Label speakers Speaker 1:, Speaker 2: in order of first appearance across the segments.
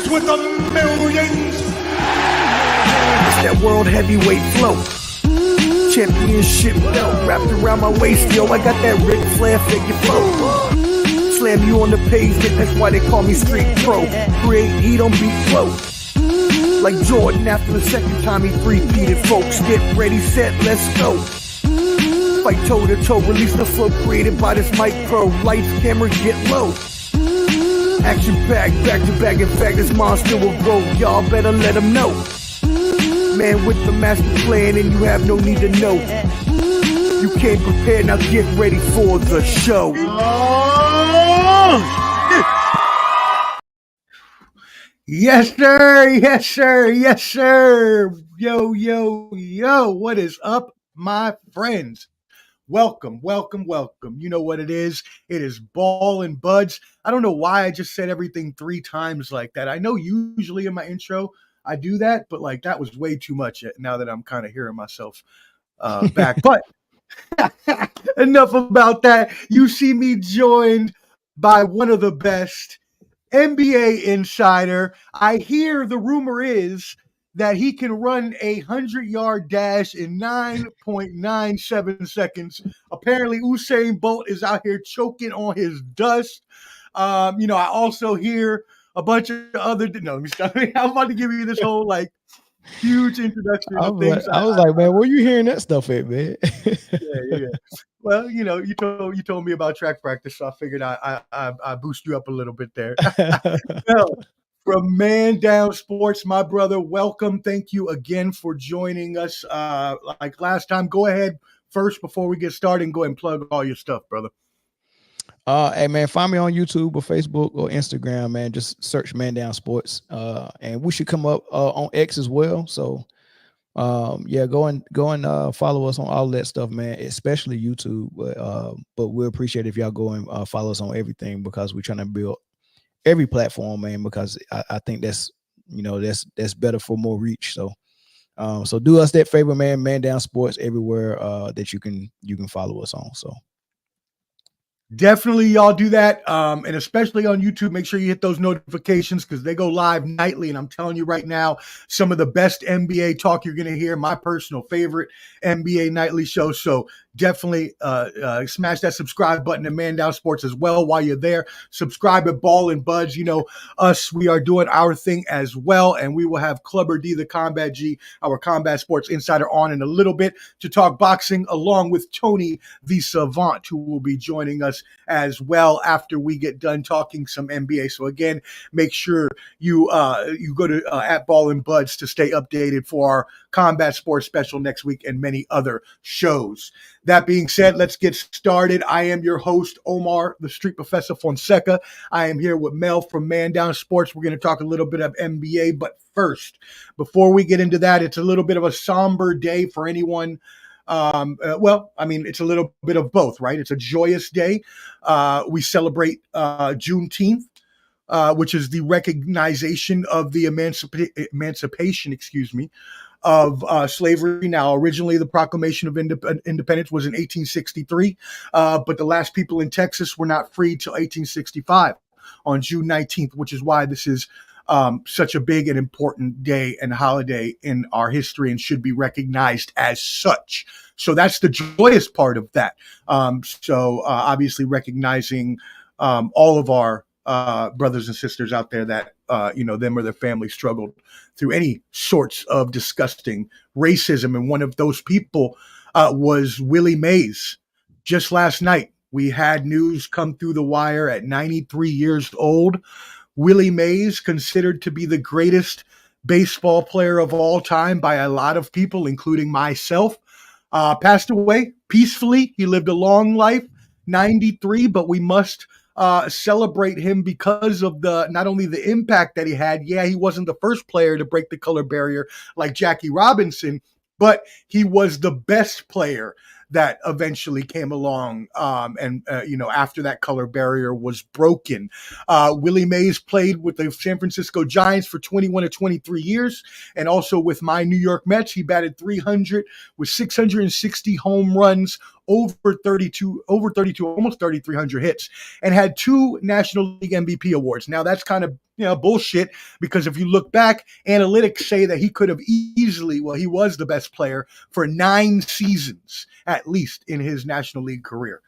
Speaker 1: with the millions.
Speaker 2: It's that world heavyweight flow. Championship belt wrapped around my waist, yo. I got that Ric Flair figure flow. Slam you on the pavement, that's why they call me Street Pro. Create heat on beat flow. Like Jordan after the second time he three-peated, folks. Get ready, set, let's go. Fight toe to toe, release the flow created by this mic pro. Lights, camera, get low. Action packed, back to back. In fact, this monster will grow. Y'all better let him know. Man with the master plan, and you have no need to know. You came prepared, now get ready for the show. Yes, sir. Yes, sir. Yes, sir. Yo, yo, yo. What is up, my friends? Welcome, welcome, welcome. You know what it is. It is Ball and Buds. I don't know why I just said everything 3 times like that. I know usually in my intro I do that, but like that was way too much now that I'm kind of hearing myself back. But enough about that. You see me joined by one of the best NBA insider. I hear the rumor is that he can run a 100-yard dash in 9.97 seconds. Apparently, Usain Bolt is out here choking on his dust. I also hear a bunch of other. No, let me stop. I'm about to give you this whole huge introduction of things.
Speaker 3: I was like, man, where you hearing that stuff at, man?
Speaker 2: Yeah. Well, you told me about track practice, so I figured I boost you up a little bit there. Well, from Man Down Sports, my brother, welcome. Thank you again for joining us. Like last time, go ahead first before we get started and go ahead and plug all your stuff, brother.
Speaker 3: Hey man, find me on YouTube or Facebook or Instagram, man. Just search Man Down Sports. And we should come up on X as well. So go and follow us on all that stuff, man, especially YouTube. But we appreciate if y'all go and follow us on everything, because we're trying to build every platform, man, because I think that's better for more reach. So do us that favor, man. Man Down Sports everywhere that you can follow us on. So
Speaker 2: definitely y'all do that, and especially on YouTube, make sure you hit those notifications because they go live nightly. And I'm telling you right now, some of the best NBA talk you're going to hear, my personal favorite NBA nightly show. So definitely smash that subscribe button to Man Down Sports as well. While you're there, subscribe at Ball and Buds. You know us, we are doing our thing as well, and we will have Clubber D, the Combat G, our combat sports insider, on in a little bit to talk boxing, along with Tony the Savant, who will be joining us as well after we get done talking some NBA. So again, make sure you go to at Ball and Buds to stay updated for our combat sports special next week and many other shows. That being said, let's get started. I am your host, Omar, the Street Professor Fonseca. I am here with Mel from Man Down Sports. We're going to talk a little bit of NBA, but first, before we get into that, it's a little bit of a somber day for anyone. It's a little bit of both, right? It's a joyous day. We celebrate Juneteenth, which is the recognition of the emancipation, of slavery. Now, originally the Proclamation of Independence was in 1863, but the last people in Texas were not freed till 1865 on June 19th, which is why this is such a big and important day and holiday in our history and should be recognized as such. So that's the joyous part of that. Obviously recognizing all of our brothers and sisters out there that, them or their families struggled through any sorts of disgusting racism. And one of those people was Willie Mays. Just last night, we had news come through the wire at 93 years old. Willie Mays, considered to be the greatest baseball player of all time by a lot of people, including myself, passed away peacefully. He lived a long life, 93, but we must celebrate him because of not only the impact that he had. Yeah, he wasn't the first player to break the color barrier like Jackie Robinson, but he was the best player that eventually came along after that color barrier was broken. Willie Mays played with the San Francisco Giants for 21 to 23 years, and also with my New York Mets. He batted .300 with 660 home runs over 32, almost 3,300 hits, and had 2 National League MVP awards. Now that's kind of bullshit, because if you look back, analytics say that he could have easily, he was the best player for 9 seasons at least in his National League career.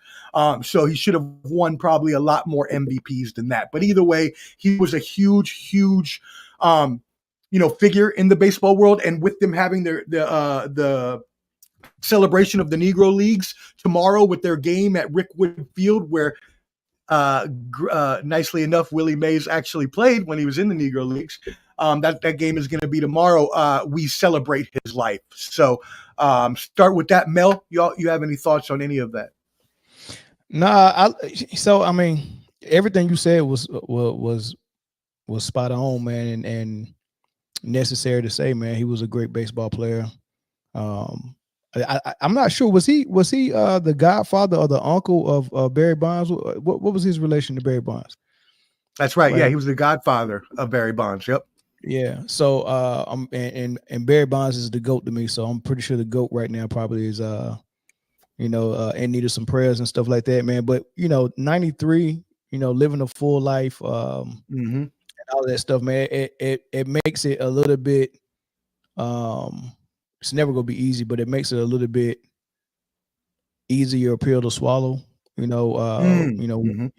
Speaker 2: So he should have won probably a lot more MVPs than that. But either way, he was a huge figure in the baseball world, and with them having the celebration of the Negro Leagues tomorrow with their game at Rickwood Field, where nicely enough, Willie Mays actually played when he was in the Negro Leagues. That game is going to be tomorrow. We celebrate his life. So start with that. Mel, you have any thoughts on any of that?
Speaker 3: Nah, I mean, everything you said was spot on, man, and necessary to say, man. He was a great baseball player. I'm not sure. Was he the godfather or the uncle of Barry Bonds? What was his relation to Barry Bonds?
Speaker 2: That's right. Yeah, he was the godfather of Barry Bonds. Yep.
Speaker 3: Yeah. So and Barry Bonds is the GOAT to me. So I'm pretty sure the GOAT right now probably is and needed some prayers and stuff like that, man. But 93, living a full life, and all that stuff, man. It makes it a little bit. It's never gonna be easy, but it makes it a little bit easier pill to swallow. Than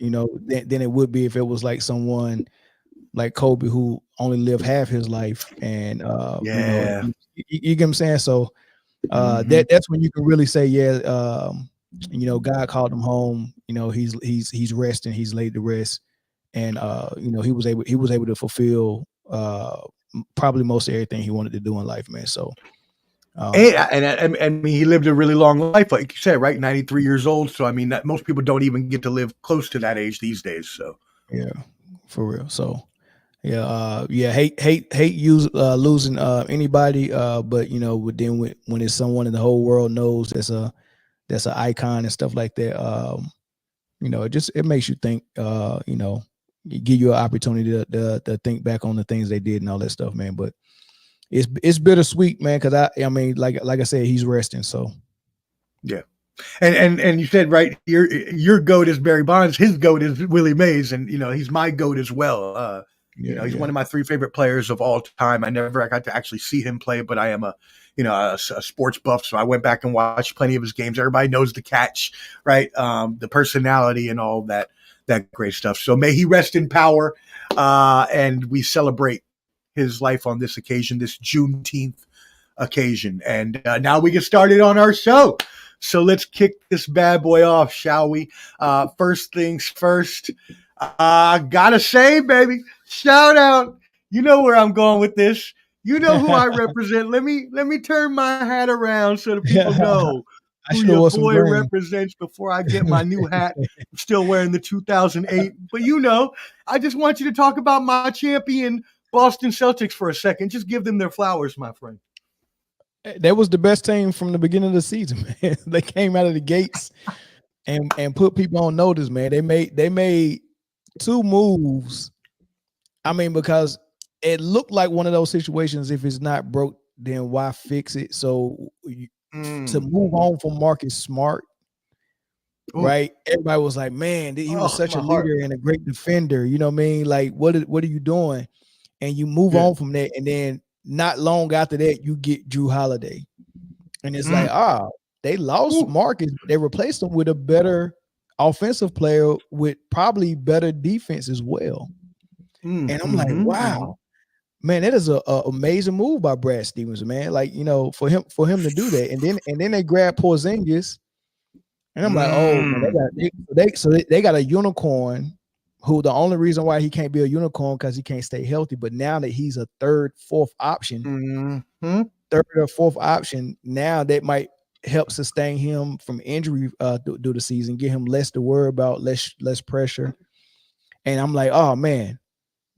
Speaker 3: it would be if it was like someone like Kobe, who only lived half his life, and you get what I'm saying. So that's when you can really say, God called him home. He's resting, he's laid to rest, and he was able to fulfill probably most of everything he wanted to do in life, man. So.
Speaker 2: And he lived a really long life, like you said, right? 93 years old. So I mean, that most people don't even get to live close to that age these days. So
Speaker 3: yeah, for real. So hate losing anybody, but then when it's someone in the whole world knows that's an icon and stuff like that, it makes you think, give you an opportunity to think back on the things they did and all that stuff, man. But it's bittersweet, man, because I mean, like I said, he's resting. So
Speaker 2: yeah. And you said, right, your GOAT is Barry Bonds, his GOAT is Willie Mays, and he's my GOAT as well. He's one of my 3 favorite players of all time. I never got to actually see him play, but I am a sports buff, so I went back and watched plenty of his games. Everybody knows the catch, right? The personality and all that great stuff. So may he rest in power, and we celebrate his life on this occasion, this Juneteenth occasion. And now we get started on our show. So let's kick this bad boy off, shall we? First things first, gotta say, baby, shout out. You know where I'm going with this. You know who I represent. Let me turn my hat around so the people know who your boy represents before I get my new hat. I'm still wearing the 2008. But I just want you to talk about my champion, Boston Celtics, for a second. Just give them their flowers, my friend.
Speaker 3: That was the best team from the beginning of the season, man. They came out of the gates and put people on notice, man. They made 2 moves. I mean, because it looked like one of those situations, if it's not broke, then why fix it? So to move on from Marcus Smart, right? Everybody was like, man, he was such a leader and a great defender. You know what I mean? Like, what are you doing? And you move on from that, and then not long after that, you get Drew Holiday. And it's like, they lost Marcus. They replaced him with a better offensive player with probably better defense as well. And I'm like, wow, man, that is a amazing move by Brad Stevens, man. Like, for him to do that. And then they grabbed Porzingis. And I'm like, oh, man, they got a unicorn who the only reason why he can't be a unicorn because he can't stay healthy. But now that he's a 3rd, 4th option, 3rd or 4th option, now that might help sustain him from injury through the season, get him less to worry about, less pressure. And I'm like, oh man,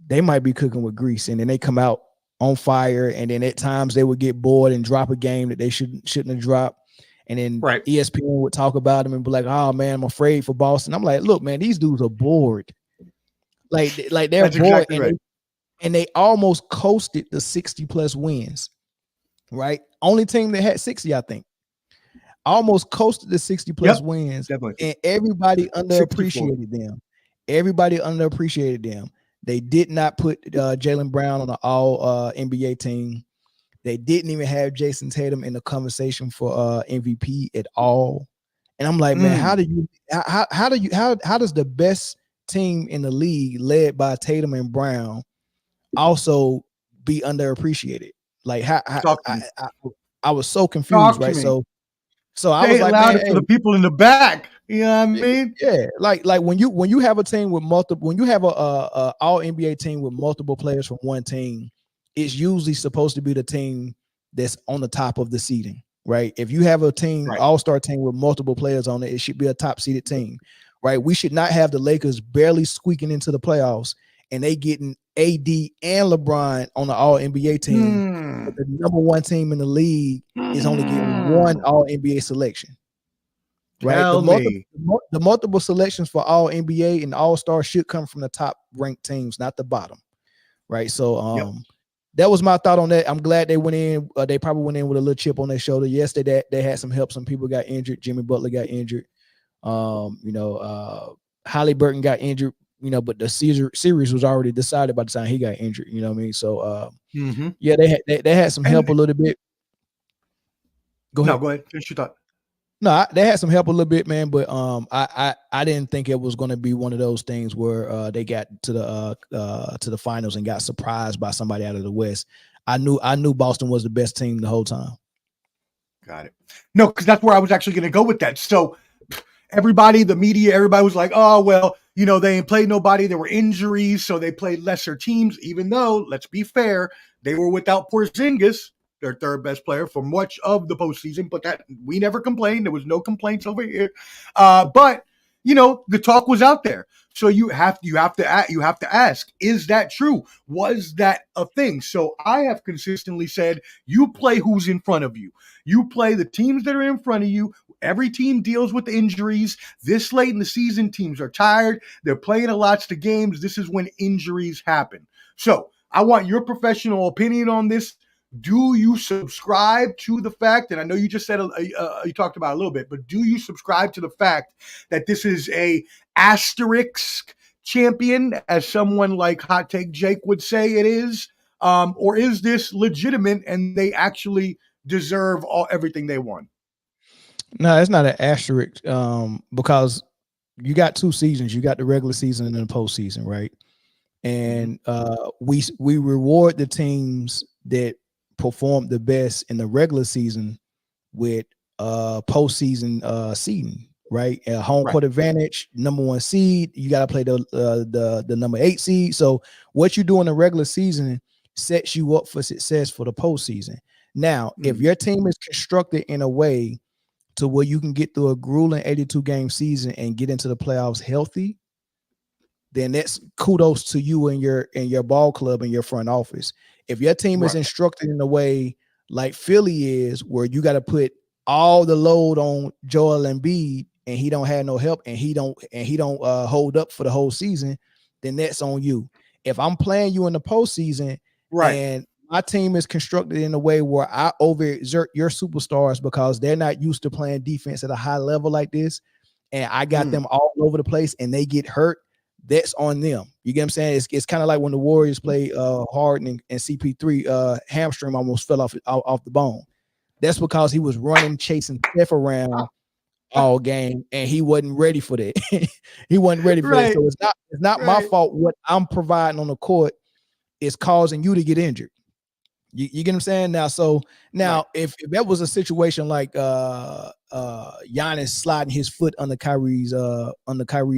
Speaker 3: they might be cooking with grease. And then they come out on fire. And then at times they would get bored and drop a game that they shouldn't have dropped. And then ESPN would talk about them and be like, oh man, I'm afraid for Boston. I'm like, look, man, these dudes are bored. Like they're
Speaker 2: That's
Speaker 3: bored,
Speaker 2: exactly
Speaker 3: and they almost coasted the 60+ wins, right? Only team that had 60, I think. almost coasted the 60+ wins,
Speaker 2: definitely.
Speaker 3: and everybody
Speaker 2: 64.
Speaker 3: underappreciated them. Everybody underappreciated them. They did not put Jaylen Brown on an all NBA team. They didn't even have Jason Tatum in the conversation for MVP at all. And I'm like, man, how does the best team in the league, led by Tatum and Brown, also be underappreciated? Like, I was so confused, right? So I was like, man,
Speaker 2: for the people in the back. You know what I mean?
Speaker 3: Yeah, like when you have a team with multiple, when you have a all NBA team with multiple players from one team, it's usually supposed to be the team that's on the top of the seeding, right? If you have a team, all-star team with multiple players on it, it should be a top-seeded team, right? We should not have the Lakers barely squeaking into the playoffs and they getting AD and LeBron on the all-NBA team. But the number one team in the league is only getting one all-NBA selection. Right, the multiple selections for all NBA and all star should come from the top ranked teams, not the bottom. Right, so that was my thought on that. I'm glad they went in. They probably went in with a little chip on their shoulder. Yes, they had some help. Some people got injured. Jimmy Butler got injured. Halliburton got injured. But the series was already decided by the time he got injured. You know what I mean? So yeah, they had some help a little bit. Go ahead.
Speaker 2: Finish your thought.
Speaker 3: No, they had some help a little bit, man, but I didn't think it was going to be one of those things where they got to the finals and got surprised by somebody out of the West. I knew Boston was the best team the whole time.
Speaker 2: Got it. No, because that's where I was actually going to go with that. So everybody, the media, everybody was like, oh, well, they ain't played nobody. There were injuries, so they played lesser teams, even though, let's be fair, they were without Porzingis, their third best player, for much of the postseason, but that we never complained. There was no complaints over here. But the talk was out there. So you have to ask, is that true? Was that a thing? So I have consistently said, you play who's in front of you. You play the teams that are in front of you. Every team deals with the injuries. This late in the season, teams are tired. They're playing a lot of games. This is when injuries happen. So I want your professional opinion on this. Do you subscribe to the fact, and I know you just said you talked about it a little bit, but do you subscribe to the fact that this is a asterisk champion, as someone like Hot Take Jake would say it is, or is this legitimate and they actually deserve everything they won?
Speaker 3: No, it's not an asterisk because you got two seasons. You got the regular season and the postseason, right? And we reward the teams that performed the best in the regular season with postseason seeding, right? Home court advantage, number one seed. You got to play the number 8 seed. So what you do in the regular season sets you up for success for the postseason. Now, if your team is constructed in a way to where you can get through a grueling 82-game season and get into the playoffs healthy, then that's kudos to you and your ball club and your front office. If your team is instructed in a way like Philly is, where you got to put all the load on Joel Embiid and he don't have no help and he don't hold up for the whole season, then that's on you. If I'm playing you in the postseason and my team is constructed in a way where I overexert your superstars because they're not used to playing defense at a high level like this, and I got them all over the place and they get hurt, that's on them. You get what I'm saying? It's kind of like when the Warriors play Harden and CP3 hamstring almost fell off the bone. That's because he was running, chasing Steph around all game, and he wasn't ready for that. He wasn't ready for that. So it's not my fault. What I'm providing on the court is causing you to get injured. You get what I'm saying? Now, if that was a situation like Giannis sliding his foot under Kyrie's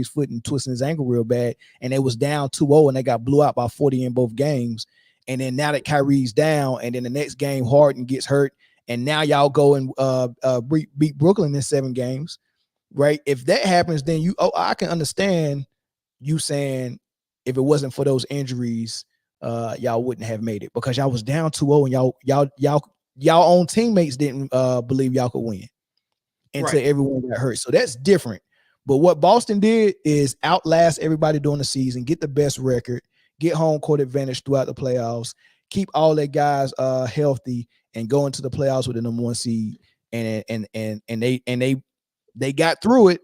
Speaker 3: foot and twisting his ankle real bad, and it was down 2-0 and they got blew out by 40 in both games, and then now that Kyrie's down, and then the next game Harden gets hurt, and now y'all go and beat Brooklyn in 7 games, right? If that happens, then I can understand you saying if it wasn't for those injuries, y'all wouldn't have made it because y'all was down 2-0 and y'all own teammates didn't believe y'all could win until everyone got hurt. So that's different. But what Boston did is outlast everybody during the season, get the best record, get home court advantage throughout the playoffs, keep all their guys healthy, and go into the playoffs with the number 1 seed. they got through it.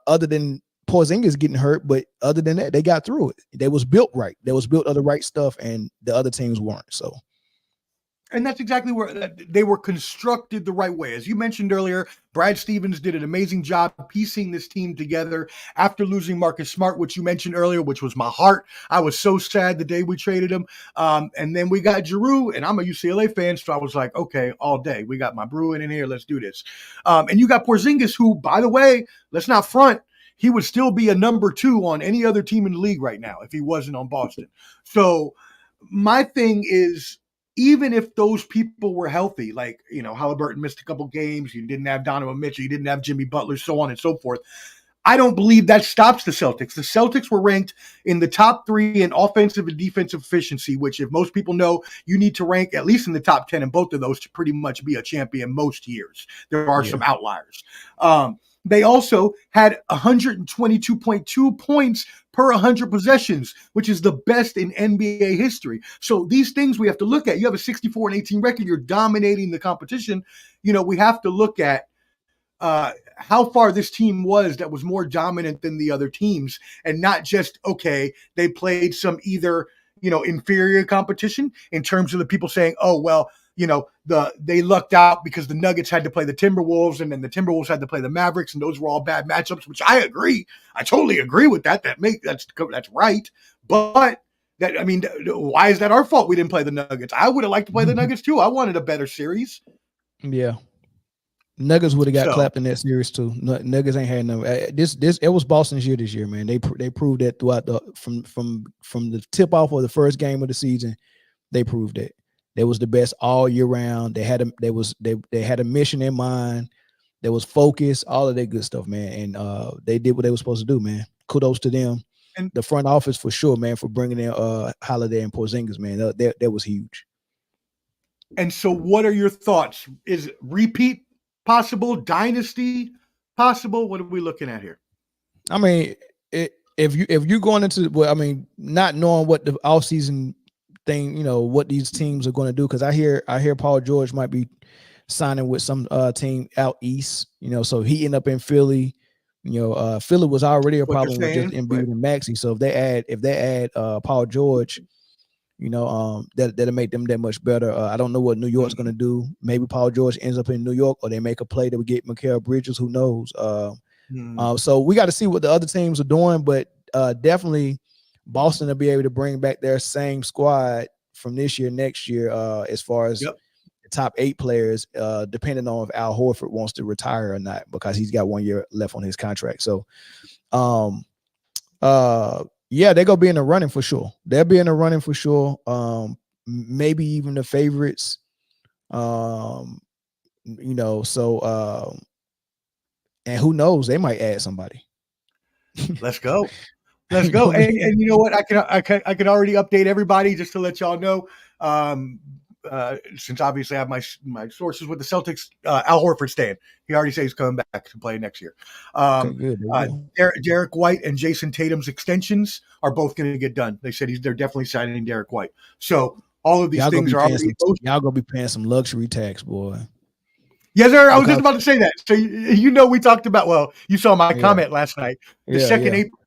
Speaker 3: Other than Porzingis getting hurt, but other than that, they got through it. They was built right. They was built of the right stuff, and the other teams weren't. So.
Speaker 2: And that's exactly where they were constructed the right way. As you mentioned earlier, Brad Stevens did an amazing job piecing this team together after losing Marcus Smart, which you mentioned earlier, which was my heart. I was so sad the day we traded him. And then we got Giroux, and I'm a UCLA fan, so I was like, okay, all day. We got my Bruin in here. Let's do this. And you got Porzingis, who, by the way, let's not front. He would still be a number 2 on any other team in the league right now if he wasn't on Boston. So my thing is, even if those people were healthy, like, Halliburton missed a couple games, you didn't have Donovan Mitchell, you didn't have Jimmy Butler, so on and so forth, I don't believe that stops the Celtics. The Celtics were ranked in the top 3 in offensive and defensive efficiency, which, if most people know, you need to rank at least in the top 10 in both of those to pretty much be a champion most years. There are some outliers. They also had 122.2 points per 100 possessions, which is the best in NBA history. So these things we have to look at. You have a 64-18 record. You're dominating the competition. We have to look at how far this team was that was more dominant than the other teams, and not just, okay, they played some either, inferior competition in terms of the people saying, oh, well, they lucked out because the Nuggets had to play the Timberwolves, and then the Timberwolves had to play the Mavericks, and those were all bad matchups, which I agree. I totally agree with that. That's right. But why is that our fault we didn't play the Nuggets? I would have liked to play the Nuggets too. I wanted a better series.
Speaker 3: Yeah. Nuggets would have got clapped in that series too. Nuggets ain't had no. It was Boston's year this year, man. They proved that throughout from the tip off of the first game of the season. They proved that they was the best all year round. They had a mission in mind. There was focus, all of that good stuff, man. And they did what they were supposed to do, man. Kudos to them. And the front office for sure, man, for bringing in Holiday and Porzingis, man. That was huge.
Speaker 2: And so, what are your thoughts? Is repeat possible? Dynasty possible? What are we looking at here?
Speaker 3: I mean, if you're going into, not knowing what the offseason thing, what these teams are going to do, because I hear Paul George might be signing with some team out east, so he ended up in Philly. Philly was already a problem with just Embiid and Maxey. So if they add Paul George, that'll make them that much better. I don't know what New York's going to do. Maybe Paul George ends up in New York, or they make a play that would get Mikal Bridges. Who knows? So we got to see what the other teams are doing, but definitely Boston will be able to bring back their same squad from this year, next year, as far as the top 8 players, depending on if Al Horford wants to retire or not, because he's got 1 year left on his contract. So, yeah, they're gonna be in the running for sure. They'll be in the running for sure. Maybe even the favorites. And who knows? They might add somebody.
Speaker 2: Let's go. Let's go. And you know what? I can already update everybody just to let y'all know. Since obviously I have my sources with the Celtics, Al Horford staying. He already said he's coming back to play next year.
Speaker 3: Okay,
Speaker 2: Derek White and Jason Tatum's extensions are both going to get done. They said they're definitely signing Derek White. So all of these things are already.
Speaker 3: Y'all gonna be paying some luxury tax, boy.
Speaker 2: Yes, sir. I was just about to say that. So we talked about. Well, you saw my comment last night. The second April.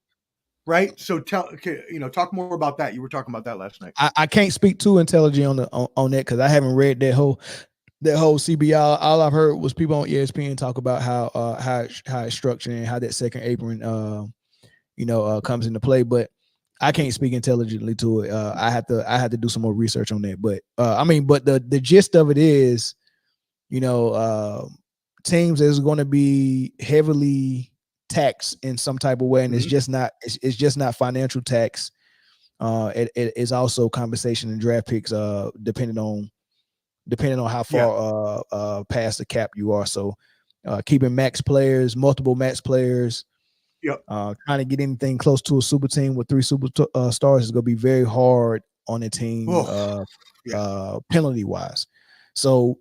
Speaker 2: Right. So talk more about that. You were talking about that last night.
Speaker 3: I can't speak too intelligent on that because I haven't read that whole CBI. All I've heard was people on ESPN talk about how it's structured and how that second apron comes into play. But I can't speak intelligently to it. I have to do some more research on that. But but the gist of it is, teams is going to be heavily tax in some type of way, and it's just not financial tax. It is also compensation and draft picks, depending on how far past the cap you are. So keeping multiple max players, trying to get anything close to a super team with 3 super stars is going to be very hard on a team penalty wise. So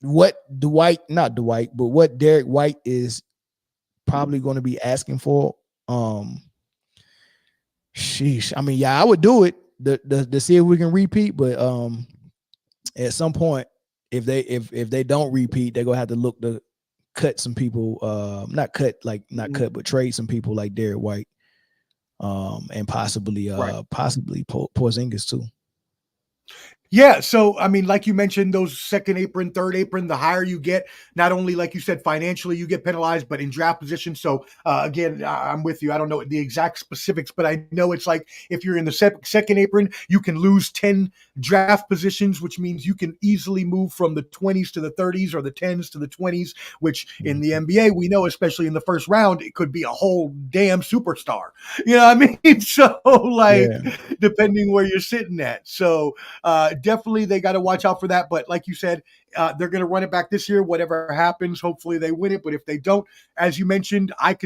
Speaker 3: what what Derek White is probably going to be asking for, sheesh. I mean, I would do it to see if we can repeat, but at some point if they don't repeat, they're gonna have to look to cut some people, not cut, but trade some people like Derek White, and possibly Porzingis too.
Speaker 2: Yeah, so I mean, like you mentioned, those second apron, third apron, the higher you get, not only like you said, financially you get penalized, but in draft position. So again, I'm with you. I don't know the exact specifics, but I know it's like if you're in the second apron, you can lose 10 draft positions, which means you can easily move from the 20s to the 30s or the 10s to the 20s, which in the NBA, we know, especially in the first round, it could be a whole damn superstar. You know what I mean? So like, depending where you're sitting at. So definitely they got to watch out for that. But like you said, they're going to run it back this year. Whatever happens, hopefully they win it. But if they don't, as you mentioned, I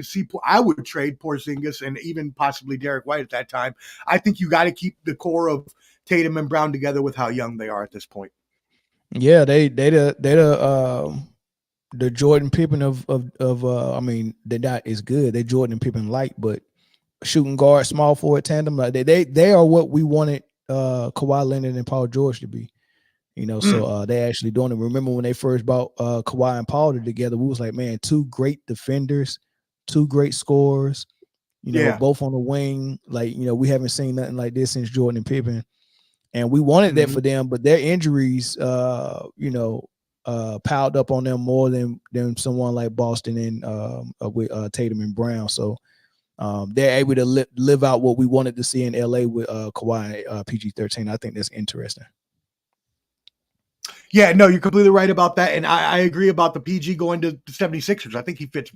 Speaker 2: would trade Porzingis and even possibly Derek White at that time. I think you got to keep the core of Tatum and Brown together with how young they are at this point.
Speaker 3: Yeah, they the Jordan Pippen of I mean, they're not as good. They Jordan and Pippen light, but shooting guard, small forward tandem, like they are what we wanted Kawhi Leonard and Paul George to be, so they actually doing it. Remember when they first brought Kawhi and Paul together, we was like, man, two great defenders, two great scorers, both on the wing. Like, we haven't seen nothing like this since Jordan and Pippen, and we wanted that for them, but their injuries, piled up on them more than someone like Boston and with Tatum and Brown. So they're able to live out what we wanted to see in LA with Kawhi PG-13. I think that's interesting.
Speaker 2: Yeah, no, you're completely right about that. And I agree about the PG going to the 76ers. I think he fits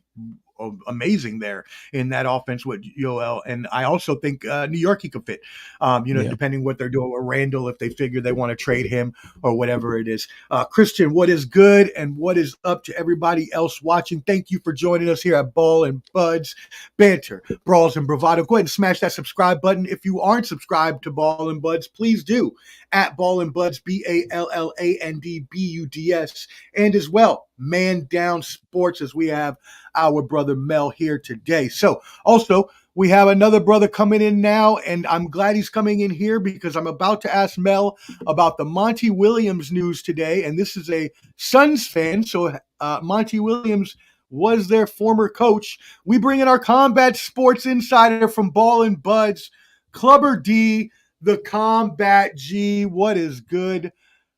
Speaker 2: amazing there in that offense with Yoel. And I also think New York he could fit, depending what they're doing with Randall, if they figure they want to trade him or whatever it is. Christian, what is good and what is up to everybody else watching? Thank you for joining us here at Ball and Buds, Banter, Brawls, and Bravado. Go ahead and smash that subscribe button. If you aren't subscribed to Ball and Buds, please do at Ball and Buds, BALLANDBUDS, and as well, Man Down Sports, as we have our brother Mel here today. So also, we have another brother coming in now, and I'm glad he's coming in here because I'm about to ask Mel about the Monty Williams news today, and this is a Suns fan, so Monty Williams was their former coach. We bring in our combat sports insider from Ball and Buds, Clubber D, the Combat G. What is good,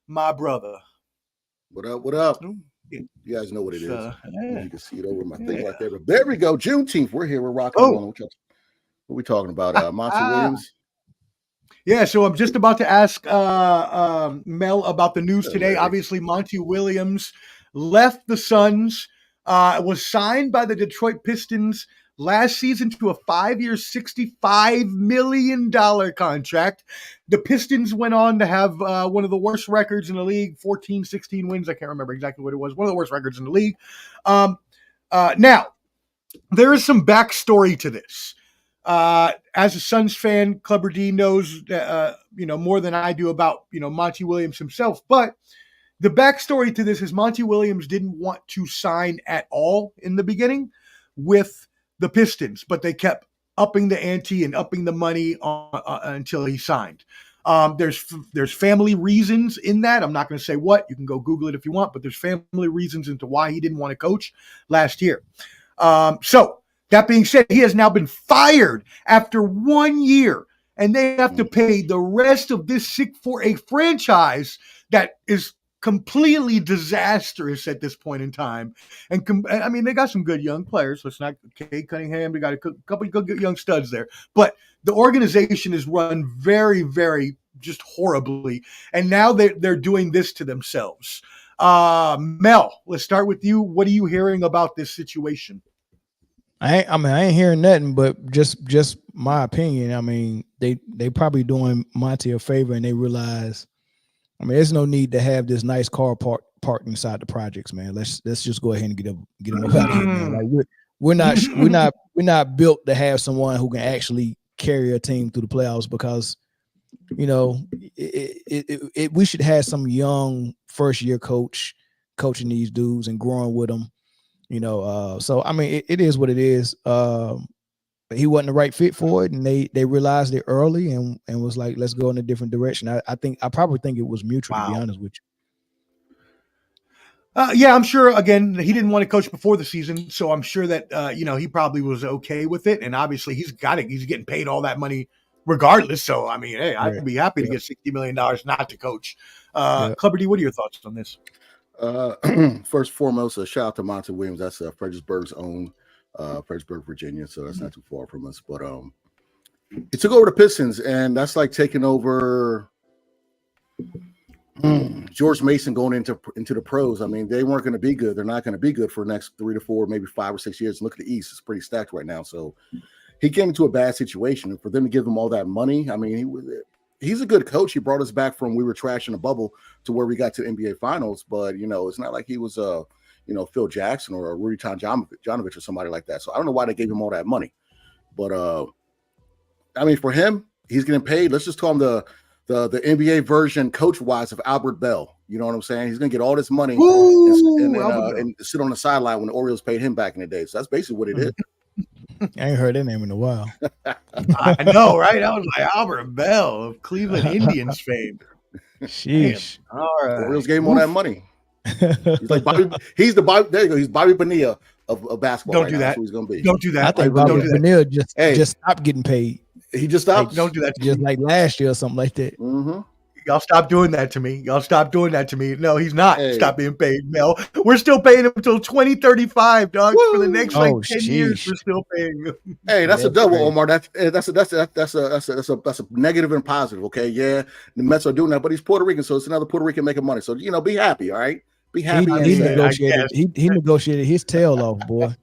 Speaker 2: my brother?
Speaker 4: What up? What up? You guys know what it is. You can see it over my thing right there. But there we go. Juneteenth. We're here. We're rocking and rolling. What are we talking about? Monty Williams?
Speaker 2: Yeah, so I'm just about to ask Mel about the news today. Obviously, Monty Williams left the Suns, was signed by the Detroit Pistons last season to a 5-year, $65 million contract. The Pistons went on to have one of the worst records in the league, 14, 16 wins. I can't remember exactly what it was. One of the worst records in the league. Now, there is some backstory to this. As a Suns fan, Clubber D knows, more than I do about, Monty Williams himself. But the backstory to this is Monty Williams didn't want to sign at all in the beginning with the Pistons, but they kept upping the ante and upping the money until he signed. There's family reasons in that. I'm not going to say what. You can go Google it if you want, but there's family reasons into why he didn't want to coach last year. So that being said, he has now been fired after 1 year, and they have to pay the rest of this for a franchise that is completely disastrous at this point in time. And they got some good young players. Let's not Kate Cunningham. They got a couple of good young studs there, but the organization is run very, very just horribly. And now they're doing this to themselves. Mel, let's start with you. What are you hearing about this situation?
Speaker 3: I ain't hearing nothing, but just my opinion. I mean, they probably doing Monty a favor, and they realize, there's no need to have this nice car parked inside the projects, man. Let's just go ahead and get them up out of here, man. Like we're not built to have someone who can actually carry a team through the playoffs, because we should have some young first year coach coaching these dudes and growing with them. So it is what it is. But he wasn't the right fit for it, and they realized it early and was like, let's go in a different direction. I probably think it was mutual, to be honest with
Speaker 2: Yeah, I'm sure. Again, he didn't want to coach before the season, so I'm sure that he probably was okay with it. And obviously, he's got it. He's getting paid all that money regardless. So I mean, hey, I'd be happy to get $60 million not to coach. Clubber D, what are your thoughts on this?
Speaker 4: First and foremost, a shout out to Monty Williams. That's Fredericksburg's own, Fredericksburg, Virginia. So that's not too far from us. But he took over the Pistons, and that's like taking over George Mason going into the pros. I mean, they weren't going to be good. They're not going to be good for the next 3 to 4, maybe 5 or 6 years. Look at the East; it's pretty stacked right now. So he came into a bad situation, and for them to give him all that money, I mean, he's a good coach. He brought us back from we were trash in the bubble to where we got to the NBA Finals. But it's not like he was Phil Jackson or Rudy Jonovich or somebody like that. So I don't know why they gave him all that money. But I mean, for him, he's getting paid. Let's just call him the NBA version coach-wise of Albert Bell. You know what I'm saying? He's going to get all this money and sit on the sideline when the Orioles paid him back in the day. So that's basically what it is.
Speaker 3: I ain't heard that name in a while.
Speaker 2: I know, right? I was like Albert Bell of Cleveland Indians fame.
Speaker 3: Sheesh.
Speaker 2: Damn. All right.
Speaker 4: Orioles gave him all that money. He's like Bobby. He's the Bobby. There you go. He's Bobby Bonilla of basketball.
Speaker 2: Don't do that.
Speaker 4: That's what he's going to be.
Speaker 2: Don't do that.
Speaker 3: I think Bobby Bonilla just stopped getting paid.
Speaker 4: He just stopped.
Speaker 2: Don't do that.
Speaker 3: Just like last year or something like that.
Speaker 4: Mm-hmm.
Speaker 2: Y'all stop doing that to me. No, he's not. Stop being paid. No, we're still paying him until 2035, dog. Woo! For the next 10 years, we're still paying him.
Speaker 4: Hey, that's a double, Omar. That's a negative and positive. Okay, yeah, the Mets are doing that, but he's Puerto Rican, so it's another Puerto Rican making money. So be happy, all right? Be happy.
Speaker 3: He negotiated his tail off, boy.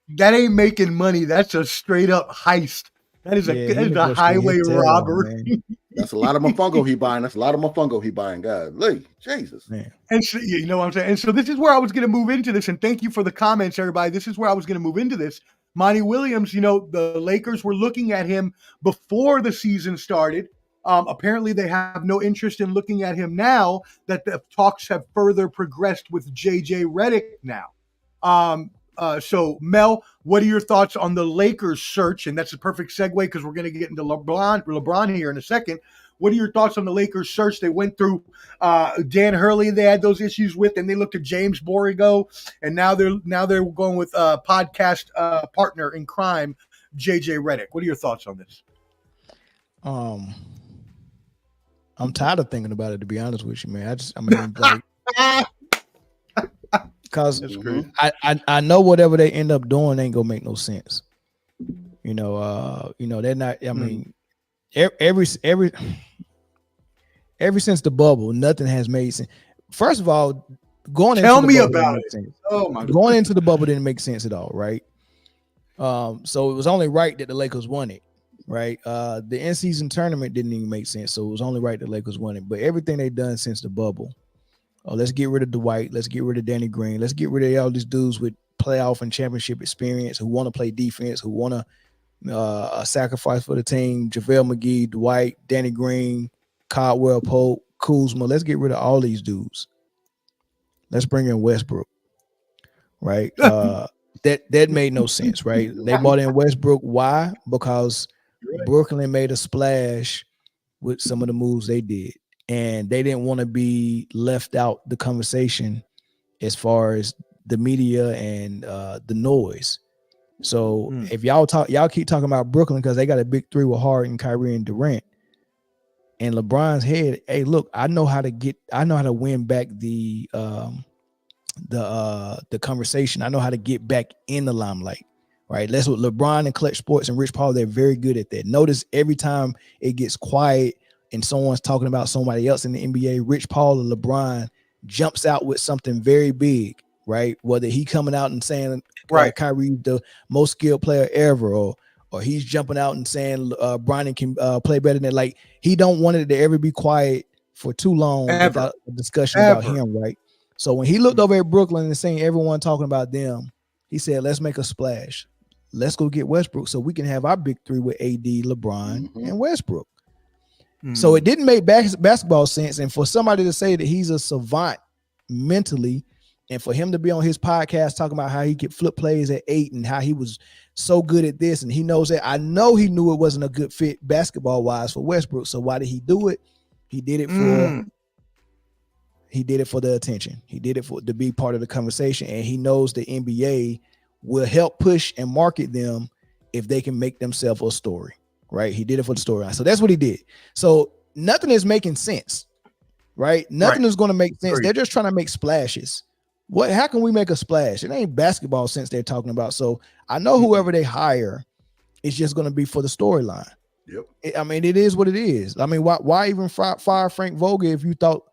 Speaker 2: That ain't making money. That's a straight up heist. That is a highway robbery.
Speaker 4: That's a lot of mofongo he buying. God, Jesus. Man.
Speaker 2: And so, you know what I'm saying? And so this is where I was going to move into this. And thank you for the comments, everybody. This is where I was going to move into this. Monty Williams, the Lakers were looking at him before the season started. Apparently, they have no interest in looking at him now that the talks have further progressed with JJ Redick now. So, Mel, what are your thoughts on the Lakers search? And that's a perfect segue because we're going to get into LeBron here in a second. What are your thoughts on the Lakers search? They went through Dan Hurley. They had those issues with, and they looked at James Borrego, and now they're going with podcast partner in crime, JJ Redick. What are your thoughts on this?
Speaker 3: I'm tired of thinking about it, to be honest with you, man. Because I know whatever they end up doing ain't gonna make no sense. They're not. I mean, every since the bubble, nothing has made sense. First of all, going into the bubble didn't make sense at all, right? So it was only right that the Lakers won it, right? The in-season tournament didn't even make sense, so it was only right that the Lakers won it. But everything they've done since the bubble. Let's get rid of Dwight. Let's get rid of Danny Green. Let's get rid of all these dudes with playoff and championship experience who want to play defense, who want to sacrifice for the team. JaVale McGee, Dwight, Danny Green, Caldwell Pope, Kuzma. Let's get rid of all these dudes. Let's bring in Westbrook, right? That made no sense, right? They brought in Westbrook. Why? Because Brooklyn made a splash with some of the moves they did. And they didn't want to be left out the conversation as far as the media and the noise. So if y'all keep talking about Brooklyn because they got a big three with Harden, Kyrie, and Durant, and LeBron's head, hey, look, I know how to win back the conversation. I know how to get back in the limelight. Right. That's what LeBron and Clutch Sports and Rich Paul, they're very good at that. Notice every time it gets quiet and someone's talking about somebody else in the NBA, Rich Paul or LeBron jumps out with something very big, right? Whether he coming out and saying, Kyrie, the most skilled player ever, or he's jumping out and saying Bronny can play better than, like, he don't want it to ever be quiet for too long without a discussion about him, right? So when he looked over at Brooklyn and saying everyone talking about them, he said, let's make a splash. Let's go get Westbrook so we can have our big three with AD, LeBron, and Westbrook. So it didn't make basketball sense. And for somebody to say that he's a savant mentally, and for him to be on his podcast talking about how he could flip plays at 8 and how he was so good at this, and he knows that, I know he knew it wasn't a good fit basketball wise for Westbrook. So why did he do it? He did it He did it for the attention. He did it to be part of the conversation, and he knows the NBA will help push and market them if they can make themselves a story, right? He did it for the storyline. So that's what he did. So nothing is making sense, right? Nothing is going to make sense. They're just trying to make splashes. How can we make a splash? It ain't basketball sense they're talking about. So I know whoever they hire is just going to be for the storyline.
Speaker 4: Yep.
Speaker 3: I mean, it is what it is. I mean, why even fire Frank Vogel if you thought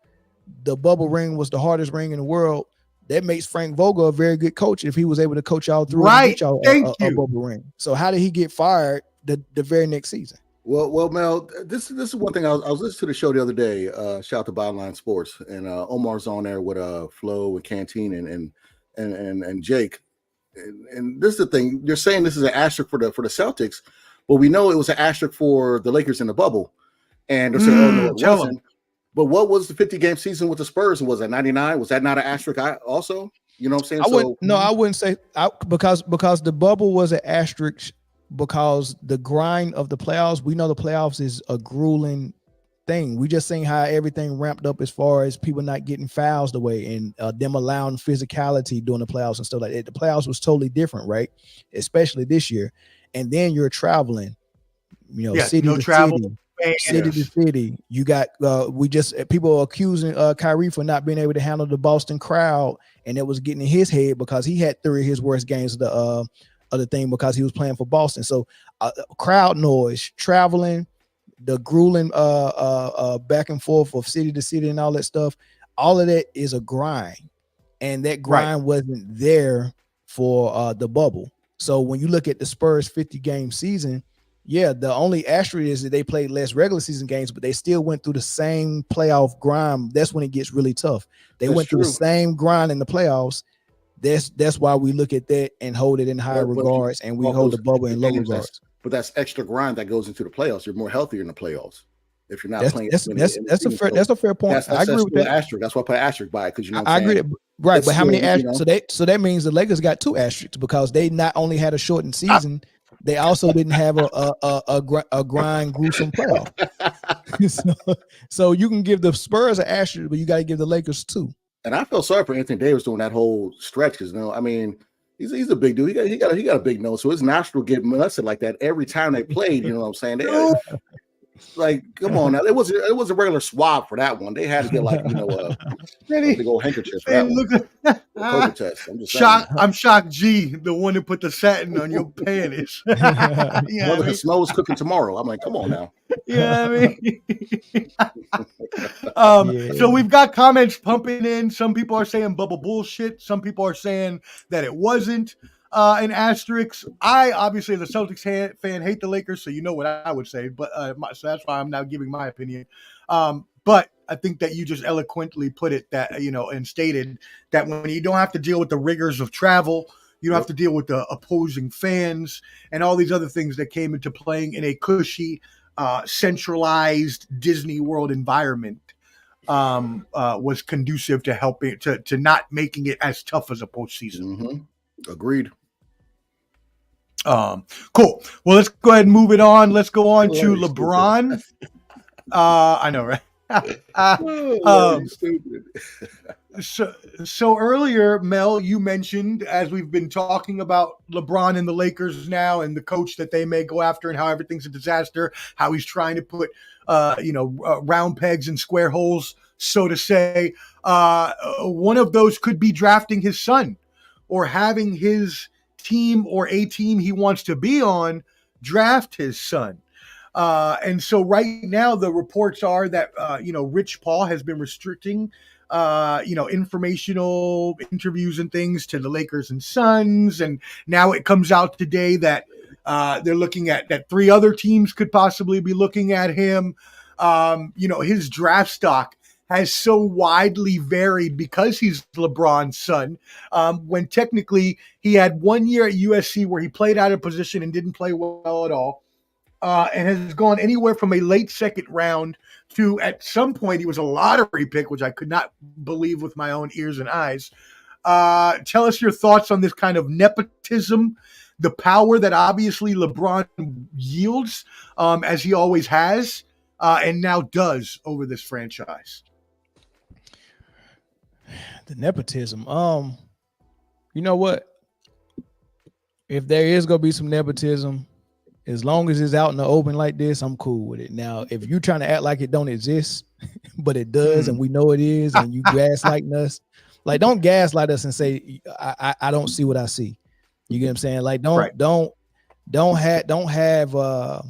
Speaker 3: the bubble ring was the hardest ring in the world? That makes Frank Vogel a very good coach if he was able to coach y'all through and get y'all a bubble ring. So how did he get fired the very next season?
Speaker 4: Well, Mel, this is one thing. I was listening to the show the other day. Shout out to Bottom Line Sports, and Omar's on there with Flo and Canteen and Jake. And this is the thing. You're saying this is an asterisk for the Celtics, but we know it was an asterisk for the Lakers in the bubble. And they're saying, oh no, it wasn't. But what was the 50-game season with the Spurs? Was that 99? Was that not an asterisk also? You know what I'm saying?
Speaker 3: I wouldn't say because the bubble was an asterisk because the grind of the playoffs, we know the playoffs is a grueling thing. We just saying how everything ramped up as far as people not getting fouls the way and them allowing physicality during the playoffs and stuff like that. The playoffs was totally different, right? Especially this year. And then you're traveling, city to city. You got people accusing Kyrie for not being able to handle the Boston crowd, and it was getting in his head because he had 3 of his worst games of the other thing because he was playing for Boston. So crowd noise, traveling, the grueling back and forth of city to city and all that stuff, all of that is a grind, and that grind wasn't there for the bubble. So when you look at the Spurs 50-game season, the only asterisk is that they played less regular season games, but they still went through the same playoff grind. That's when it gets really tough. They went through the same grind in the playoffs. That's why we look at that and hold it in high regards, and we hold the bubble in low regards.
Speaker 4: But that's extra grind that goes into the playoffs. You're more healthier in the playoffs if you're not playing.
Speaker 3: That's a fair point. I agree with that.
Speaker 4: Asterisk. That's why I put asterisk by it because
Speaker 3: I agree. Right, but how many asterisks? So that means the Lakers got 2 asterisks because they not only had a shortened season, they also didn't have a grind gruesome playoff. so you can give the Spurs an asterisk, but you got to give the Lakers 2.
Speaker 4: And I feel sorry for Anthony Davis doing that whole stretch because I mean he's a big dude. He got a big nose, so his nostril get molested like that every time they played. You know what I'm saying? Like, come on now. It was a regular swab for that one. They had to get like a big old handkerchief for that one. COVID test.
Speaker 2: I'm shocked. G, the one that put the satin on your panties.
Speaker 4: Mother can smell what's cooking tomorrow. I'm like, come on now.
Speaker 2: So we've got comments pumping in. Some people are saying bubble bullshit. Some people are saying that it wasn't an asterisk. I obviously, as a Celtics fan, hate the Lakers, so you know what I would say. But so that's why I'm now giving my opinion. But I think that you just eloquently put it that and stated that when you don't have to deal with the rigors of travel, you don't have to deal with the opposing fans and all these other things that came into playing in a cushy, centralized Disney World environment. Was conducive to helping to not making it as tough as a postseason.
Speaker 4: Mm-hmm. Agreed.
Speaker 2: Cool. Well, let's go ahead and move it on. Let's go on to LeBron. I know, right?
Speaker 4: Stupid.
Speaker 2: So earlier, Mel, you mentioned, as we've been talking about LeBron and the Lakers now and the coach that they may go after and how everything's a disaster, how he's trying to put, round pegs in square holes, so to say. One of those could be drafting his son or having his team or a team he wants to be on draft his son. And so right now the reports are that, Rich Paul has been restricting, informational interviews and things to the Lakers and Suns. And now it comes out today that they're looking at that 3 other teams could possibly be looking at him. His draft stock has so widely varied because he's LeBron's son, when technically he had 1 year at USC where he played out of position and didn't play well at all, and has gone anywhere from a late second round to, at some point, he was a lottery pick, which I could not believe with my own ears and eyes. Tell us your thoughts on this kind of nepotism, the power that obviously LeBron yields, as he always has, and now does over this franchise.
Speaker 3: The nepotism. You know what? If there is gonna be some nepotism, as long as it's out in the open like this, I'm cool with it. Now, if you're trying to act like it don't exist, but it does, and we know it is, and you gaslighting us, like don't gaslight us and say I don't see what I see. You get what I'm saying? Like don't have a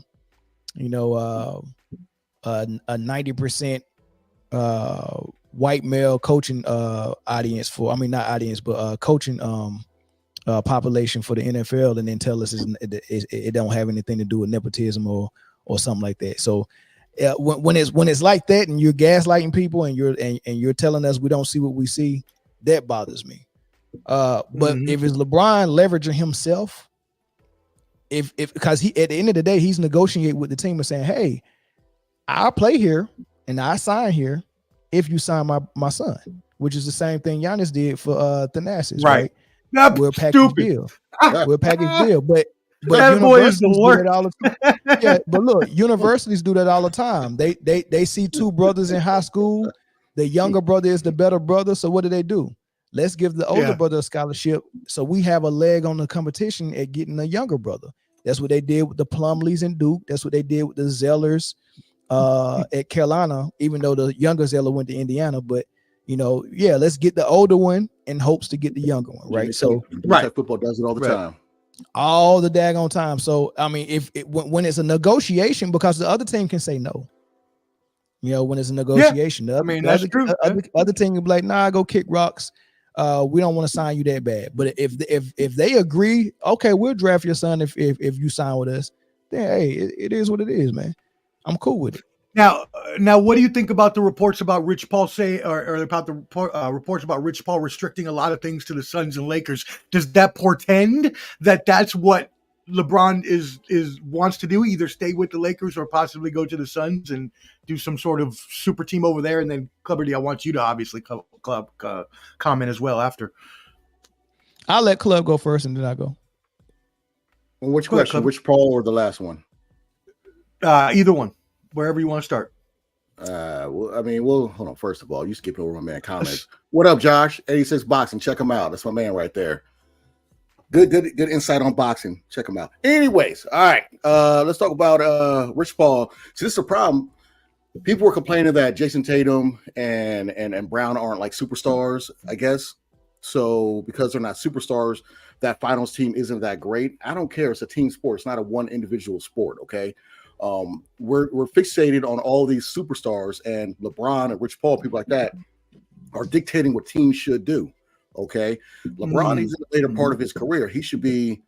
Speaker 3: 90% white male coaching audience for, I mean not audience, but coaching population for the NFL, and then tell us it don't have anything to do with nepotism or something like that. So when it's like that, and you're gaslighting people, and you're telling us we don't see what we see, that bothers me. But if it's LeBron leveraging himself, if because he at the end of the day he's negotiating with the team and saying, hey, I'll play here and I sign here if you sign my son, which is the same thing Giannis did for Thanasis, right? We're a package deal. We're a package deal, but
Speaker 2: that boy is the worst.
Speaker 3: Yeah, but look, universities do that all the time. They see two brothers in high school. The younger brother is the better brother. So what do? Let's give the older brother a scholarship so we have a leg on the competition at getting a younger brother. That's what they did with the Plumleys and Duke. That's what they did with the Zellers at Carolina, even though the younger Zeller went to Indiana. But let's get the older one in hopes to get the younger one, right? So
Speaker 4: football does it all the time.
Speaker 3: All the daggone time. So I mean, when it's a negotiation, because the other team can say no. When it's a negotiation,
Speaker 2: that's true.
Speaker 3: Other team can be like, nah, go kick rocks. We don't want to sign you that bad. But if they agree, okay, we'll draft your son if you sign with us. Then hey, it is what it is, man. I'm cool with it.
Speaker 2: Now, what do you think about the reports about Rich Paul or about the reports about Rich Paul restricting a lot of things to the Suns and Lakers? Does that portend that that's what LeBron wants to do? Either stay with the Lakers or possibly go to the Suns and do some sort of super team over there? And then Clubberty, I want you to obviously comment as well after.
Speaker 3: I'll let Club go first, and then I go.
Speaker 4: Well, which question? Rich Paul or the last one?
Speaker 2: Either one. Wherever you want to start.
Speaker 4: Hold on. First of all, you skipped over my man comments. What up, Josh? 86 Boxing. Check him out. That's my man right there. Good insight on boxing. Check him out. Anyways, all right. Let's talk about Rich Paul. So this is a problem. People were complaining that Jason Tatum and Brown aren't like superstars, I guess. So because they're not superstars, that finals team isn't that great. I don't care. It's a team sport. It's not a one individual sport. Okay. We're fixated on all these superstars, and LeBron and Rich Paul, people like that, are dictating what teams should do. Okay, LeBron is in the later part of his career. He should be,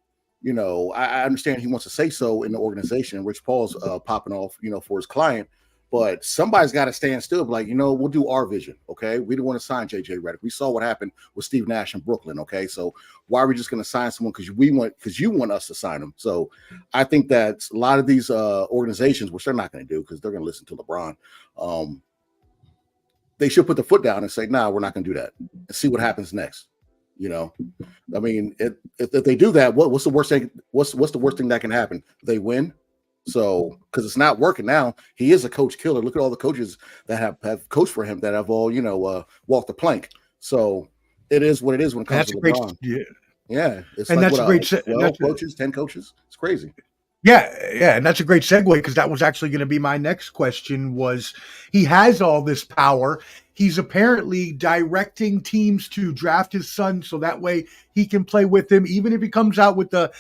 Speaker 4: I understand he wants to say so in the organization, and Rich Paul's popping off, for his client. But somebody's got to stand still, like, we'll do our vision. Okay, we don't want to sign JJ Redick. We saw what happened with Steve Nash in Brooklyn. Okay, so why are we just going to sign someone because you want us to sign them? So I think that a lot of these organizations, which they're not going to do because they're going to listen to LeBron, they should put the foot down and say, nah, we're not going to do that, and see what happens next. I mean, if they do that, what's the worst thing? What's the worst thing that can happen? They win. So, because it's not working now, he is a coach killer. Look at all the coaches that have coached for him that have all walked the plank. So it is what it is when it comes to LeBron. Yeah, it's and like, that's a great 12 coaches, 10 coaches. It's crazy.
Speaker 2: Yeah, and that's a great segue because that was actually going to be my next question. Was he has all this power? He's apparently directing teams to draft his son so that way he can play with him, even if he comes out with the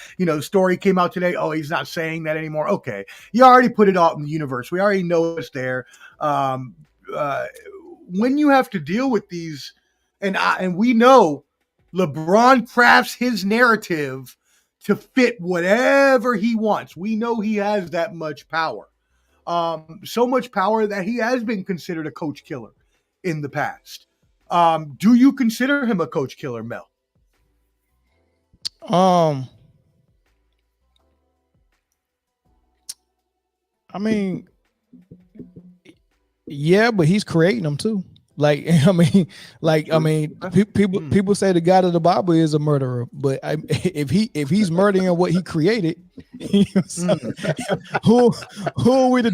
Speaker 2: story came out today. Oh, he's not saying that anymore. Okay, you already put it out in the universe. We already know it's there. When you have to deal with these, and we know LeBron crafts his narrative to fit whatever he wants. We know he has that much power. So much power that he has been considered a coach killer in the past. Do you consider him a coach killer, Mel?
Speaker 3: I mean, yeah, but he's creating them too. Like I mean, people say the God of the Bible is a murderer, but if he's murdering what he created, who are we to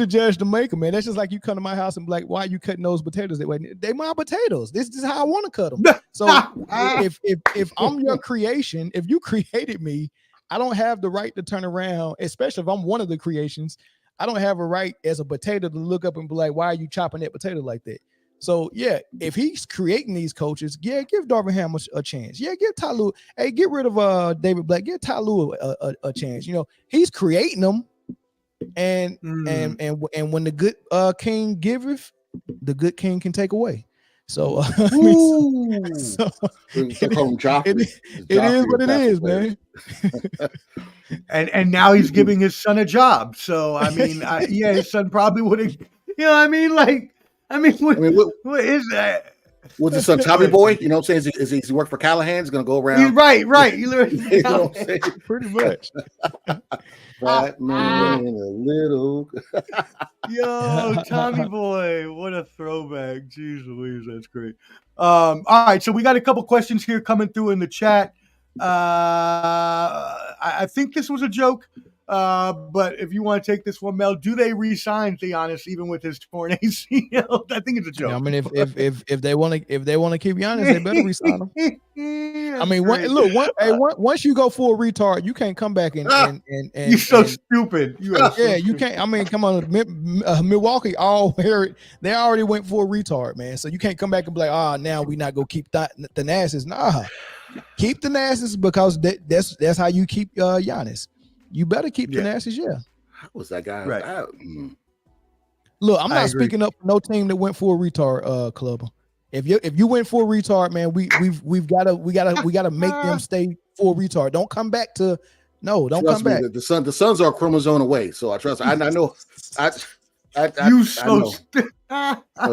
Speaker 3: judge to make him, man? That's just like you come to my house and be like, why are you cutting those potatoes that way? They my potatoes. This is how I want to cut them. So if I'm your creation, if you created me, I don't have the right to turn around, especially if I'm one of the creations. I don't have a right as a potato to look up and be like, why are you chopping that potato like that? So, yeah, if he's creating these coaches, yeah, give Darvin Ham a chance. Yeah, give Ty Lue, hey, get rid of David Black. Give Ty Lue a chance. You know, he's creating them. And when the good king giveth, the good king can take away. So, it is what it is, man.
Speaker 2: and now he's giving his son a job. So I mean, his son probably would have. You know, what I mean, what is that?
Speaker 4: Was his son Tommy Boy? You know what I'm saying? Is he work for Callahan? He's gonna go around.
Speaker 2: He's right. You
Speaker 4: know what I'm saying?
Speaker 3: Pretty much.
Speaker 4: Fat man in a little.
Speaker 2: Yo, Tommy Boy, what a throwback! Jeez Louise, that's great. All right, so we got a couple questions here coming through in the chat. I think this was a joke, but if you want to take this one, Mel, do they re-sign Giannis even with his torn ACL? I think it's a joke.
Speaker 3: Yeah, I mean, if they want to keep Giannis, they better re-sign him. I mean, once you go full retard, you can't come back and
Speaker 2: you're so stupid.
Speaker 3: You can't. I mean, come on, Milwaukee they already went full retard, man. So you can't come back and be like, now we not gonna keep the Nasses. Nah, keep the Nasses because that's how you keep Giannis. You better keep the Nasses. Yeah.
Speaker 4: How was that guy?
Speaker 2: Right.
Speaker 3: Look, I'm not speaking up for no team that went full retard, club. If you went full retard, man, we've gotta make them stay full retard. Don't come back to don't come back.
Speaker 4: The Suns are a chromosome away, so I trust. I know.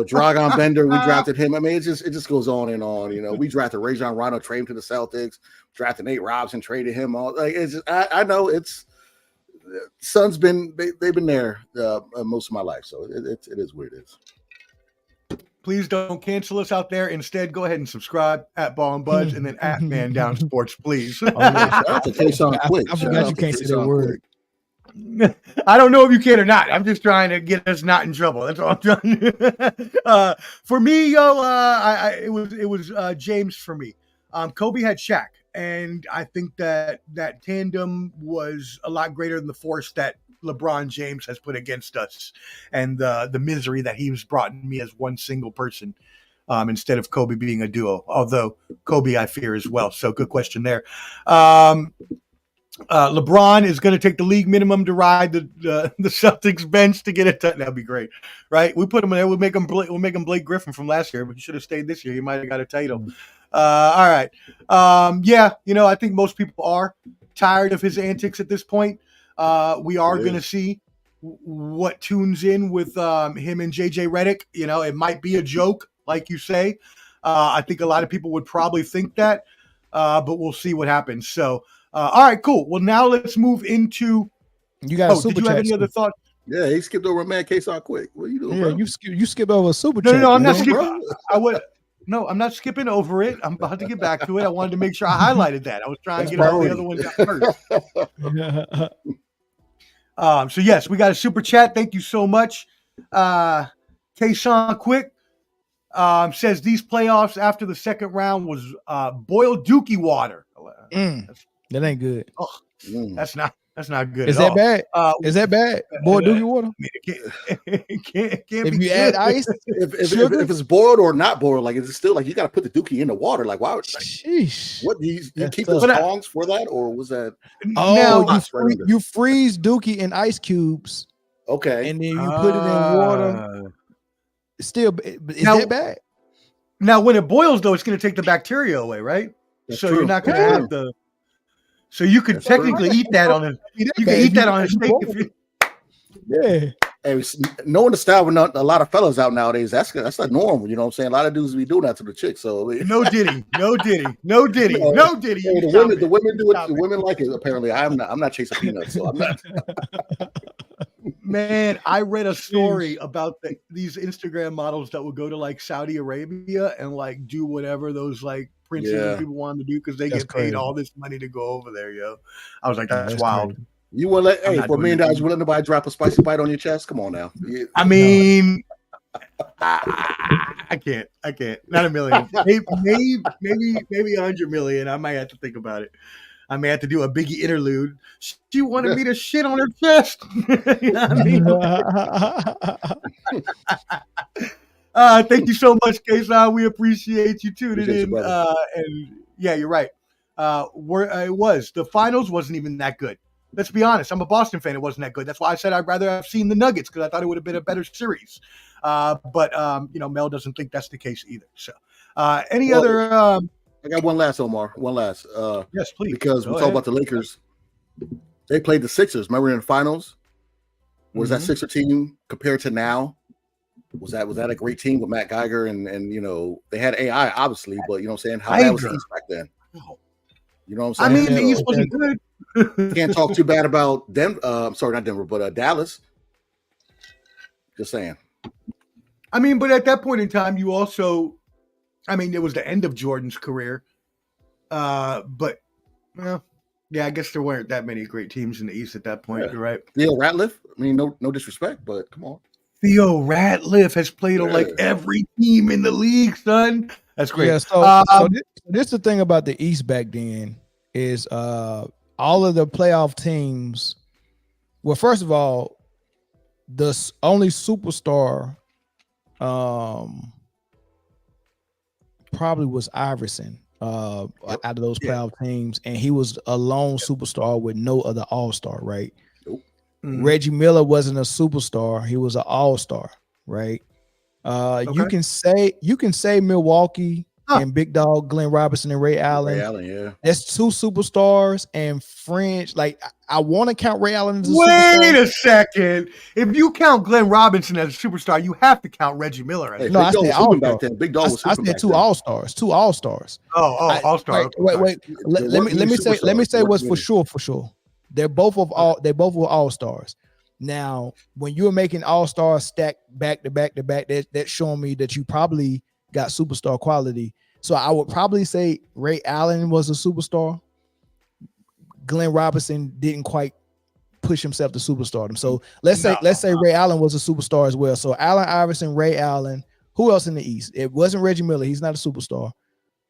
Speaker 4: Dragon Bender, we drafted him. I mean, it just goes on and on. You know, we drafted Rajon Rondo, traded him to the Celtics. Drafted Nate Robinson, traded him. All like it's just, I know it's Suns they've been there most of my life, so it is what it is.
Speaker 2: Please don't cancel us out there. Instead, go ahead and subscribe at Ball and Buds and then at Man Down Sports, please.
Speaker 4: Shout out to K-Son Quick.
Speaker 3: I forgot you can't say that word.
Speaker 2: I don't know if you can or not. I'm just trying to get us not in trouble. That's all I'm trying. For me, it was James for me. Kobe had Shaq, and I think that tandem was a lot greater than the force that LeBron James has put against us, and the misery that he's brought me as one single person, instead of Kobe being a duo. Although Kobe, I fear as well. So good question there. LeBron is going to take the league minimum to ride the Celtics bench to get it done. That'd be great, right? We put him in there. We'll make him Blake Griffin from last year, but he should have stayed this year. He might have got a title. All right. I think most people are tired of his antics at this point. We are going to see what tunes in with him and JJ Redick. You know, it might be a joke, like you say. I think a lot of people would probably think that, but we'll see what happens. So, all right, cool. Well, now let's move into.
Speaker 3: You got
Speaker 2: did you have any other thoughts?
Speaker 4: Yeah, he skipped over man K-Son Quick. What are you doing?
Speaker 3: Yeah,
Speaker 4: bro?
Speaker 3: you skipped over a super chat.
Speaker 2: No, I'm not skipping. No, I'm not skipping over it. I'm about to get back to it. I wanted to make sure I highlighted that. I was trying to get all the other ones out first. So yes, we got a super chat. Thank you so much. K-Son Quick says these playoffs after the second round was boiled dookie water.
Speaker 3: That ain't good.
Speaker 2: Oh, that's not good.
Speaker 3: Is that bad? Is that bad? Boiled dookie water?
Speaker 2: I mean, it can't
Speaker 3: if
Speaker 2: be
Speaker 3: you add ice,
Speaker 4: if it's boiled or not boiled, like it's still like you got to put the dookie in the water. Like why would what do you keep those tongs for that, or was that?
Speaker 3: You freeze dookie in ice cubes.
Speaker 4: Okay,
Speaker 3: and then you put it in water. Still, is that bad?
Speaker 2: Now, when it boils, though, it's going to take the bacteria away, right?
Speaker 4: That's
Speaker 2: so
Speaker 4: true.
Speaker 2: You're not going to have the. So you could technically eat that on a. You can eat that on a steak if you.
Speaker 3: Yeah.
Speaker 4: Hey, knowing the style with a lot of fellas out nowadays, that's not normal. You know what I'm saying? A lot of dudes be doing that to the chicks. So
Speaker 2: no diddy. The
Speaker 4: women do it. The women like it. Apparently, I'm not chasing peanuts, so I'm not.
Speaker 2: Man, I read a story about these Instagram models that would go to like Saudi Arabia and like do whatever those like princes and people want to do because they
Speaker 3: That's
Speaker 2: get paid
Speaker 3: crazy.
Speaker 2: all this money to go over there, yo. I was like, that's wild.
Speaker 3: Crazy.
Speaker 4: You want to let
Speaker 2: I'm
Speaker 4: hey
Speaker 2: not
Speaker 4: for $1
Speaker 2: doing
Speaker 4: million?
Speaker 2: that.
Speaker 4: You let nobody drop a spicy bite on your chest? Come on now. Yeah.
Speaker 2: I mean, I can't. Not $1 million. Maybe 100 million. I might have to think about it. I may have to do a Biggie interlude. She wanted me to shit on her chest. You know what I mean? Thank you so much, Kason. We appreciate you tuning
Speaker 4: Appreciate
Speaker 2: in.
Speaker 4: you, brother.
Speaker 2: And yeah, you're right. The finals wasn't even that good. Let's be honest. I'm a Boston fan. It wasn't that good. That's why I said I'd rather have seen the Nuggets because I thought it would have been a better series. But Mel doesn't think that's the case either. So, other?
Speaker 4: I got one last, Omar. One last.
Speaker 2: Yes, please.
Speaker 4: Because we talk about the Lakers. They played the Sixers. Remember in the finals? Was that Sixer team compared to now? Was that a great team with Matt Geiger and they had AI obviously, but you know what I'm saying? How bad was the East back then? You know what I'm saying?
Speaker 2: I mean, the East wasn't good.
Speaker 4: Can't talk too bad about Denver. Sorry, not Denver, but Dallas. Just saying.
Speaker 2: I mean, but at that point in time, you also, it was the end of Jordan's career. But, well, yeah, I guess there weren't that many great teams in the East at that point. You're right.
Speaker 4: Theo Ratliff. I mean, no disrespect, but come on.
Speaker 2: Theo Ratliff has played on like every team in the league, son. That's great.
Speaker 3: Yeah, so this the thing about the East back then is all of the playoff teams. Well, first of all, the only superstar probably was Iverson out of those playoff teams, and he was a lone superstar with no other all-star, right? Reggie Miller wasn't a superstar; he was an all-star, right? You can say Milwaukee and Big Dog Glenn Robinson and Ray Allen. That's two superstars and French. Like I want to count Ray Allen as a superstar.
Speaker 2: Wait a second. If you count Glenn Robinson as a superstar, you have to count Reggie Miller as
Speaker 3: I said all-star.
Speaker 4: Big Dog was
Speaker 3: I said two all-stars. Two all-stars.
Speaker 2: All-star.
Speaker 3: Wait. Let me say what's for sure. They both were all-stars. Now, when you're making all-stars stack back to back to back, that's showing me that you probably got superstar quality. So I would probably say Ray Allen was a superstar. Glenn Robinson didn't quite push himself to superstardom. So let's say Ray Allen was a superstar as well. So Allen Iverson, Ray Allen. Who else in the East? It wasn't Reggie Miller. He's not a superstar.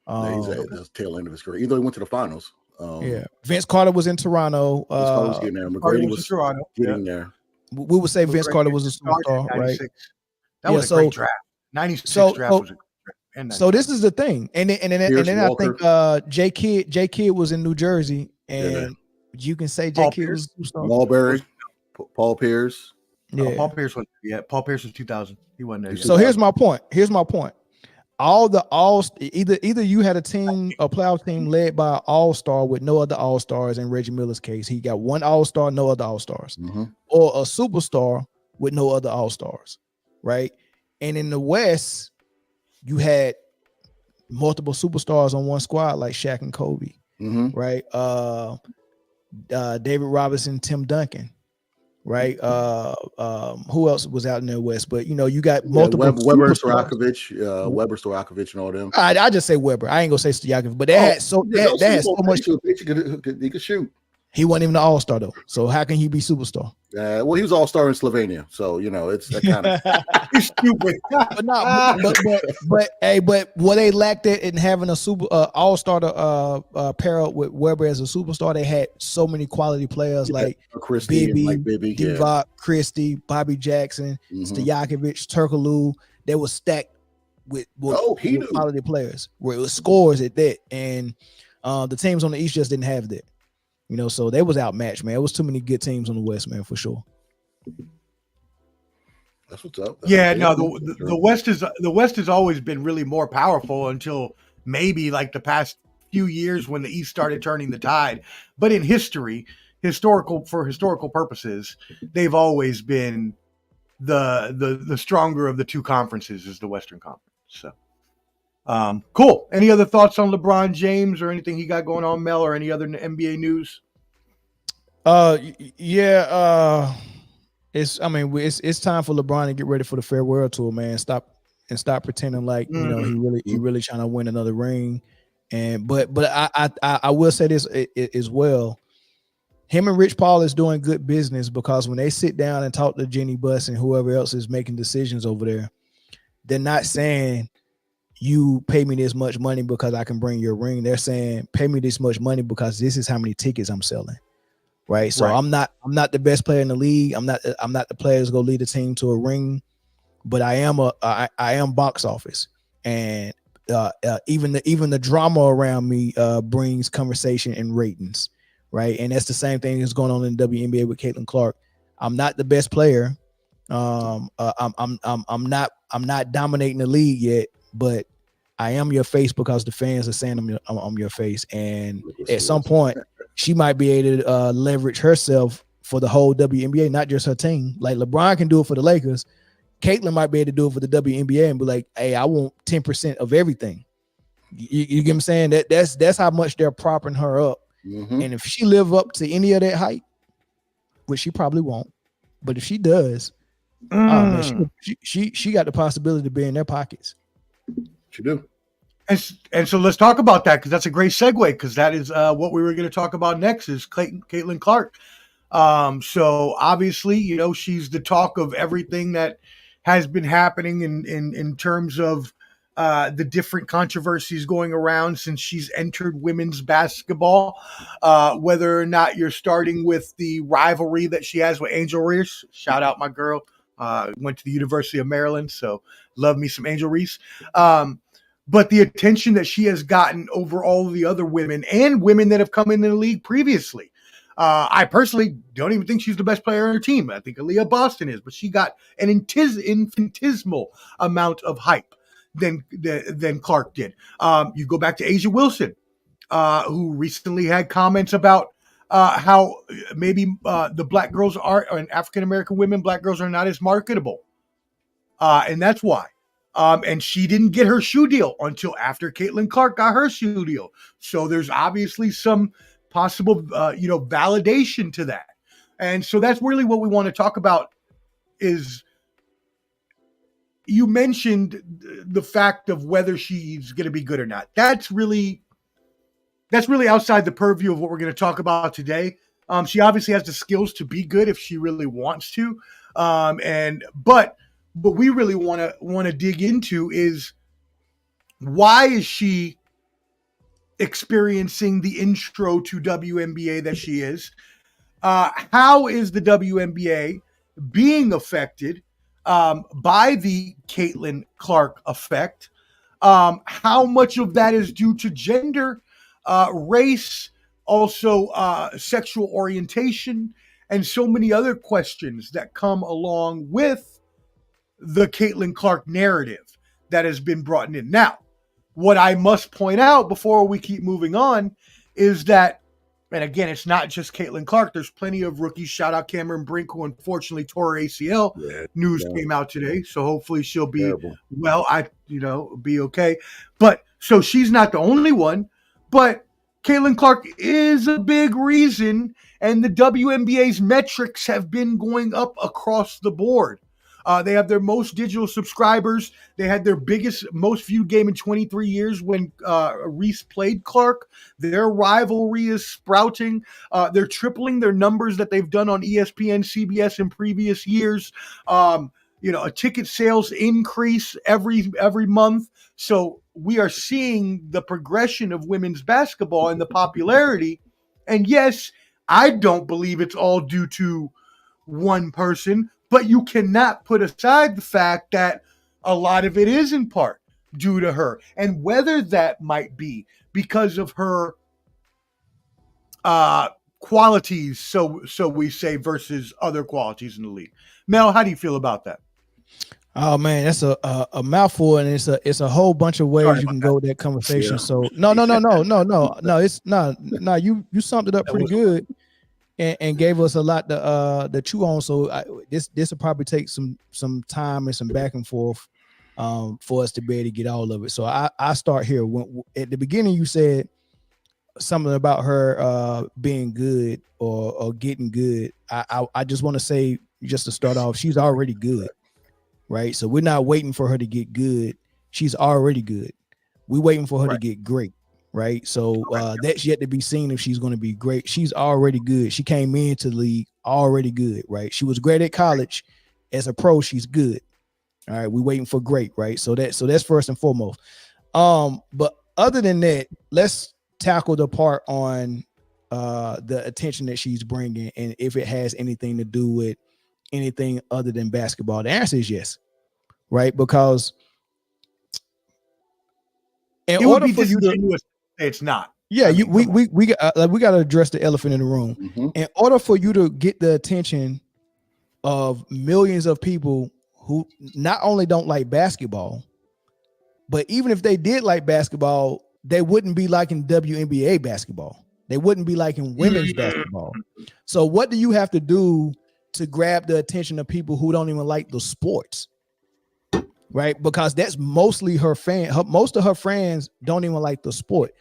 Speaker 4: He's at the tail end of his career. Either he went to the finals.
Speaker 3: Vince Carter was in Toronto.
Speaker 4: Vince Carter was getting there. McGrady was
Speaker 2: Toronto.
Speaker 4: Getting there.
Speaker 3: We would say Vince Carter was a superstar, right?
Speaker 2: That was a great draft. 96 draft was a great.
Speaker 3: So this is the thing, and then I think J Kidd was in New Jersey, and you can say J Kidd was a superstar.
Speaker 4: Mulberry, Paul Pierce.
Speaker 2: Yeah, Paul Pierce was 2000. He wasn't there.
Speaker 3: So here's my point. Either you had a playoff team led by an all-star with no other all-stars. In Reggie Miller's case, he got one all-star, no other all-stars, or a superstar with no other all-stars, right? And in the West, you had multiple superstars on one squad like Shaq and Kobe, right? David Robinson, Tim Duncan. Right. Who else was out in the West? But you got multiple
Speaker 4: Weber, Stojakovic, and all them.
Speaker 3: I just say Weber. I ain't gonna say Stojakovic, but they had so much.
Speaker 4: He could shoot.
Speaker 3: He wasn't even an all-star though. So how can he be superstar?
Speaker 4: Well, he was all-star in Slovenia, so it's that kind of
Speaker 2: stupid.
Speaker 3: but what they lacked it in having a super all-star to pair up with Weber as a superstar. They had so many quality players like Bibby, Divock, Christie, Bobby Jackson, Stojakovic, Turkoglu. They were stacked with quality players where it was scores at that, and the teams on the East just didn't have that. So they was outmatched, man. It was too many good teams on the West, man, for sure.
Speaker 4: That's what's up.
Speaker 2: The West has always been really more powerful until maybe like the past few years when the East started turning the tide. But in historical purposes, they've always been the stronger of the two conferences is the Western Conference. So. Cool. Any other thoughts on LeBron James or anything he got going on, Mel, or any other NBA news?
Speaker 3: it's time for LeBron to get ready for the farewell tour, man. Stop pretending like he really trying to win another ring. And but I will say this as well. Him and Rich Paul is doing good business, because when they sit down and talk to Jenny Buss and whoever else is making decisions over there, they're not saying you pay me this much money because I can bring your ring. They're saying pay me this much money because this is how many tickets I'm selling. Right. So I'm not the best player in the league. I'm not the player that's gonna lead the team to a ring, but I am box office. And even the drama around me brings conversation and ratings. Right. And that's the same thing that's going on in the WNBA with Caitlin Clark. I'm not the best player. I'm not dominating the league yet, but I am your face because the fans are saying I'm your face. And at some point, she might be able to leverage herself for the whole WNBA, not just her team. Like LeBron can do it for the Lakers. Caitlin might be able to do it for the WNBA and be like, hey, I want 10% of everything. You get what I'm saying? That's how much they're propping her up. Mm-hmm. And if she live up to any of that hype, which she probably won't, but if she does, oh man, she got the possibility to be in their pockets.
Speaker 4: She do.
Speaker 2: And so let's talk about that, because that's a great segue, because that is what we were going to talk about next is Caitlin Clark. So obviously, you know, she's the talk of everything that has been happening in terms of the different controversies going around since she's entered women's basketball, whether or not you're starting with the rivalry that she has with Angel Reese. Shout out my girl. Went to the University of Maryland, so love me some Angel Reese. But the attention that she has gotten over all of the other women and women that have come into the league previously. I personally don't even think she's the best player on her team. I think Aaliyah Boston is, but she got an infinitesimal amount of hype than Clark did. You go back to Asia Wilson, who recently had comments about how maybe the black girls and African-American women, black girls are not as marketable. And that's why. And she didn't get her shoe deal until after Caitlin Clark got her shoe deal. So there's obviously some possible, validation to that. And so that's really what we want to talk about is you mentioned the fact of whether she's going to be good or not. That's really outside the purview of what we're going to talk about today. She obviously has the skills to be good if she really wants to. But what we really want to dig into is why is she experiencing the intro to WNBA that she is? How is the WNBA being affected by the Caitlin Clark effect? How much of that is due to gender, race, also sexual orientation, and so many other questions that come along with the Caitlin Clark narrative that has been brought in. Now, what I must point out before we keep moving on is that, and again, it's not just Caitlin Clark. There's plenty of rookies. Shout out Cameron Brink, who unfortunately tore her ACL. News came out today, so hopefully she'll be be okay. But so she's not the only one, but Caitlin Clark is a big reason, and the WNBA's metrics have been going up across the board. They have their most digital subscribers. They had their most viewed game in 23 years when Reese played Clark. Their rivalry is sprouting. They're tripling their numbers that they've done on ESPN, CBS in previous years. A ticket sales increase every month. So we are seeing the progression of women's basketball and the popularity. And yes, I don't believe it's all due to one person, but you cannot put aside the fact that a lot of it is in part due to her, and whether that might be because of her qualities, so we say, versus other qualities in the league. Mel, how do you feel about that?
Speaker 3: Oh man, that's a mouthful, and it's a whole bunch of ways you can go with that conversation. Yeah. So no, it's not. No, you summed it up pretty good. And gave us a lot to chew on. So this will probably take some time and some back and forth for us to be able to get all of it. So I start here. At the beginning, you said something about her being good or getting good. I just want to say, just to start off, she's already good, right? So we're not waiting for her to get good. She's already good. We're waiting for her to get great, right? So that's yet to be seen if she's going to be great. She's already good. She came into the league already good, right? She was great at college. As a pro, she's good. All right, we're waiting for great, right? So that's first and foremost. But other than that, let's tackle the part on the attention that she's bringing and if it has anything to do with anything other than basketball. The answer is yes, right? Because in order for you to,
Speaker 2: it's not.
Speaker 3: Yeah, we got to address the elephant in the room.
Speaker 4: Mm-hmm.
Speaker 3: In order for you to get the attention of millions of people who not only don't like basketball, but even if they did like basketball, they wouldn't be liking WNBA basketball. They wouldn't be liking women's basketball. So what do you have to do to grab the attention of people who don't even like the sports? Right? Because that's mostly her fan. Most of her friends don't even like the sport.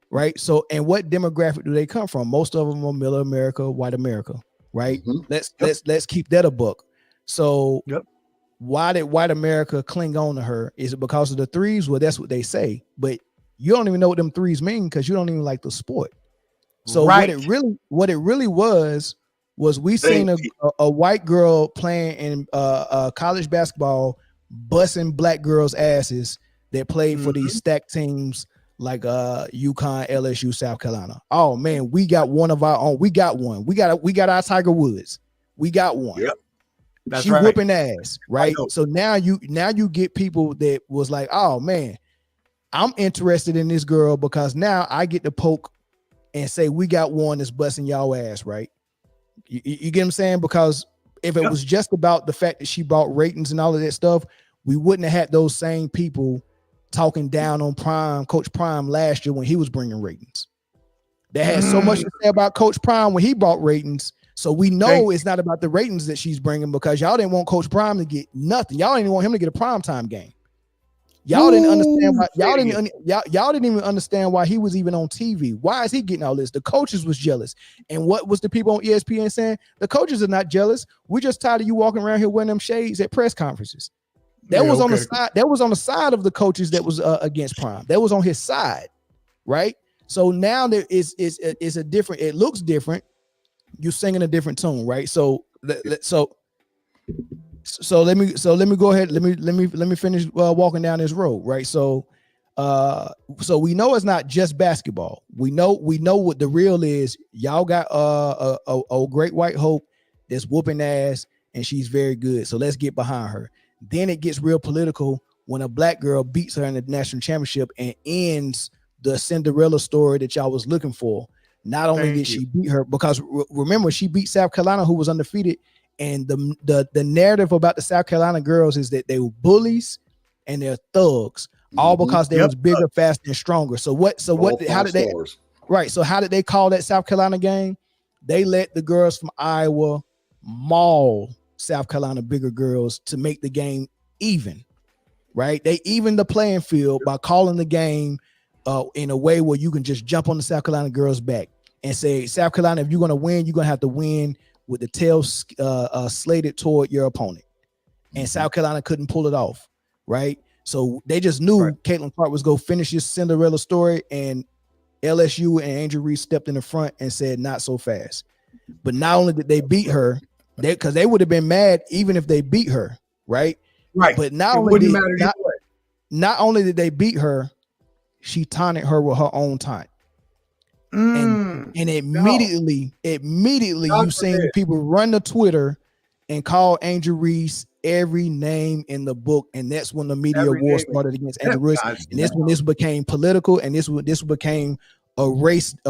Speaker 3: Right. So, and what demographic do they come from? Most of them are middle America, white America. Right.
Speaker 4: Mm-hmm.
Speaker 3: Let's keep that a buck. So why did white America cling on to her? Is it because of the threes? Well, that's what they say, but you don't even know what them threes mean because you don't even like the sport. So what it really was we seen a white girl playing in college basketball, busting black girls' asses that played for these stacked teams like UConn, LSU, South Carolina. Oh man, we got one of our own. We got one. We got our Tiger Woods. We got one.
Speaker 2: Yep. That's
Speaker 3: she
Speaker 2: right.
Speaker 3: whooping ass, right? So now you get people that was like, oh man, I'm interested in this girl because now I get to poke and say we got one that's busting y'all ass, right? You get what I'm saying? Because if it was just about the fact that she brought ratings and all of that stuff, we wouldn't have had those same people talking down on Coach Prime last year when he was bringing ratings. They had so much to say about Coach Prime when he brought ratings. So we know it's not about the ratings that she's bringing because y'all didn't want Coach Prime to get nothing. Y'all didn't want him to get a primetime game. Y'all didn't understand why y'all didn't even understand why he was even on TV. Why is he getting all this? The coaches was jealous. And what was the people on ESPN saying? The coaches are not jealous. We're just tired of you walking around here wearing them shades at press conferences. That was on the side. That was on the side of the coaches that was against Prime. That was on his side, right? So now there is a different. It looks different. You're singing a different tune, right? So let me go ahead. Let me finish walking down this road, right? So we know it's not just basketball. We know what the real is. Y'all got a great white hope that's whooping ass, and she's very good. So let's get behind her. Then it gets real political when a black girl beats her in the national championship and ends the Cinderella story that y'all was looking for. Not only did she beat her, because remember, she beat South Carolina, who was undefeated. And the narrative about the South Carolina girls is that they were bullies and they're thugs, all because they was bigger, faster, and stronger. So how did they? Right. So how did they call that South Carolina game? They let the girls from Iowa maul South Carolina bigger girls to make the game even. Right. They evened the playing field by calling the game in a way where you can just jump on the South Carolina girls' back and say, South Carolina, if you're going to win, you're going to have to win with the tail slated toward your opponent. And South Carolina couldn't pull it off, right? So they just knew Caitlin Clark was going to finish this Cinderella story, and LSU and Angel Reese stepped in the front and said, not so fast. But not only did they beat her, because they would have been mad even if they beat her, right?
Speaker 2: Right.
Speaker 3: But not only did they beat her, she taunted her with her own taunt. And immediately you seen people run to Twitter and call Angel Reese every name in the book, and that's when the media war started against Angel Reese, and this when this became political, and this became a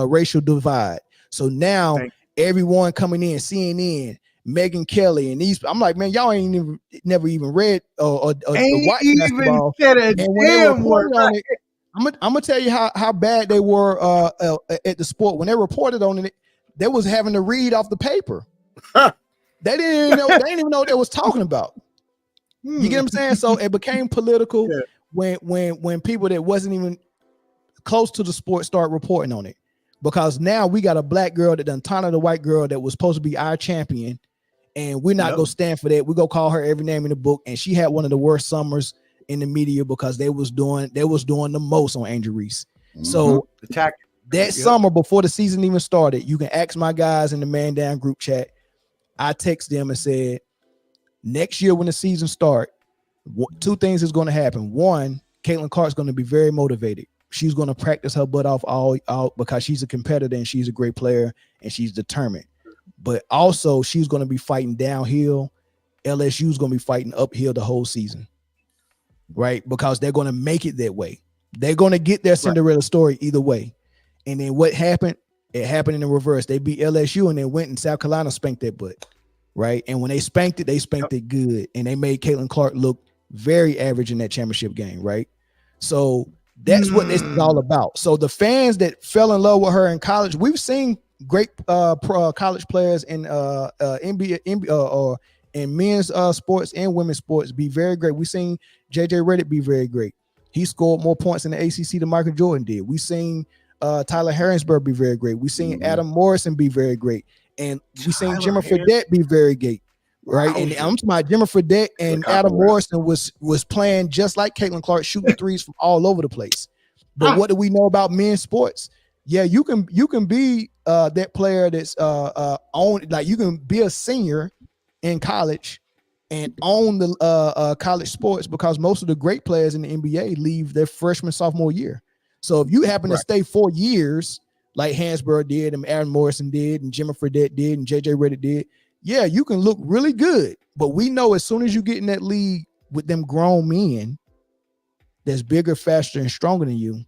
Speaker 3: racial divide. So now everyone coming in, CNN, Megan Kelly, and these, I'm like, man, y'all ain't never even read or the white basketball. And when they reported on it, I'm gonna tell you how bad they were at the sport. When they reported on it, they was having to read off the paper. They didn't even know what they was talking about. You get what I'm saying? So it became political when people that wasn't even close to the sport start reporting on it. Because now we got a black girl that done taunted a white girl that was supposed to be our champion, And we're not gonna stand for that. We're gonna call her every name in the book. And she had one of the worst summers in the media because they was doing the most on Angel Reese. So that summer before the season even started, you can ask my guys in the Man Down group chat. I text them and said, next year when the season start, two things is going to happen. One, Caitlin Clark's going to be very motivated. She's going to practice her butt off all because she's a competitor and she's a great player and she's determined. But also she's going to be fighting downhill. LSU's going to be fighting uphill the whole season, right? Because they're going to make it that way. They're going to get their Cinderella story either way. And then what happened? It happened in the reverse. They beat LSU and then went and South Carolina spanked that butt, right? And when they spanked it good. And they made Caitlin Clark look very average in that championship game, right? So that's what this is all about. So the fans that fell in love with her in college, we've seen great college players in NBA or in men's sports and women's sports be very great. We've seen JJ Redick be very great. He scored more points in the ACC than Michael Jordan did. We've seen Tyler Harrisburg be very great. We've seen Adam Morrison be very great. And we've seen Jimmer Fredette be very great. Right. And I'm talking about Jimmer Fredette and Adam Morrison was playing just like Caitlin Clark, shooting threes from all over the place. But what do we know about men's sports? Yeah, you can be that player that's on, like you can be a senior in college and own the college sports because most of the great players in the NBA leave their freshman, sophomore year. So if you happen to stay 4 years, like Hansborough did, and Aaron Morrison did, and Jimmer Fredette did, and JJ Redick did, yeah, you can look really good. But we know as soon as you get in that league with them grown men that's bigger, faster, and stronger than you,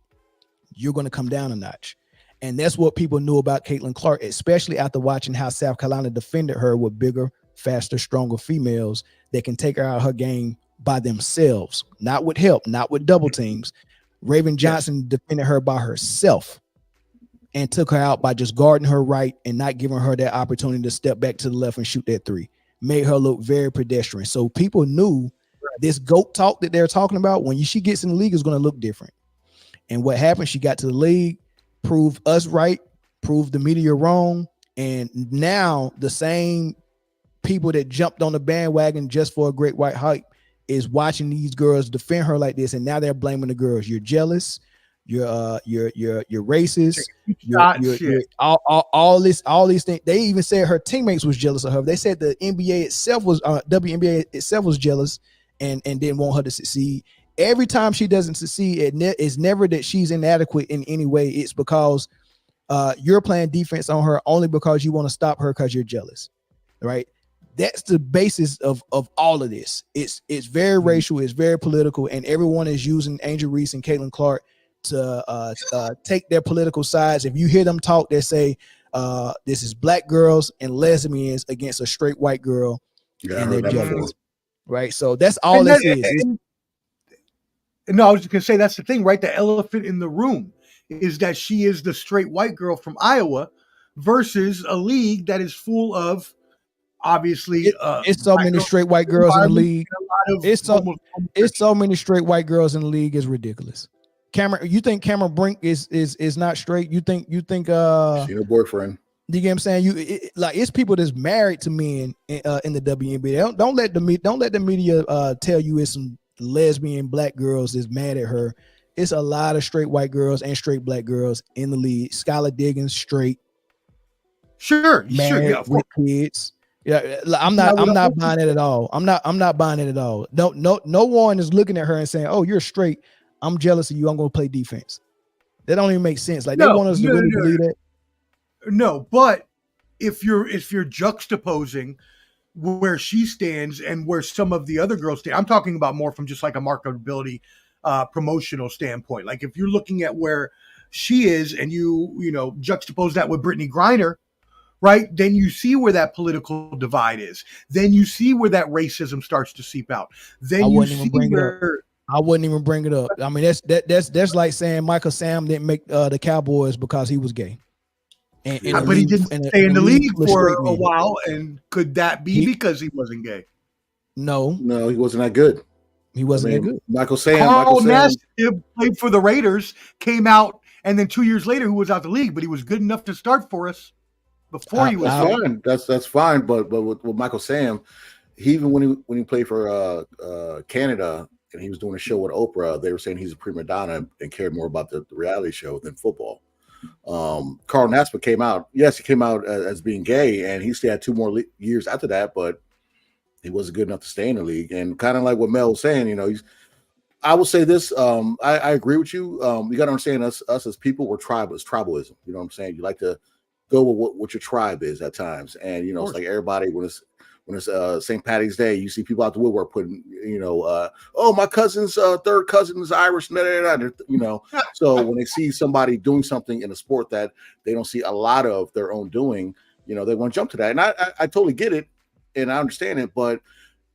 Speaker 3: you're going to come down a notch. And that's what people knew about Caitlin Clark, especially after watching how South Carolina defended her with bigger, faster, stronger females that can take her out of her game by themselves, not with help, not with double teams. Raven Johnson defended her by herself and took her out by just guarding her right and not giving her that opportunity to step back to the left and shoot that three. Made her look very pedestrian. So people knew this GOAT talk that they're talking about, when she gets in the league, is going to look different. And what happened, she got to the league, proved us right, proved the media wrong, and now the same people that jumped on the bandwagon just for a great white hype is watching these girls defend her like this, and now they're blaming the girls. You're jealous. You're racist. You're all these things. They even said her teammates was jealous of her. They said the NBA itself was WNBA itself was jealous and didn't want her to succeed. Every time she doesn't succeed, it's never that she's inadequate in any way. It's because you're playing defense on her only because you want to stop her because you're jealous, right? That's the basis of all of this. It's very racial, it's very political, and everyone is using Angel Reese and Caitlin Clark to take their political sides. If you hear them talk, they say this is black girls and lesbians against a straight white girl, and they're jealous, right? So that's all this is.
Speaker 2: No, I was just gonna say that's the thing, right? The elephant in the room is that she is the straight white girl from Iowa versus a league that is full of obviously
Speaker 3: it's so many straight white girls in the league. It's so many straight white girls in the league is ridiculous. Cameron, you think Cameron Brink is not straight? You think she
Speaker 4: her boyfriend?
Speaker 3: You get what I'm saying? It's people that's married to men in the WNBA. Don't let the media tell you it's some lesbian black girls that's mad at her. It's a lot of straight white girls and straight black girls in the league. Skylar Diggins, straight, married with kids. Yeah, I'm not buying it at all. I'm not buying it at all. No one is looking at her and saying, "Oh, you're straight. I'm jealous of you. I'm going to play defense." That don't even make sense. Like they want us to really believe that.
Speaker 2: No, but if you're juxtaposing where she stands and where some of the other girls stand, I'm talking about more from just like a marketability, promotional standpoint. Like if you're looking at where she is and you juxtapose that with Brittany Griner, right? Then you see where that political divide is. Then you see where that racism starts to seep out. Then you see where
Speaker 3: I wouldn't even bring it up. I mean, that's like saying Michael Sam didn't make the Cowboys because he was gay.
Speaker 2: But he didn't stay in the league for a while. And could that be because he wasn't gay?
Speaker 3: No,
Speaker 4: he wasn't that good.
Speaker 3: He wasn't that good.
Speaker 2: Carl Nassib played for the Raiders, came out, and then 2 years later, who was out the league, but he was good enough to start for us. before he was
Speaker 4: fine. That's fine. But with Michael Sam, he even when he played for Canada and he was doing a show with Oprah, they were saying he's a prima donna and cared more about the reality show than football. Carl Nassib came out. Yes, he came out as being gay, and he still had 2 more years after that, but he wasn't good enough to stay in the league. And kind of like what Mel was saying, I will say this. I agree with you. You got to understand us as people, we're tribalism. You know what I'm saying? You like to go with what your tribe is at times. And, it's like everybody, when it's St. Patty's Day, you see people out the woodwork putting, my cousin's third cousin is Irish, So when they see somebody doing something in a sport that they don't see a lot of their own doing, they want to jump to that. And I totally get it. And I understand it, but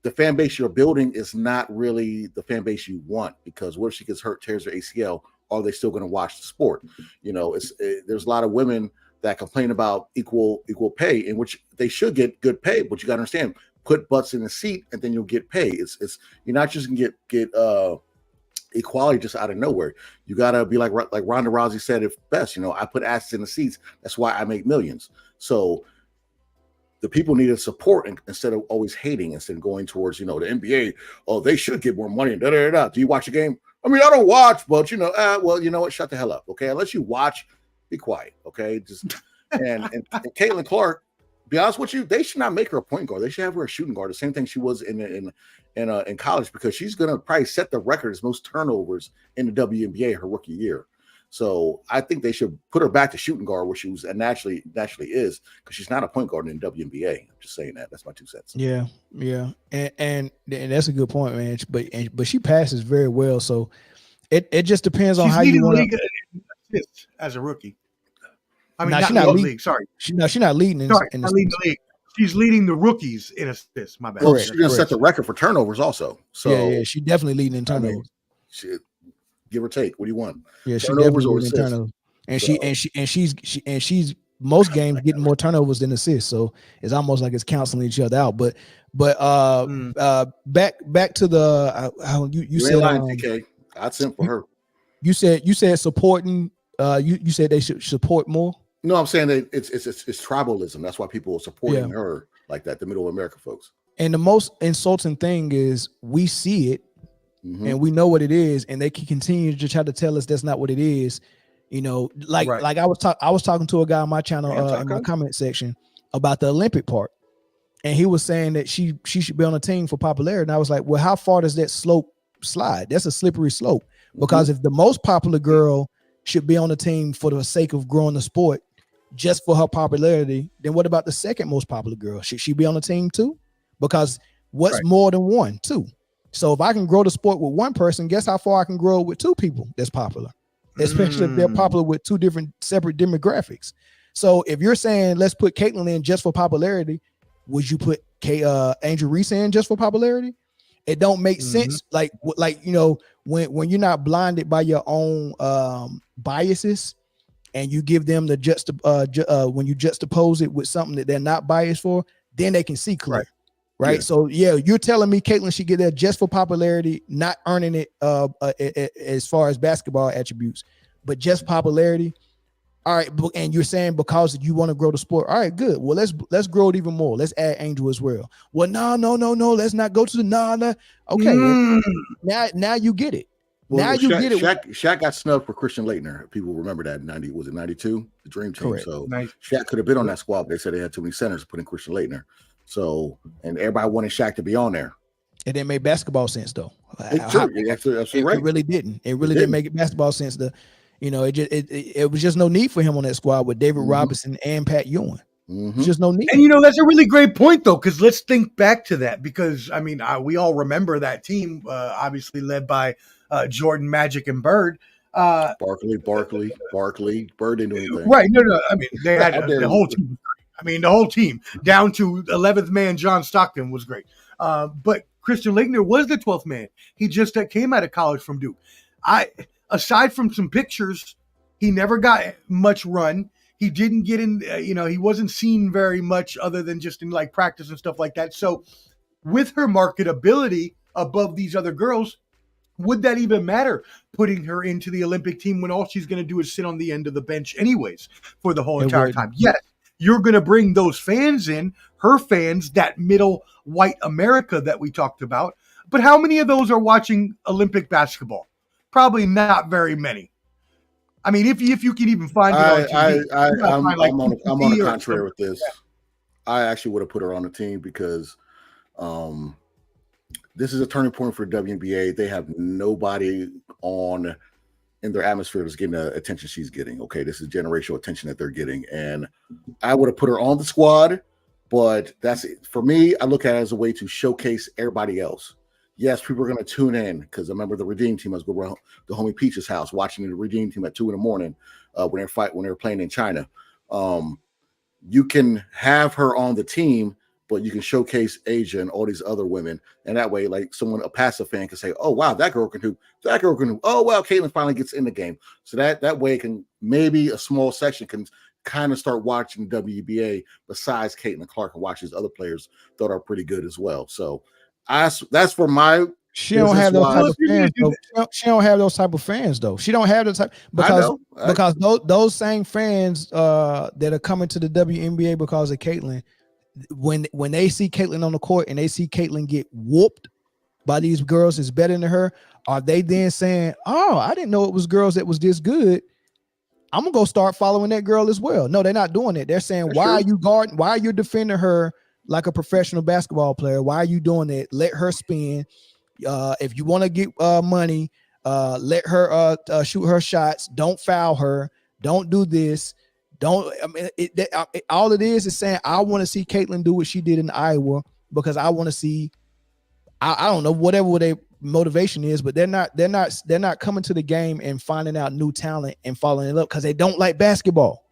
Speaker 4: the fan base you're building is not really the fan base you want, because what if she gets hurt, tears her ACL? Are they still going to watch the sport? There's a lot of women that complain about equal pay, in which they should get good pay, but you got to understand, put butts in the seat and then you'll get pay. It's you're not just gonna get equality just out of nowhere. You got to be like Ronda Rousey said it best. I put asses in the seats. That's why I make millions. So the people needed support instead of always hating, instead of going towards, the NBA. Oh, they should get more money. Da, da, da, da. Do you watch a game? I mean, I don't watch, but well, you know what? Shut the hell up, okay? Unless you watch, be quiet, okay? Just and Caitlin Clark, be honest with you, they should not make her a point guard. They should have her a shooting guard. The same thing she was in college, because she's gonna probably set the record as most turnovers in the WNBA her rookie year. So I think they should put her back to shooting guard, where she was and naturally is, because she's not a point guard in the WNBA. I'm just saying that. That's my 2 cents.
Speaker 3: Yeah, and that's a good point, man. But she passes very well, so it just depends on how you want
Speaker 2: to as a rookie. I mean,
Speaker 3: she's
Speaker 2: not league. Sorry,
Speaker 3: she's not leading.
Speaker 2: Not leading the league. She's leading the rookies in assists. My bad.
Speaker 4: Well, she's gonna set the record for turnovers also. So
Speaker 3: yeah, she's definitely leading in turnovers.
Speaker 4: Give or take. What do you want?
Speaker 3: Yeah, she definitely leading in turnovers. And she's most games getting more turnovers than assists. So it's almost like it's canceling each other out. But back to the how you said
Speaker 4: TK. I'd send for her.
Speaker 3: You said supporting. You said they should support more.
Speaker 4: No, I'm saying that it's tribalism. That's why people are supporting her like that. The Middle America folks. And
Speaker 3: the most insulting thing is we see it. Mm-hmm. And we know what it is, and they can continue to try to tell us that's not what it is. Like I was talking to a guy on my channel in my comment section about the Olympic part, and he was saying that she should be on a team for popularity. And I was like, well, how far does that slope slide? That's a slippery slope, because if the most popular girl should be on the team for the sake of growing the sport just for her popularity, then what about the second most popular girl? Should she be on the team too? Because what's more than one? 2. So if I can grow the sport with one person, guess how far I can grow with 2 people that's popular, especially if they're popular with 2 different separate demographics. So if you're saying let's put Caitlin in just for popularity, would you put Angel Reese in just for popularity? It don't make sense. Like when you're not blinded by your own biases, and you give them the when you juxtapose it with something that they're not biased for, then they can see clear. Right. Yeah. So you're telling me Caitlin should get there just for popularity, not earning it as far as basketball attributes, but just popularity. All right, and you're saying because you want to grow the sport. All right, good. Well, let's grow it even more. Let's add Angel as well. Well, no. Let's not go to the no. Okay, now you get it.
Speaker 4: Well, now you get it. Shaq got snubbed for Christian Laettner. People remember that in 90. Was it 92? The Dream Team. Correct. So Shaq could have been on that squad, but they said they had too many centers to put in Christian Laettner. So, and everybody wanted Shaq to be on there.
Speaker 3: It didn't make basketball sense though.
Speaker 4: It
Speaker 3: really didn't. It really didn't make basketball sense. It was just no need for him on that squad with David Robinson and Pat Ewing. Just no need.
Speaker 2: And that's a really great point though, because let's think back to that, because I mean we all remember that team, obviously led by Jordan, Magic, and Bird.
Speaker 4: Barkley. Bird didn't do anything.
Speaker 2: Right. No. I mean, they had the whole team. The whole team down to 11th man. John Stockton was great. But Christian Laettner was the 12th man. He just came out of college from Duke. Aside from some pictures, he never got much run. He didn't get in, he wasn't seen very much other than just in like practice and stuff like that. So with her marketability above these other girls, would that even matter, putting her into the Olympic team when all she's going to do is sit on the end of the bench anyways for the whole entire time? Yes, you're going to bring those fans in, her fans, that middle white America that we talked about. But how many of those are watching Olympic basketball? Probably not very many. I mean, if you can even find it on TV.
Speaker 4: I'm on the contrary with this. I actually would have put her on the team because this is a turning point for WNBA. They have nobody on in their atmosphere that's getting the attention she's getting. Okay, this is generational attention that they're getting, and I would have put her on the squad. But that's it. For me, I look at it as a way to showcase everybody else. Yes, people are going to tune in because I remember the Redeem team. I was going around the homie Peach's house watching the Redeem team at 2 in the morning when they're playing in China. You can have her on the team, but you can showcase Asia and all these other women, and that way, like a passive fan can say, "Oh wow, that girl can hoop. That girl can hoop. Oh wow, Caitlin finally gets in the game." So that way, can maybe a small section can kind of start watching WBA besides Caitlin Clark and watch these other players that are pretty good as well. So that's for my.
Speaker 3: She don't have those type of fans though. She don't have those type of fans though. She don't have the type because those same fans that are coming to the WNBA because of Caitlin, when they see Caitlin on the court and they see Caitlin get whooped by these girls that's better than her, are they then saying, "Oh, I didn't know it was girls that was this good. I'm gonna go start following that girl as well"? No, they're not doing it. They're saying, "Why are you guarding? Why are you defending her like a professional basketball player? Why are you doing it? Let her spin. If you want to get money, let her shoot her shots. Don't foul her. Don't do this. Don't." I mean, all it is saying, "I want to see Caitlin do what she did in Iowa because I want to see." I don't know whatever their motivation is, but they're not coming to the game and finding out new talent and following it up because they don't like basketball.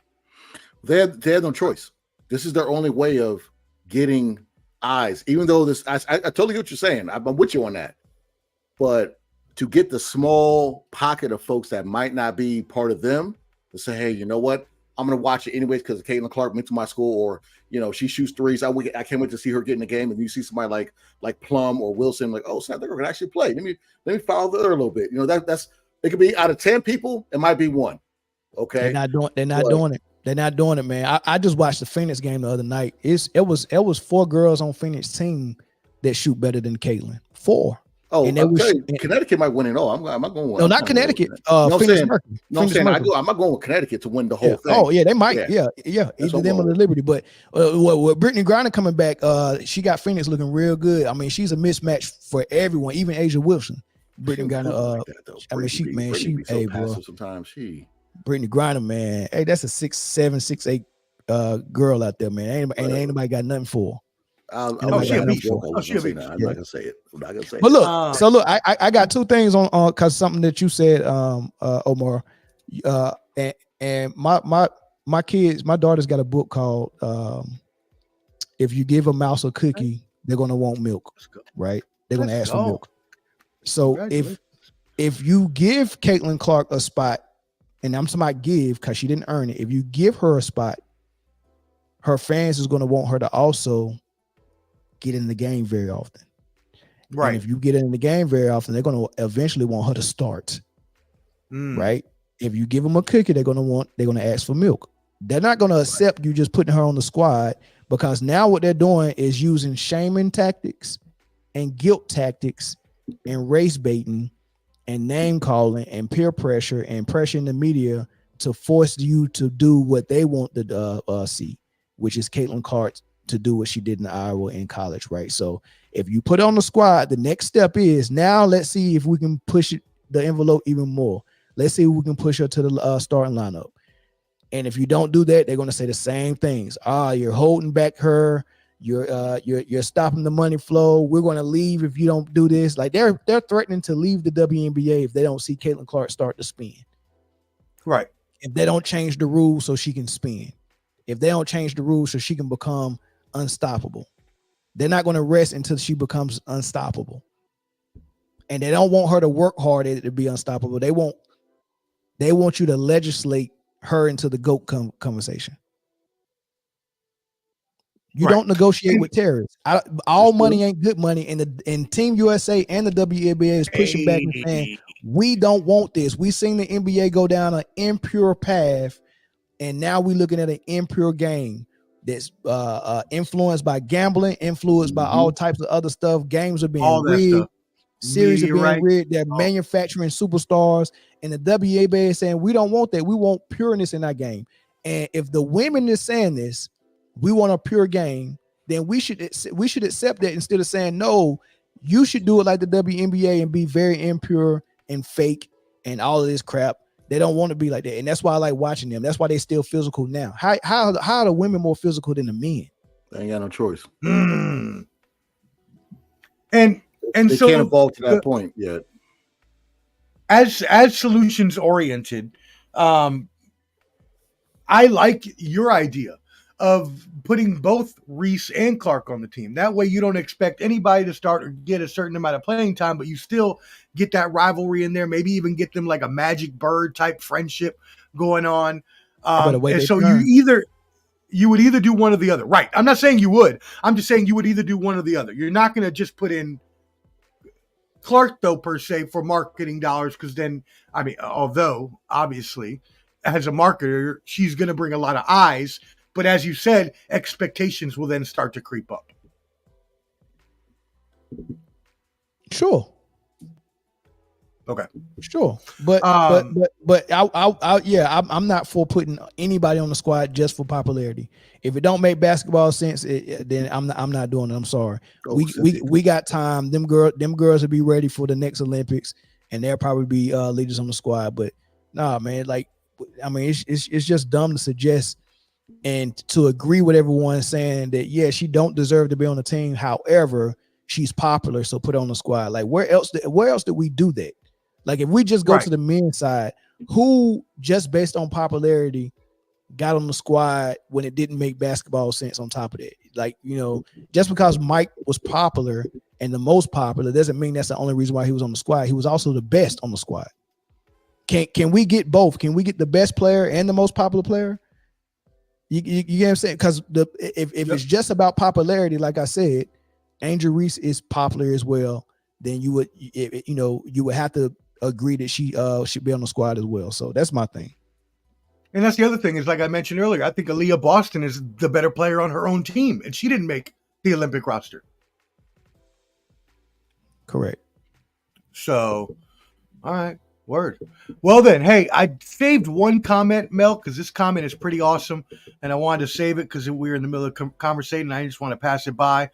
Speaker 4: They have no choice. This is their only way of getting eyes. Even though I totally get what you're saying. I'm with you on that. But to get the small pocket of folks that might not be part of them to say, "Hey, you know what? I'm going to watch it anyways because Caitlin Clark went to my school," or she shoots threes. I can't wait to see her get in the game. And you see somebody like Plum or Wilson, like, "Oh, snap, they're going to actually play. Let me follow her a little bit." That's it. Could be out of 10 people, it might be one. Okay,
Speaker 3: they're not doing it. They're not doing it, man. I just watched the Phoenix game the other night. It was 4 girls on Phoenix team that shoot better than Caitlin. 4.
Speaker 4: Oh, and Connecticut might win it all. I'm not going.
Speaker 3: No, not Connecticut.
Speaker 4: Phoenix Mercury. I'm not going with Connecticut to win the whole thing.
Speaker 3: Oh yeah, they might. Yeah. Either them or the Liberty. But with Brittany Griner coming back, she got Phoenix looking real good. I mean, she's a mismatch for everyone, even Asia Wilson. Brittany Griner. Hey, bro.
Speaker 4: Sometimes
Speaker 3: Brittany Griner, man. Hey, that's a 6'7", 6'8" girl out there, man. Ain't nobody got nothing for her.
Speaker 4: I'm not gonna say it.
Speaker 3: But look, look, I got 2 things on because something that you said, Omar, and my kids, my daughter's got a book called "If You Give a Mouse a Cookie, They're Gonna Want Milk," right? They're gonna ask for milk. So if you give Caitlin Clark a spot, and I'm talking about give because she didn't earn it. If you give her a spot, her fans is gonna want her to also get in the game very often. Right. And if you get in the game very often, they're going to eventually want her to start. Right. If you give them a cookie, they're going to ask for milk. They're not going to accept you just putting her on the squad because now what they're doing is using shaming tactics and guilt tactics and race baiting and name calling and peer pressure and pressure in the media to force you to do what they want to see, which is Caitlin Clark to do what she did in Iowa in college, right? So if you put on the squad, the next step is now let's see if we can push the envelope even more. Let's see if we can push her to the starting lineup. And if you don't do that, they're going to say the same things. You're holding back her. You're stopping the money flow. We're going to leave if you don't do this. Like they're threatening to leave the WNBA if they don't see Caitlin Clark start to spin.
Speaker 2: Right.
Speaker 3: If they don't change the rules so she can spin. If they don't change the rules so she can become unstoppable. They're not going to rest until she becomes unstoppable. And they don't want her to work hard at it to be unstoppable. They want you to legislate her into the GOAT conversation. You don't negotiate with terrorists. All money ain't good money. And Team USA and the WNBA is pushing back and saying, we don't want this. We seen the NBA go down an impure path, and now we're looking at an impure game. that's influenced by gambling, influenced by all types of other stuff. Games are being
Speaker 2: All that
Speaker 3: rigged,
Speaker 2: stuff.
Speaker 3: series are
Speaker 2: Media
Speaker 3: being
Speaker 2: rights.
Speaker 3: rigged. They're manufacturing superstars, and the WNBA is saying we don't want that. We want pureness in our game. And if the women is saying this, we want a pure game, then we should accept that instead of saying no. You should do it like the WNBA and be very impure and fake and all of this crap. They don't want to be like that, and that's why I like watching them. That's why they still physical now. How are the women more physical than the men?
Speaker 4: They ain't got no choice.
Speaker 2: And
Speaker 4: They
Speaker 2: so
Speaker 4: can't evolve to that point yet.
Speaker 2: As solutions oriented, I like your idea of putting both Reese and Clark on the team. That way you don't expect anybody to start or get a certain amount of playing time, but you still get that rivalry in there, maybe even get them like a Magic Bird type friendship going on. And so you would either do one or the other. Right. I'm not saying you would. I'm just saying you would either do one or the other. You're not going to just put in Clark, though, per se, for marketing dollars, because then, I mean, although, obviously, as a marketer, she's going to bring a lot of eyes. But as you said, expectations will then start to creep up.
Speaker 3: Sure.
Speaker 2: Okay.
Speaker 3: Sure. But I'm not for putting anybody on the squad just for popularity. If it don't make basketball sense, then I'm not doing it. I'm sorry. We got time. Them girls will be ready for the next Olympics, and they'll probably be leaders on the squad. But nah, man, like, I mean, it's just dumb to suggest and to agree with everyone saying that, yeah, she don't deserve to be on the team. However, she's popular, so put her on the squad. Like, where else did we do that? Like, if we just go to the men's side, who just based on popularity got on the squad when it didn't make basketball sense on top of that? Like, you know, just because Mike was popular and the most popular doesn't mean that's the only reason why he was on the squad. He was also the best on the squad. Can we get both? Can we get the best player and the most popular player? You get what I'm saying? Because if it's just about popularity, like I said, Angel Reese is popular as well. Then you would have to agree that she should be on the squad as well. So that's my thing.
Speaker 2: And that's the other thing is, like I mentioned earlier, I think Aaliyah Boston is the better player on her own team, and she didn't make the Olympic roster.
Speaker 3: Correct.
Speaker 2: So, all right. Word. Well then, hey, I saved one comment, Mel, because this comment is pretty awesome, and I wanted to save it because we were in the middle of conversating, and I just want to pass it by.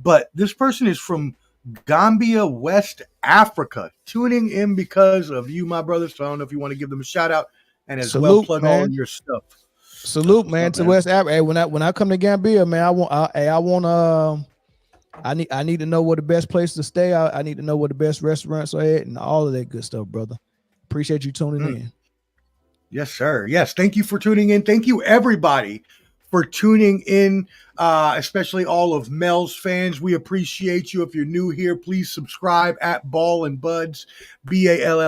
Speaker 2: But this person is from Gambia, West Africa, tuning in because of you, my brother. So I don't know if you want to give them a shout out and as well plug all your stuff.
Speaker 3: Salute, man, to West Africa. Hey, when I come to Gambia, man, I need to know where the best place to stay. I need to know where the best restaurants are at and all of that good stuff, brother. Appreciate you tuning in.
Speaker 2: Yes, sir. Yes. Thank you for tuning in. Thank you, everybody, for tuning in, especially all of Mel's fans. We appreciate you. If you're new here, please subscribe at Ball and Buds, BALLANDBUDS.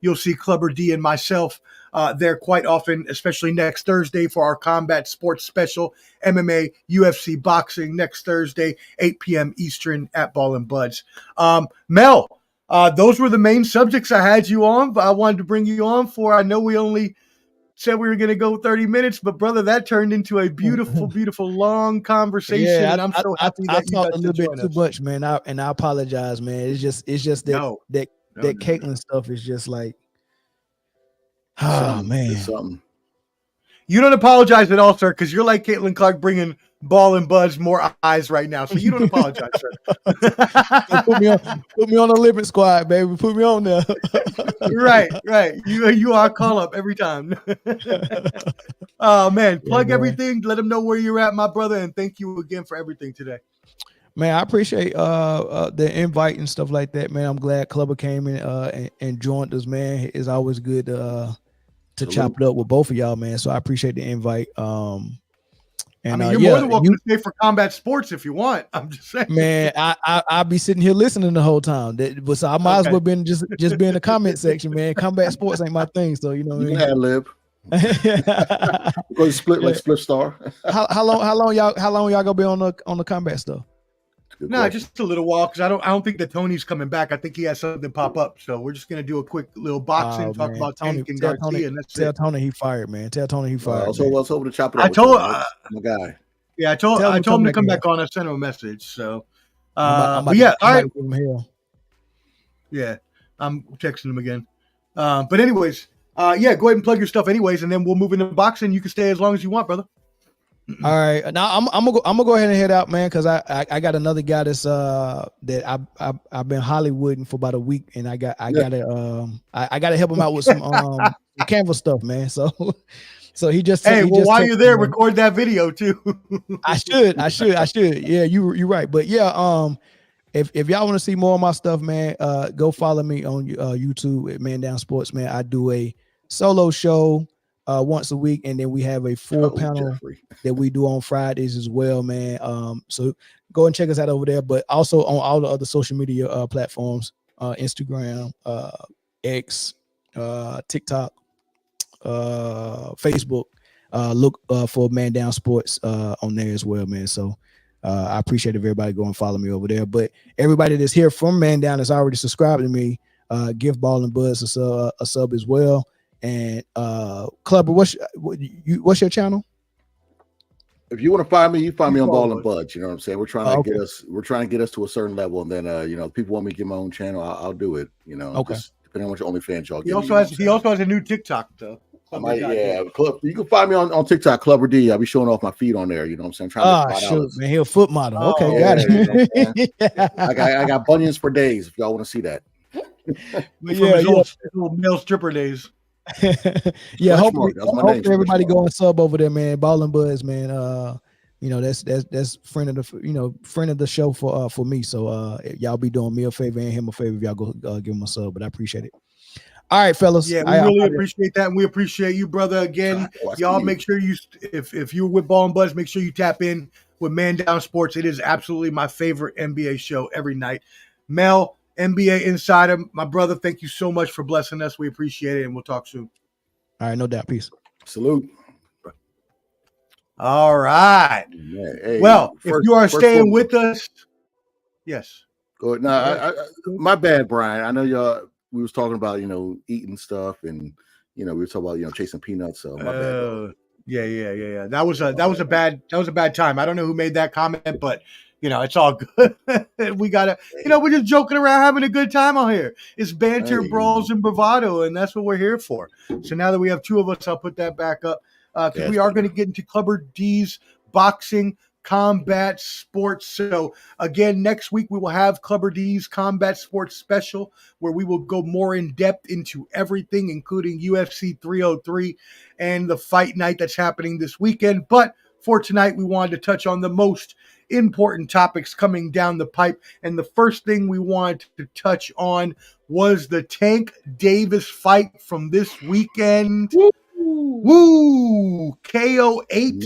Speaker 2: You'll see Clubber D and myself there quite often, especially next Thursday for our combat sports special, MMA, UFC, boxing, next Thursday, 8 p.m. Eastern at Ball and Buds. Mel, those were the main subjects I had you on, but I wanted to bring you on for. I know we only said we were going to go 30 minutes, but brother, that turned into a beautiful, beautiful long conversation.
Speaker 3: Yeah,
Speaker 2: and I'm so happy that you
Speaker 3: talked a little bit too
Speaker 2: us.
Speaker 3: much, man. I apologize, man. It's just that Caitlin stuff is just like, man.
Speaker 4: Something.
Speaker 2: You don't apologize at all, sir, because you're like Caitlin Clark bringing Ball and Buzz more eyes right now. So you don't apologize, sir.
Speaker 3: Put me on the Olympic squad, baby. Put me on there.
Speaker 2: Right. You are call up every time. Oh man, plug everything. Let them know where you're at, my brother, and thank you again for everything today.
Speaker 3: Man, I appreciate the invite and stuff like that, man. I'm glad Clubber came in and joined us, man. It's always good to chop it up with both of y'all, man. So I appreciate the invite. And
Speaker 2: you're more than welcome to stay for combat sports if you want. I'm just saying,
Speaker 3: man. I'll be sitting here listening the whole time. So I might as well been just be in the comment section, man. Combat sports ain't my thing, so you know.
Speaker 4: You can have lib. Go split like Split Star.
Speaker 3: How long y'all gonna be on the combat stuff?
Speaker 4: Good
Speaker 2: No,
Speaker 4: question.
Speaker 2: just a little while because I don't think that Tony's coming back. I think he has something pop up. So we're just gonna do a quick little boxing, talk
Speaker 3: Man,
Speaker 2: about
Speaker 3: Tony,
Speaker 2: Tank and
Speaker 3: tell Tony,
Speaker 2: Garcia, and that's
Speaker 3: tell
Speaker 2: it.
Speaker 3: Tony he fired, man. Tell Tony he
Speaker 4: I
Speaker 3: fired,
Speaker 4: was
Speaker 3: man.
Speaker 4: hoping to chop it
Speaker 2: I
Speaker 4: up with
Speaker 2: told
Speaker 4: Tony. That's my guy.
Speaker 2: yeah, I
Speaker 3: Tell
Speaker 2: told him to come
Speaker 3: in.
Speaker 2: back on. I sent him a message. So
Speaker 3: I'm
Speaker 2: but yeah, all
Speaker 3: about
Speaker 2: right.
Speaker 3: to give him hell.
Speaker 2: Yeah, I'm texting him again. But anyways, yeah, go ahead and plug your stuff anyways, and then we'll move into boxing. You can stay as long as you want, brother.
Speaker 3: All right, now I'm gonna go ahead and head out, man, because I got another guy that's that I've been Hollywooding for about a week, and I gotta help him out with some canvas stuff, man. So he just
Speaker 2: Hey,
Speaker 3: he
Speaker 2: well,
Speaker 3: just
Speaker 2: while
Speaker 3: texted
Speaker 2: you're there,
Speaker 3: me.
Speaker 2: record that video too.
Speaker 3: I should. Yeah, you're right. But yeah, if y'all want to see more of my stuff, man, go follow me on YouTube at Man Down Sports, man. I do a solo show once a week, and then we have a full panel
Speaker 4: Jeffrey.
Speaker 3: that we do on Fridays as well, man. So go and check us out over there, but also on all the other social media platforms, Instagram, X, TikTok, Facebook. Look for Man Down Sports on there as well, man. So I appreciate if everybody go and follow me over there. But everybody that's here from Man Down that's already subscribed to me, give Ball and Buzz a sub as well. And Clubber, what's your channel?
Speaker 4: If you want to find me, you find me on Ball and
Speaker 2: Buzz.
Speaker 4: Budge. You know what I'm saying? We're trying to get us to a certain level, and then if people want me to get my own channel, I'll do it. You know, just depending on which OnlyFans y'all.
Speaker 2: He also has a new TikTok though.
Speaker 4: Club. You can find me on TikTok, Clubber D. I'll be showing off my feet on there. You know what I'm saying? I'm trying to
Speaker 3: shoot, man, he'll foot model. Okay,
Speaker 2: got
Speaker 3: it.
Speaker 4: You know I got bunions for days. If y'all want to see that.
Speaker 2: But his old male stripper days.
Speaker 3: Yeah, hopefully everybody
Speaker 4: Smart.
Speaker 3: go and sub over there, man. Ball and Buzz, man. You know, that's friend of the show for me. So y'all be doing me a favor and him a favor if y'all go give him a sub, but I appreciate it. All right, fellas.
Speaker 2: Yeah, we really appreciate that, and we appreciate you, brother. Again, y'all make sure if you're with Ball and Buzz, make sure you tap in with Man Down Sports. It is absolutely my favorite NBA show every night. Mel, NBA Insider, my brother, thank you so much for blessing us. We appreciate it, and we'll talk soon.
Speaker 3: All right, no doubt. Peace.
Speaker 4: Salute.
Speaker 2: All right.
Speaker 4: Yeah, hey,
Speaker 2: well, if you are staying with us, yes.
Speaker 4: Go ahead. No, my bad, Brian. I know y'all. We was talking about eating stuff, and we were talking about chasing peanuts. So my bad.
Speaker 2: Yeah. That was a bad time. I don't know who made that comment, but it's all good. We gotta, we're just joking around, having a good time out here. It's banter, brawls, and bravado, and that's what we're here for. So now that we have two of us, I'll put that back up because we are going to get into Clubber D's boxing, combat sports. So again, next week we will have Clubber D's combat sports special where we will go more in depth into everything, including UFC 303 and the fight night that's happening this weekend. But for tonight, we wanted to touch on the most important topics coming down the pipe. And the first thing we wanted to touch on was the Tank Davis fight from this weekend. Woo! KO 8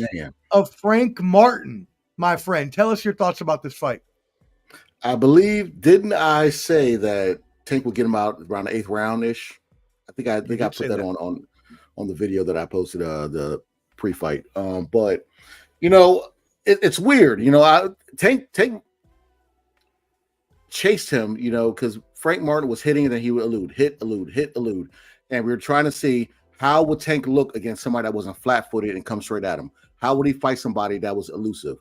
Speaker 2: of Frank Martin. My friend, tell us your thoughts about this fight.
Speaker 4: I believe, didn't I say that Tank would get him out around the 8th round-ish? I think I put that on the video that I posted the pre-fight. But it's weird. Tank chased him, because Frank Martin was hitting and then he would hit, elude. And we were trying to see how would Tank look against somebody that wasn't flat-footed and come straight at him. How would he fight somebody that was elusive?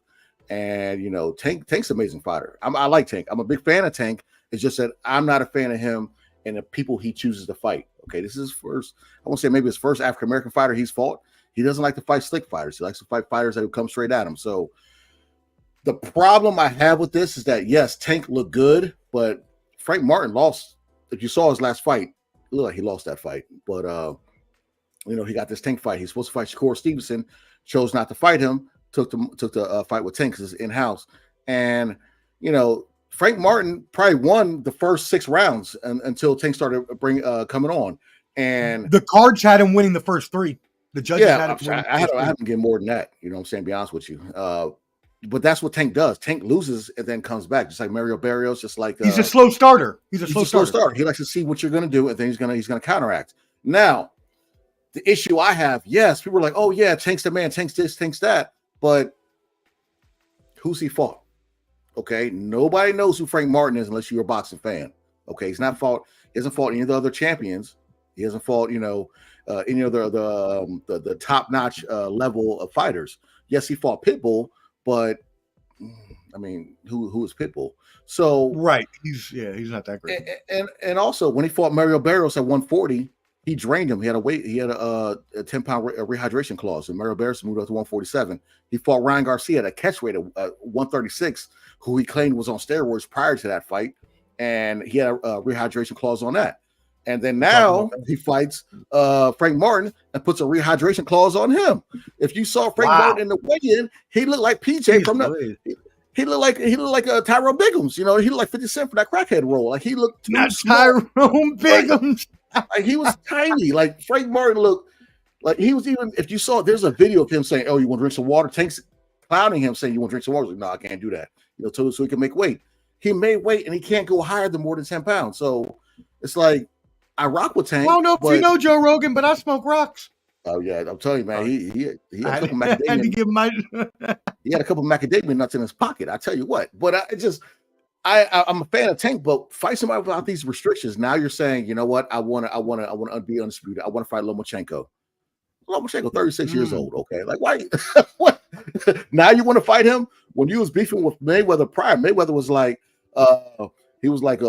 Speaker 4: And Tank's an amazing fighter. I like Tank. I'm a big fan of Tank. It's just that I'm not a fan of him and the people he chooses to fight. Okay, this is his first. I won't say maybe his first African American fighter he's fought. He doesn't like to fight slick fighters. He likes to fight fighters that will come straight at him. So the problem I have with this is that yes, Tank looked good, but Frank Martin lost. If you saw his last fight, it looked like he lost that fight. But he got this Tank fight. He's supposed to fight Shakur Stevenson, chose not to fight him. Took the fight with Tank because it's in-house. And, Frank Martin probably won the first 6 rounds until Tank started coming on. And
Speaker 2: the cards had him winning the first 3. The judges had him winning.
Speaker 4: I haven't get more than that. You know what I'm saying? Be honest with you. But that's what Tank does. Tank loses and then comes back, just like Mario Barrios, just like
Speaker 2: he's a slow starter. He's a slow starter.
Speaker 4: He likes to see what you're going to do, and then he's going to counteract. Now, the issue I have, yes, people are like, oh yeah, Tank's the man, Tank's this, Tank's that. But who's he fought? Okay, nobody knows who Frank Martin is unless you're a boxing fan. Okay, he hasn't fought any of the other champions. He hasn't fought, any of the top notch level of fighters. Yes, he fought Pitbull, but I mean, who is Pitbull? So
Speaker 2: right, he's not that great.
Speaker 4: And also when he fought Mario Barrios at 140, he drained him. He had a 10-pound rehydration clause, and Mario Barrios moved up to 147. He fought Ryan Garcia at a catch weight of 136, who he claimed was on steroids prior to that fight, and he had a rehydration clause on that. And then now he fights Frank Martin and puts a rehydration clause on him. If you saw Frank Martin in the weigh-in, he looked like PJ from the. He looked like a Tyrone Biggums. He looked like 50 Cent for that crackhead role. Like he looked
Speaker 2: not Tyrone Biggums.
Speaker 4: Like he was tiny. Like Frank Martin looked like he was even. If you saw, there's a video of him saying, "Oh, you want to drink some water?" Tank's clowning him, saying, "You want to drink some water?" He's like, "No, I can't do that." So he can make weight. He made weight, and he can't go higher than more than 10 pounds. So it's like I rock with Tank.
Speaker 2: I don't know if you know Joe Rogan, but I smoke rocks.
Speaker 4: Oh yeah, I'm telling you, man. He had a couple
Speaker 2: macadamia.
Speaker 4: He had a couple macadamia nuts in his pocket. I tell you what. But I'm a fan of Tank, but fight somebody without these restrictions. Now you're saying, you know what? I want to be undisputed. I want to fight Lomachenko. Lomachenko, 36 years old. Okay, like why? What? Now you want to fight him when you was beefing with Mayweather prior? Mayweather was like, he was like,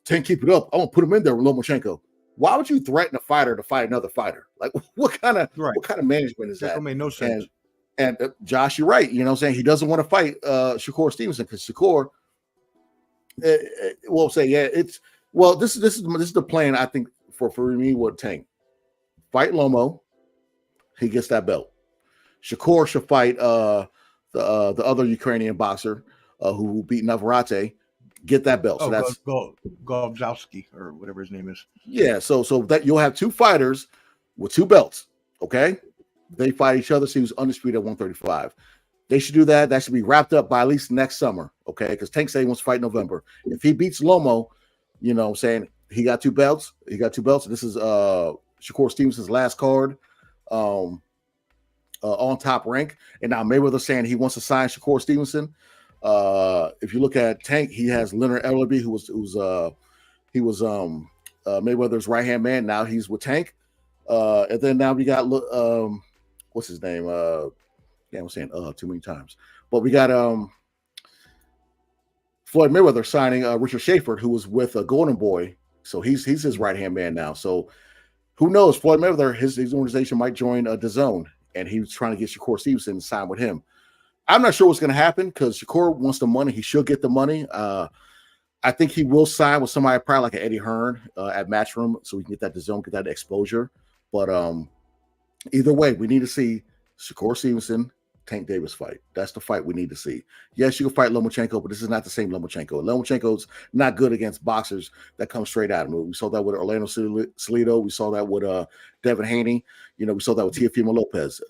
Speaker 4: Tank, keep it up. I want to put him in there with Lomachenko. Why would you threaten a fighter to fight another fighter? Like, what kind of management is that?
Speaker 2: That made no sense.
Speaker 4: And Josh, you're right. You know what I'm saying? He doesn't want to fight Shakur Stevenson because Shakur will say, this is the plan, I think, for me with Tank. Fight Lomo, he gets that belt. Shakur should fight the other Ukrainian boxer who beat Navarrete, get that belt. So that's
Speaker 2: Gobzowski or whatever his name is.
Speaker 4: Yeah, so that you'll have two fighters with two belts. Okay, they fight each other. So he was undisputed at 135. They should do that. That should be wrapped up by at least next summer. Okay, because Tank said he wants to fight November. If he beats Lomo, you know what I'm saying, he got two belts. This is Shakur Stevenson's last card on Top Rank. And now Mayweather saying he wants to sign Shakur Stevenson. If you look at Tank, he has Leonard Ellerby, who was Mayweather's right hand man. Now he's with Tank, and then now we got what's his name? I'm saying too many times, but we got Floyd Mayweather signing Richard Schaefer, who was with Golden Boy, so he's his right hand man now. So who knows? Floyd Mayweather, his organization might join DAZN, and he was trying to get Shakur Stevenson to sign with him. I'm not sure what's going to happen because Shakur wants the money. He should get the money. I think he will sign with somebody probably like an Eddie Hearn at Matchroom so we can get that DAZN, get that exposure. But either way, we need to see Shakur Stevenson, Tank Davis fight. That's the fight we need to see. Yes, you can fight Lomachenko, but this is not the same Lomachenko. Lomachenko's not good against boxers that come straight at him. We saw that with Orlando Salido. We saw that with Devin Haney. We saw that with Teofimo Lopez.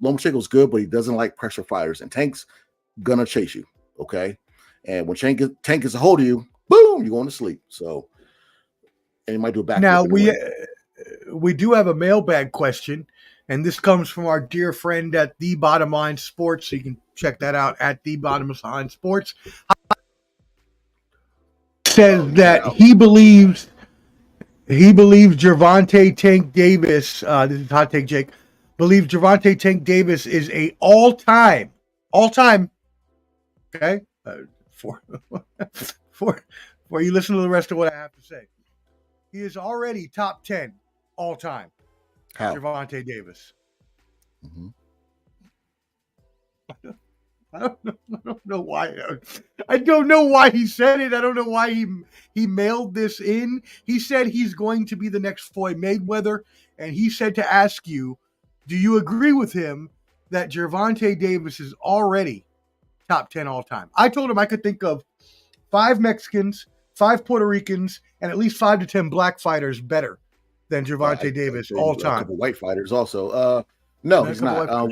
Speaker 4: Lomachenko's good, but he doesn't like pressure fighters, and Tank's gonna chase you. Okay, and when Tank gets a hold of you, boom, you're going to sleep. So, and he might do a back.
Speaker 2: Now we do have a mailbag question. And this comes from our dear friend at The Bottom Line Sports. So you can check that out at The Bottom Line Sports. Says that he believes Gervonta Tank Davis. This is Hot Take Jake. Believes Gervonta Tank Davis is a all-time. Okay, for you listen to the rest of what I have to say. He is already top 10 all-time.
Speaker 4: How?
Speaker 2: Gervonta Davis.
Speaker 4: Mm-hmm.
Speaker 2: I don't know why. I don't know why he said it. I don't know why he mailed this in. He said he's going to be the next Floyd Mayweather, and he said to ask you, do you agree with him that Gervonta Davis is already top 10 all time? I told him I could think of 5 Mexicans, 5 Puerto Ricans, and at least 5 to 10 black fighters better than Gervonta Davis all time.
Speaker 4: A couple white fighters also. No, he's not.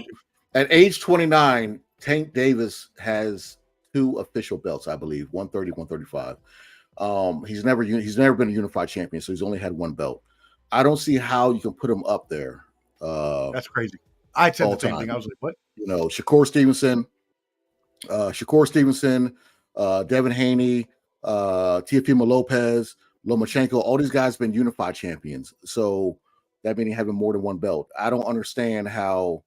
Speaker 4: At age 29, Tank Davis has 2 official belts, I believe, 130, 135. He's never been a unified champion, so he's only had 1 belt. I don't see how you can put him up there.
Speaker 2: That's crazy. I said the same thing. I was like, what?
Speaker 4: Shakur Stevenson, Shakur Stevenson, Devin Haney, Teofimo Lopez, Lomachenko, all these guys have been unified champions. So that meaning having more than one belt. I don't understand how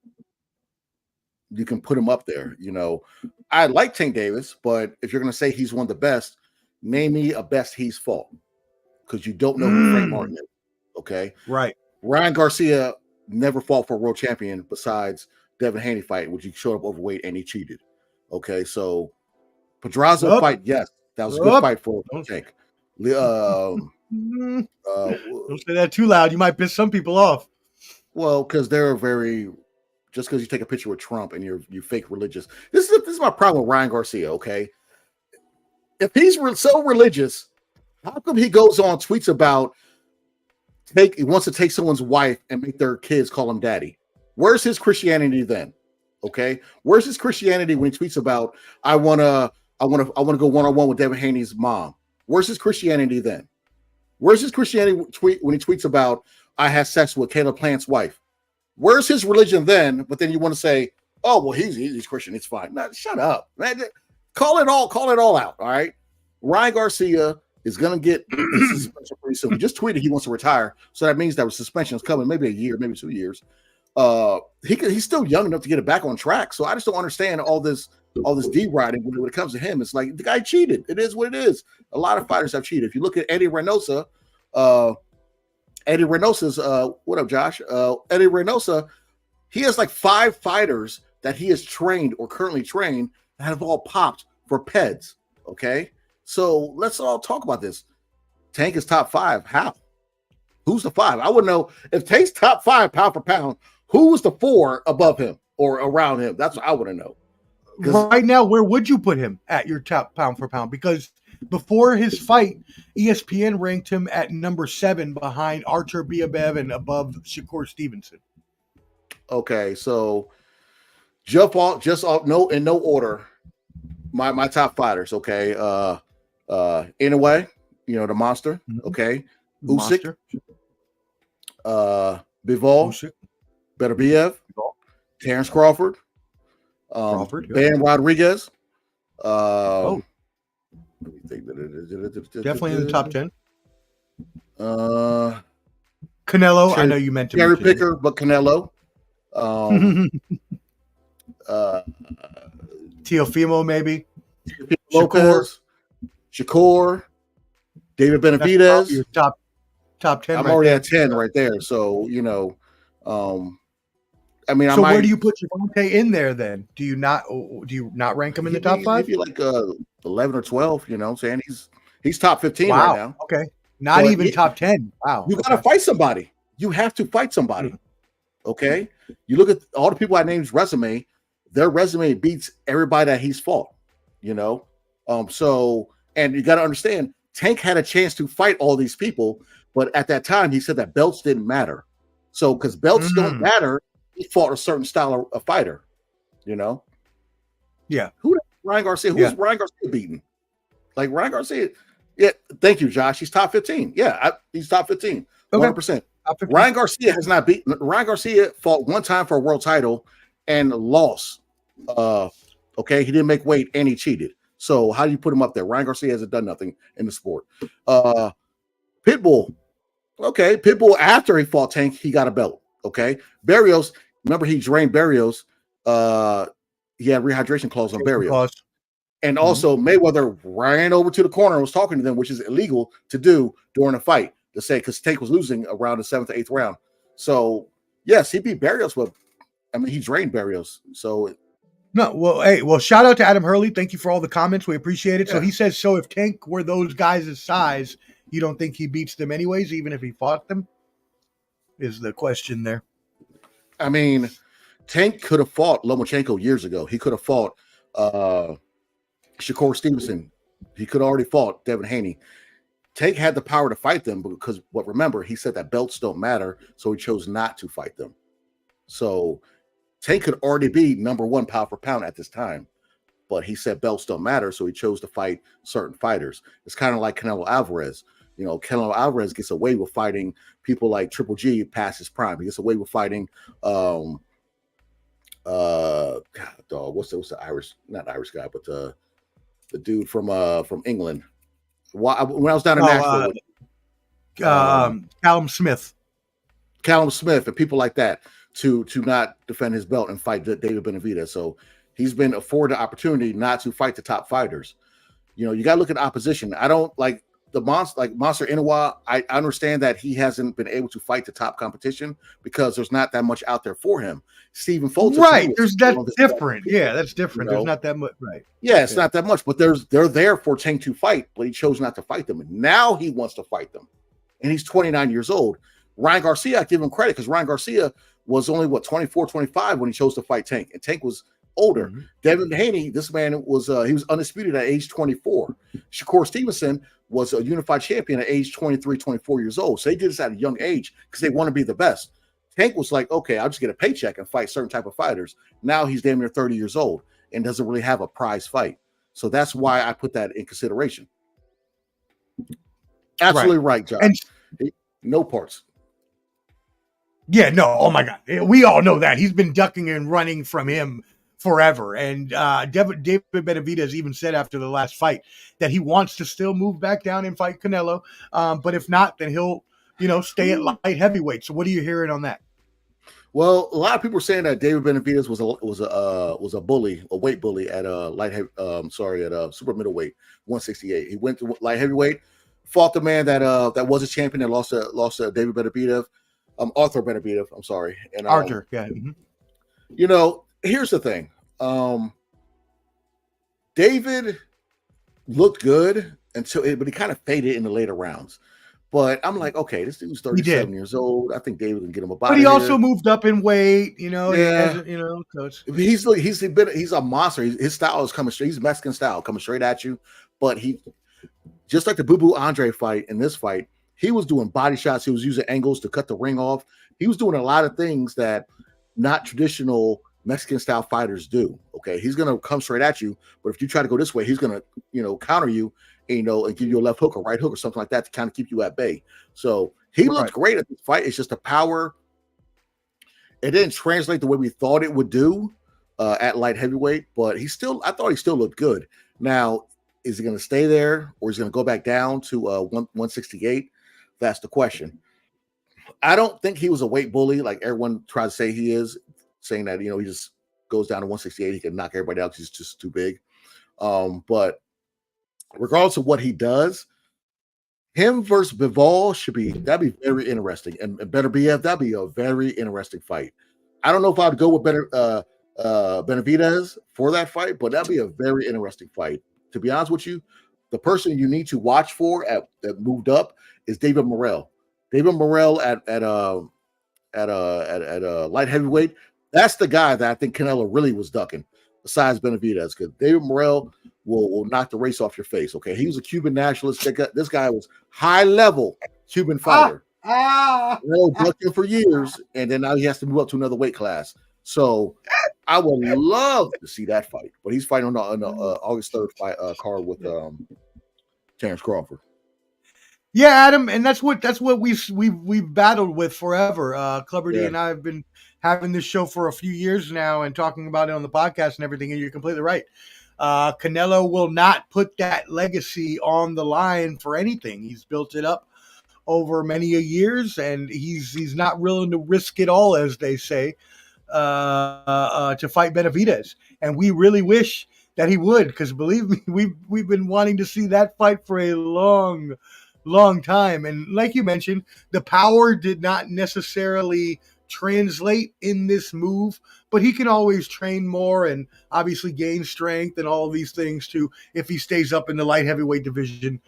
Speaker 4: you can put him up there. You know, I like Tank Davis, but if you're going to say he's one of the best, name me a best he's fought, because you don't know who Frank Martin is. Okay.
Speaker 2: Right.
Speaker 4: Ryan Garcia never fought for a world champion besides Devin Haney fight, which he showed up overweight and he cheated. Okay. So Pedraza fight, yes, that was a good fight for Tank.
Speaker 2: Don't say that too loud. You might piss some people off.
Speaker 4: Well, because they're very, just because you take a picture with Trump and you fake religious. This is my problem with Ryan Garcia. Okay, if he's so religious, how come he goes on tweets about he wants to take someone's wife and make their kids call him daddy? Where's his Christianity then? Okay, where's his Christianity when he tweets about I wanna go one-on-one with Devin Haney's mom? Where's his Christianity then? Where's his Christianity when he tweets about I had sex with Caleb Plant's wife? Where's his religion then? But then you want to say, oh, well, he's Christian. It's fine. No, shut up, man. Call it all out. All right. Ryan Garcia is going to get suspension pretty soon. He just tweeted he wants to retire. So that means that suspension is coming, maybe a year, maybe 2 years. He's still young enough to get it back on track. So I just don't understand all this deriding when it comes to him. It's like the guy cheated. It is what it is. A lot of fighters have cheated. If you look at Eddie Reynosa, what up, Josh? Eddie Reynosa, he has like 5 fighters that he has trained or currently trained that have all popped for PEDs. Okay, so let's all talk about this. Tank is top 5. How? Who's the 5? I wouldn't know if Tank's top 5 pound for pound. Who was the 4 above him or around him? That's what I want to know.
Speaker 2: Right now, where would you put him at your top pound for pound? Because before his fight, ESPN ranked him at number 7 behind Archer Biabev and above Shakur Stevenson.
Speaker 4: Okay, so in no order. My top fighters. Okay, Inoue, the monster. Okay, Usyk, Bivol, Beterbiev, Terrence Crawford. Ben Rodriguez.
Speaker 2: Definitely in the top 10. Canelo, I know you meant to.
Speaker 4: Cherry picker, but Canelo.
Speaker 2: Teofimo, maybe.
Speaker 4: Lopez, Shakur, David Benavidez.
Speaker 2: Your top 10.
Speaker 4: I'm already at 10 right there. So
Speaker 2: where do you put Javante in there then? Do you not rank him in the top 5?
Speaker 4: Maybe like 11 or 12, I'm saying he's top 15 right now.
Speaker 2: Okay. Not even top 10. Wow.
Speaker 4: You gotta fight somebody. You have to fight somebody. Okay. You look at all the people I named resume, their resume beats everybody that he's fought, So and you gotta understand, Tank had a chance to fight all these people, but at that time he said that belts didn't matter. So because belts don't matter, he fought a certain style of fighter,
Speaker 2: Yeah.
Speaker 4: Ryan Garcia? Who's Ryan Garcia beating? Like Ryan Garcia? Yeah. Thank you, Josh. He's top 15. Yeah, he's top 15. 100%. Ryan Garcia has not beaten. Ryan Garcia fought one time for a world title and lost. Okay, he didn't make weight and he cheated. So how do you put him up there? Ryan Garcia hasn't done nothing in the sport. Pitbull. Okay, Pitbull after he fought Tank, he got a belt. Okay, Barrios. Remember, he drained Barrios. He had rehydration clause on Barrios. And also Mayweather ran over to the corner and was talking to them, which is illegal to do during a fight, to say, because Tank was losing around the 7th or 8th round. So yes, he beat Barrios, but he drained Barrios. So
Speaker 2: shout out to Adam Hurley. Thank you for all the comments. We appreciate it. Yeah. So he says, so if Tank were those guys' size, you don't think he beats them anyways, even if he fought them? Is the question there.
Speaker 4: Tank could have fought Lomachenko years ago. He could have fought Shakur Stevenson. He could have already fought Devin Haney. Tank had the power to fight them because, remember, he said that belts don't matter, so he chose not to fight them. So Tank could already be number 1 pound for pound at this time, but he said belts don't matter, so he chose to fight certain fighters. It's kind of like Canelo Alvarez. Canelo Alvarez gets away with fighting people like Triple G past his prime. He gets away with fighting God, dog, what's the Irish, not Irish guy, but the dude from England. When I was down in Nashville with
Speaker 2: Callum Smith.
Speaker 4: Callum Smith and people like that to not defend his belt and fight David Benavidez. So he's been afforded the opportunity not to fight the top fighters. You know, you got to look at the opposition. I don't like the Monster Inoue. I understand that he hasn't been able to fight the top competition because there's not that much out there for him. Stephen Fulton,
Speaker 2: right? That's different. Yeah, that's different.
Speaker 4: You know?
Speaker 2: There's not that much. Right.
Speaker 4: Yeah, it's not that much, but they're there for Tank to fight, but he chose not to fight them. And now he wants to fight them, and he's 29 years old. Ryan Garcia, I give him credit because Ryan Garcia was only 24, 25 when he chose to fight Tank, and Tank was older. Mm-hmm. Devin Haney, this man was he was undisputed at age 24. Shakur Stevenson was a unified champion at age 23, 24 years old. So they did this at a young age because they want to be the best. Tank was like, okay, I'll just get a paycheck and fight certain type of fighters. Now he's damn near 30 years old and doesn't really have a prize fight. So that's why I put that in consideration. Absolutely right, John. And no parts.
Speaker 2: Yeah, no. Oh my God. We all know that. He's been ducking and running from him forever. And David Benavidez even said after the last fight that he wants to still move back down and fight Canelo. But if not, then he'll, stay at light heavyweight. So what are you hearing on that?
Speaker 4: Well, a lot of people are saying that David Benavidez was a bully, a weight bully at super middleweight, 168. He went to light heavyweight, fought the man that was a champion and lost to David Benavidez, Arthur Benavidez. I'm sorry, and
Speaker 2: Arthur. Yeah.
Speaker 4: Mm-hmm. Here's the thing. David looked good but he kind of faded in the later rounds. But I'm like, okay, this dude's 37 years old. I think David can get him a body.
Speaker 2: But he also moved up in weight,
Speaker 4: Yeah.
Speaker 2: So
Speaker 4: he's a monster. His style is coming straight. He's Mexican style, coming straight at you. But he, just like the Boo Boo Andre fight in this fight, he was doing body shots. He was using angles to cut the ring off. He was doing a lot of things that not traditional Mexican style fighters do. Okay, he's gonna come straight at you, but if you try to go this way, he's gonna counter you, and give you a left hook or right hook or something like that to kind of keep you at bay. So he looked great at this fight. It's just the power. It didn't translate the way we thought it would do at light heavyweight, but I thought he still looked good. Now, is he going to stay there or is he going to go back down to 168? That's the question. I don't think he was a weight bully like everyone tries to say he is, saying that, he just goes down to 168. He can knock everybody out because he's just too big. But regardless of what he does, him versus Bivol that'd be very interesting. And Benavidez, that'd be a very interesting fight. I don't know if I'd go with Benavidez for that fight, but that'd be a very interesting fight. To be honest with you, the person you need to watch for that moved up is David Morrell. David Morrell at light heavyweight. That's the guy that I think Canelo really was ducking, besides Benavidez, because David Morrell will knock the race off your face. Okay, he was a Cuban nationalist. This guy was high level Cuban fighter. Ducked him for years, and then now he has to move up to another weight class. So I would love to see that fight, but he's fighting on the August 3rd card with Terrence Crawford.
Speaker 2: Yeah, Adam, and that's what we've battled with forever. Clubber D and I have been having this show for a few years now and talking about it on the podcast and everything. And you're completely right. Canelo will not put that legacy on the line for anything. He's built it up over many years, and he's not willing to risk it all, as they say, to fight Benavidez. And we really wish that he would, because believe me, we've been wanting to see that fight for a long time. And like you mentioned, the power did not necessarily translate in this move, but he can always train more and obviously gain strength and all of these things too if he stays up in the light heavyweight division,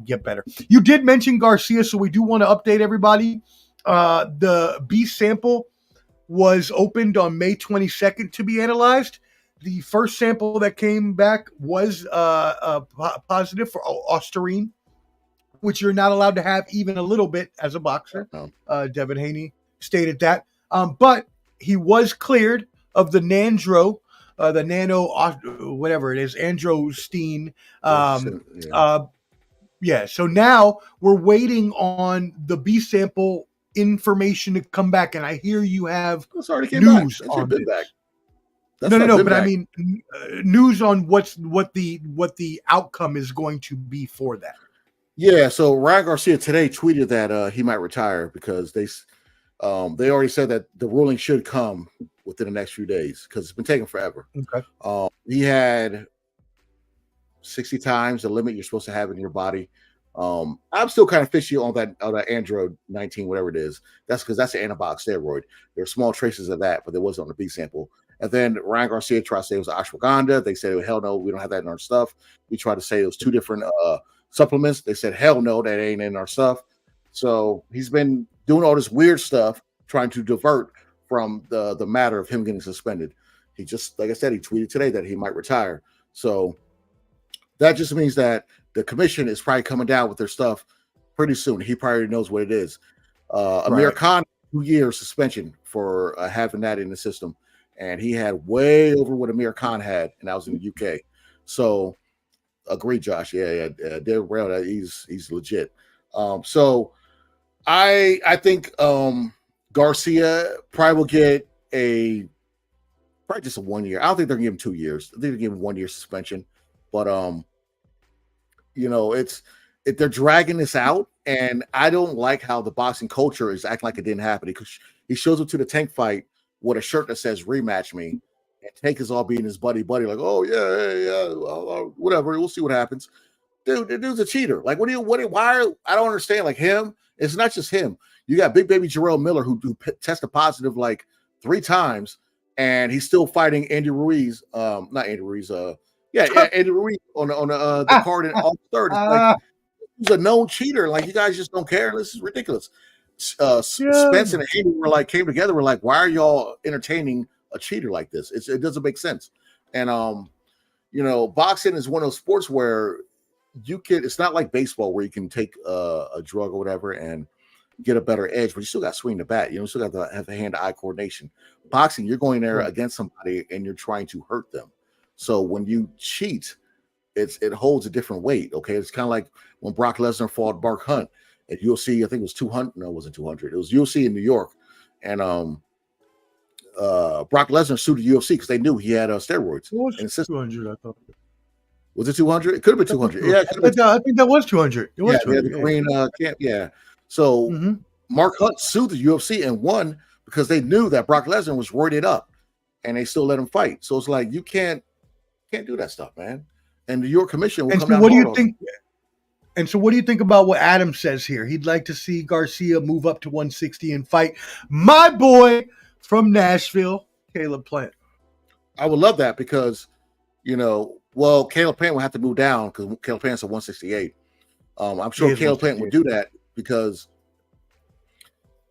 Speaker 2: get better. You did mention Garcia, so we do want to update everybody. The B sample was opened on May 22nd to be analyzed. The first sample that came back was positive for ostarine, which you're not allowed to have even a little bit as a boxer. Devin Haney stated that. But he was cleared of the nano, whatever it is, androstenedione. So now we're waiting on the B sample information to come back, and I hear you have news on this.
Speaker 4: That's
Speaker 2: No,
Speaker 4: not been
Speaker 2: but I
Speaker 4: back.
Speaker 2: mean, news on what the outcome is going to be for that.
Speaker 4: Yeah, so Ryan Garcia today tweeted that he might retire because they already said that the ruling should come within the next few days because it's been taking forever.
Speaker 2: Okay.
Speaker 4: He had 60 times the limit you're supposed to have in your body. I'm still kind of fishy on that Android 19, whatever it is. That's because that's an anabolic steroid. There are small traces of that, but there wasn't on the B sample. And then Ryan Garcia tried to say it was ashwagandha. They said, hell no, we don't have that in our stuff. We tried to say it was two different supplements. They said, hell no, that ain't in our stuff. So he's been doing all this weird stuff, trying to divert from the matter of him getting suspended. He just, like I said, he tweeted today that he might retire. So that just means that the commission is probably coming down with their stuff pretty soon. He probably knows what it is. Amir Khan, 2 years suspension for having that in the system. And he had way over what Amir Khan had, and that was in the UK. So, agree, Josh. Yeah. Derek Brown, he's legit. So, I think Garcia probably will get probably just a 1 year. I don't think they're gonna give him 2 years. I think they're giving him 1 year suspension. But they're dragging this out, and I don't like how the boxing culture is acting like it didn't happen. Because he shows up to the Tank fight with a shirt that says "rematch me," and Tank is all being his buddy, like, "Oh yeah, whatever. We'll see what happens." Dude, the dude's a cheater. Like, why? I don't understand. Like him, it's not just him. You got Big Baby Jarrell Miller who tested positive like 3 times, and he's still fighting Andy Ruiz. Not Andy Ruiz. Andy Ruiz on the card in all third. Like, he's a known cheater. Like, you guys just don't care. This is ridiculous. Spence and Haney came together. We're like, why are y'all entertaining a cheater like this? It doesn't make sense. And boxing is one of those sports where it's not like baseball where you can take a drug or whatever and get a better edge, but you still got to swing the bat. You still got to have the hand-to-eye coordination. Boxing, you're going there against somebody and you're trying to hurt them. So when you cheat, it holds a different weight. Okay, it's kind of like when Brock Lesnar fought Mark Hunt at UFC. I think it was 200. No, it wasn't 200. It was UFC in New York, and Brock Lesnar sued the UFC because they knew he had steroids.
Speaker 2: It was 200, I thought.
Speaker 4: Was it 200? It could have been 200. Yeah,
Speaker 2: I think that was 200. It was 200.
Speaker 4: The green camp. Yeah. So Mark Hunt sued the UFC and won because they knew that Brock Lesnar was roided up, and they still let him fight. So it's like you can't do that stuff, man. And your commission will come down.
Speaker 2: What do you think? And so, what do you think about what Adam says here? He'd like to see Garcia move up to 160 and fight my boy from Nashville, Caleb Plant.
Speaker 4: I would love that because, Caleb Plant will have to move down because Caleb Plant's at 168. I'm sure Caleb Plant would do that because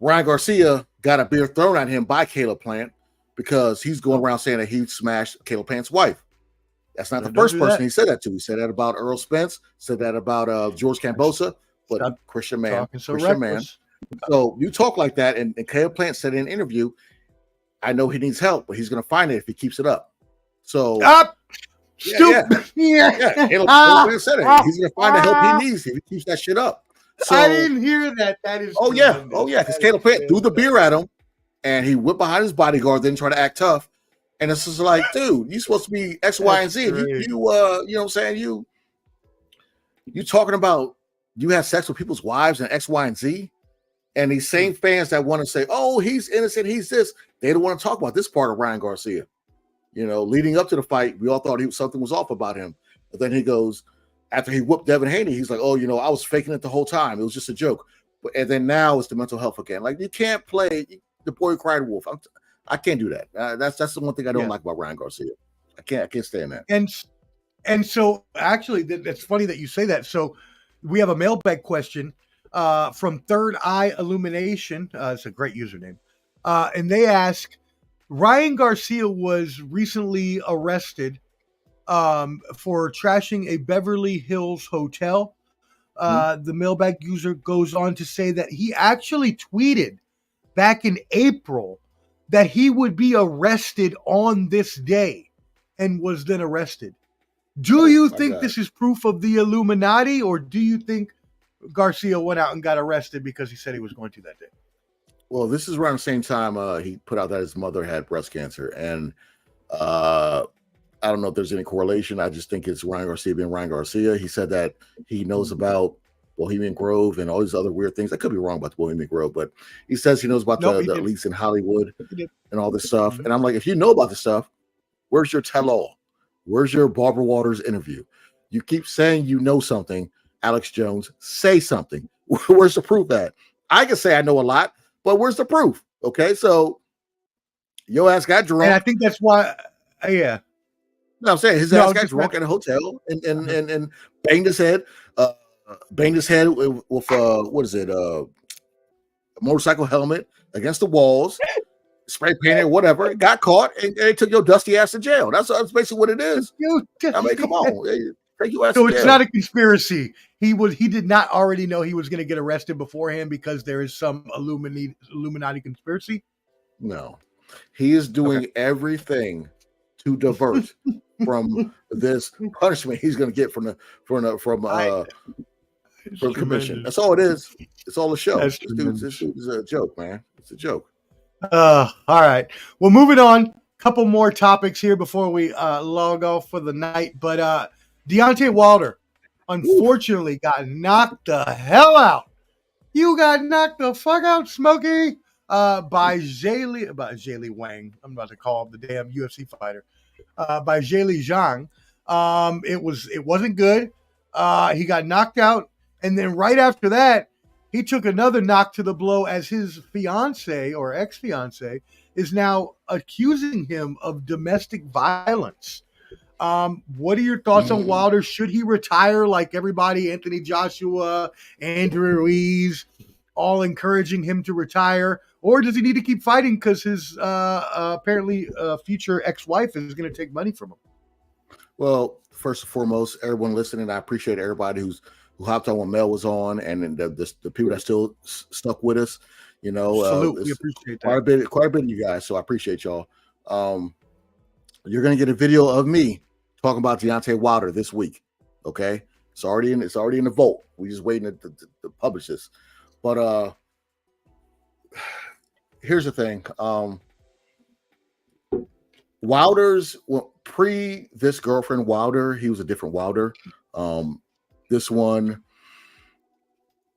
Speaker 4: Ryan Garcia got a beer thrown at him by Caleb Plant because he's going around saying that he smashed Caleb Plant's wife. That's not the first person he said that to. He said that about Earl Spence, said that about George Cambosa, but Christian man. So you talk like that, and Caleb Plant said in an interview, I know he needs help, but he's going to find it if he keeps it up. So
Speaker 2: Caleb
Speaker 4: Plant said it. He's going to find the help he needs if he keeps that shit up. So,
Speaker 2: I didn't hear that. That is
Speaker 4: because Caleb Plant threw the beer at him, and he went behind his bodyguard, then tried to act tough. And it's just like, dude, you're supposed to be X, Y, and Z. You know what I'm saying? You talking about you have sex with people's wives and X, Y, and Z. And these same fans that want to say, oh, he's innocent, he's this, they don't want to talk about this part of Ryan Garcia. Leading up to the fight, we all thought something was off about him. But then he goes, after he whooped Devin Haney, he's like, oh, I was faking it the whole time. It was just a joke. And then now it's the mental health again. Like, you can't play the boy cried wolf. I can't do that. That's the one thing I don't like about Ryan Garcia. I can't stand that.
Speaker 2: And so actually, that's funny that you say that. So we have a mailbag question from Third Eye Illumination. It's a great username. And they ask, Ryan Garcia was recently arrested for trashing a Beverly Hills hotel. The mailbag user goes on to say that he actually tweeted back in April that he would be arrested on this day and was then arrested. Do you think this is proof of the Illuminati, or do you think Garcia went out and got arrested because he said he was going to that day?
Speaker 4: Well, this is around the same time he put out that his mother had breast cancer. And I don't know if there's any correlation. I just think it's Ryan Garcia being Ryan Garcia. He said that he knows about Bohemian Grove and all these other weird things. I could be wrong about the Bohemian Grove, but he says he knows about the elites in Hollywood and all this stuff. And I'm like, if you know about this stuff, where's your tell-all? Where's your Barbara Waters interview? You keep saying you know something, Alex Jones. Say something. Where's the proof at? I can say I know a lot, but where's the proof? Okay, so your ass got drunk.
Speaker 2: And I think that's why, yeah.
Speaker 4: No, I'm saying his ass got drunk at a hotel and banged his head. Banged his head with what is it? A motorcycle helmet against the walls, spray painted, whatever. Got caught and they took your dusty ass to jail. That's basically what it is. I mean, come on. Take your ass
Speaker 2: so
Speaker 4: to
Speaker 2: it's
Speaker 4: jail.
Speaker 2: not a conspiracy. He did not already know he was going to get arrested beforehand because there is some Illuminati conspiracy.
Speaker 4: No, he is doing everything to divert from this punishment he's going to get from the commission. That's all it is. It's all a show. This dude is a joke, man. It's a joke.
Speaker 2: All right. Well, moving on. Couple more topics here before we log off for the night. But Deontay Wilder, unfortunately, got knocked the hell out. You got knocked the fuck out, Smokey, by Zhayli Wang. I'm about to call him the damn UFC fighter. By Zhayli Zhang. It wasn't good. He got knocked out. And then right after that, he took another knock to the blow as his fiance or ex-fiance is now accusing him of domestic violence. What are your thoughts on Wilder? Should he retire like everybody, Anthony Joshua, Andrew Ruiz, all encouraging him to retire? Or does he need to keep fighting because his apparently future ex-wife is going to take money from him?
Speaker 4: Well, first and foremost, everyone listening, I appreciate everybody who hopped on when Mel was on, and the people that still stuck with us. You know,
Speaker 2: salute. We appreciate that.
Speaker 4: Quite a bit of you guys. So I appreciate y'all. You're gonna get a video of me talking about Deontay Wilder this week. Okay, it's already in the vault. We're just waiting to publish this. But here's the thing. Wilder's pre this girlfriend Wilder, he was a different Wilder. This one,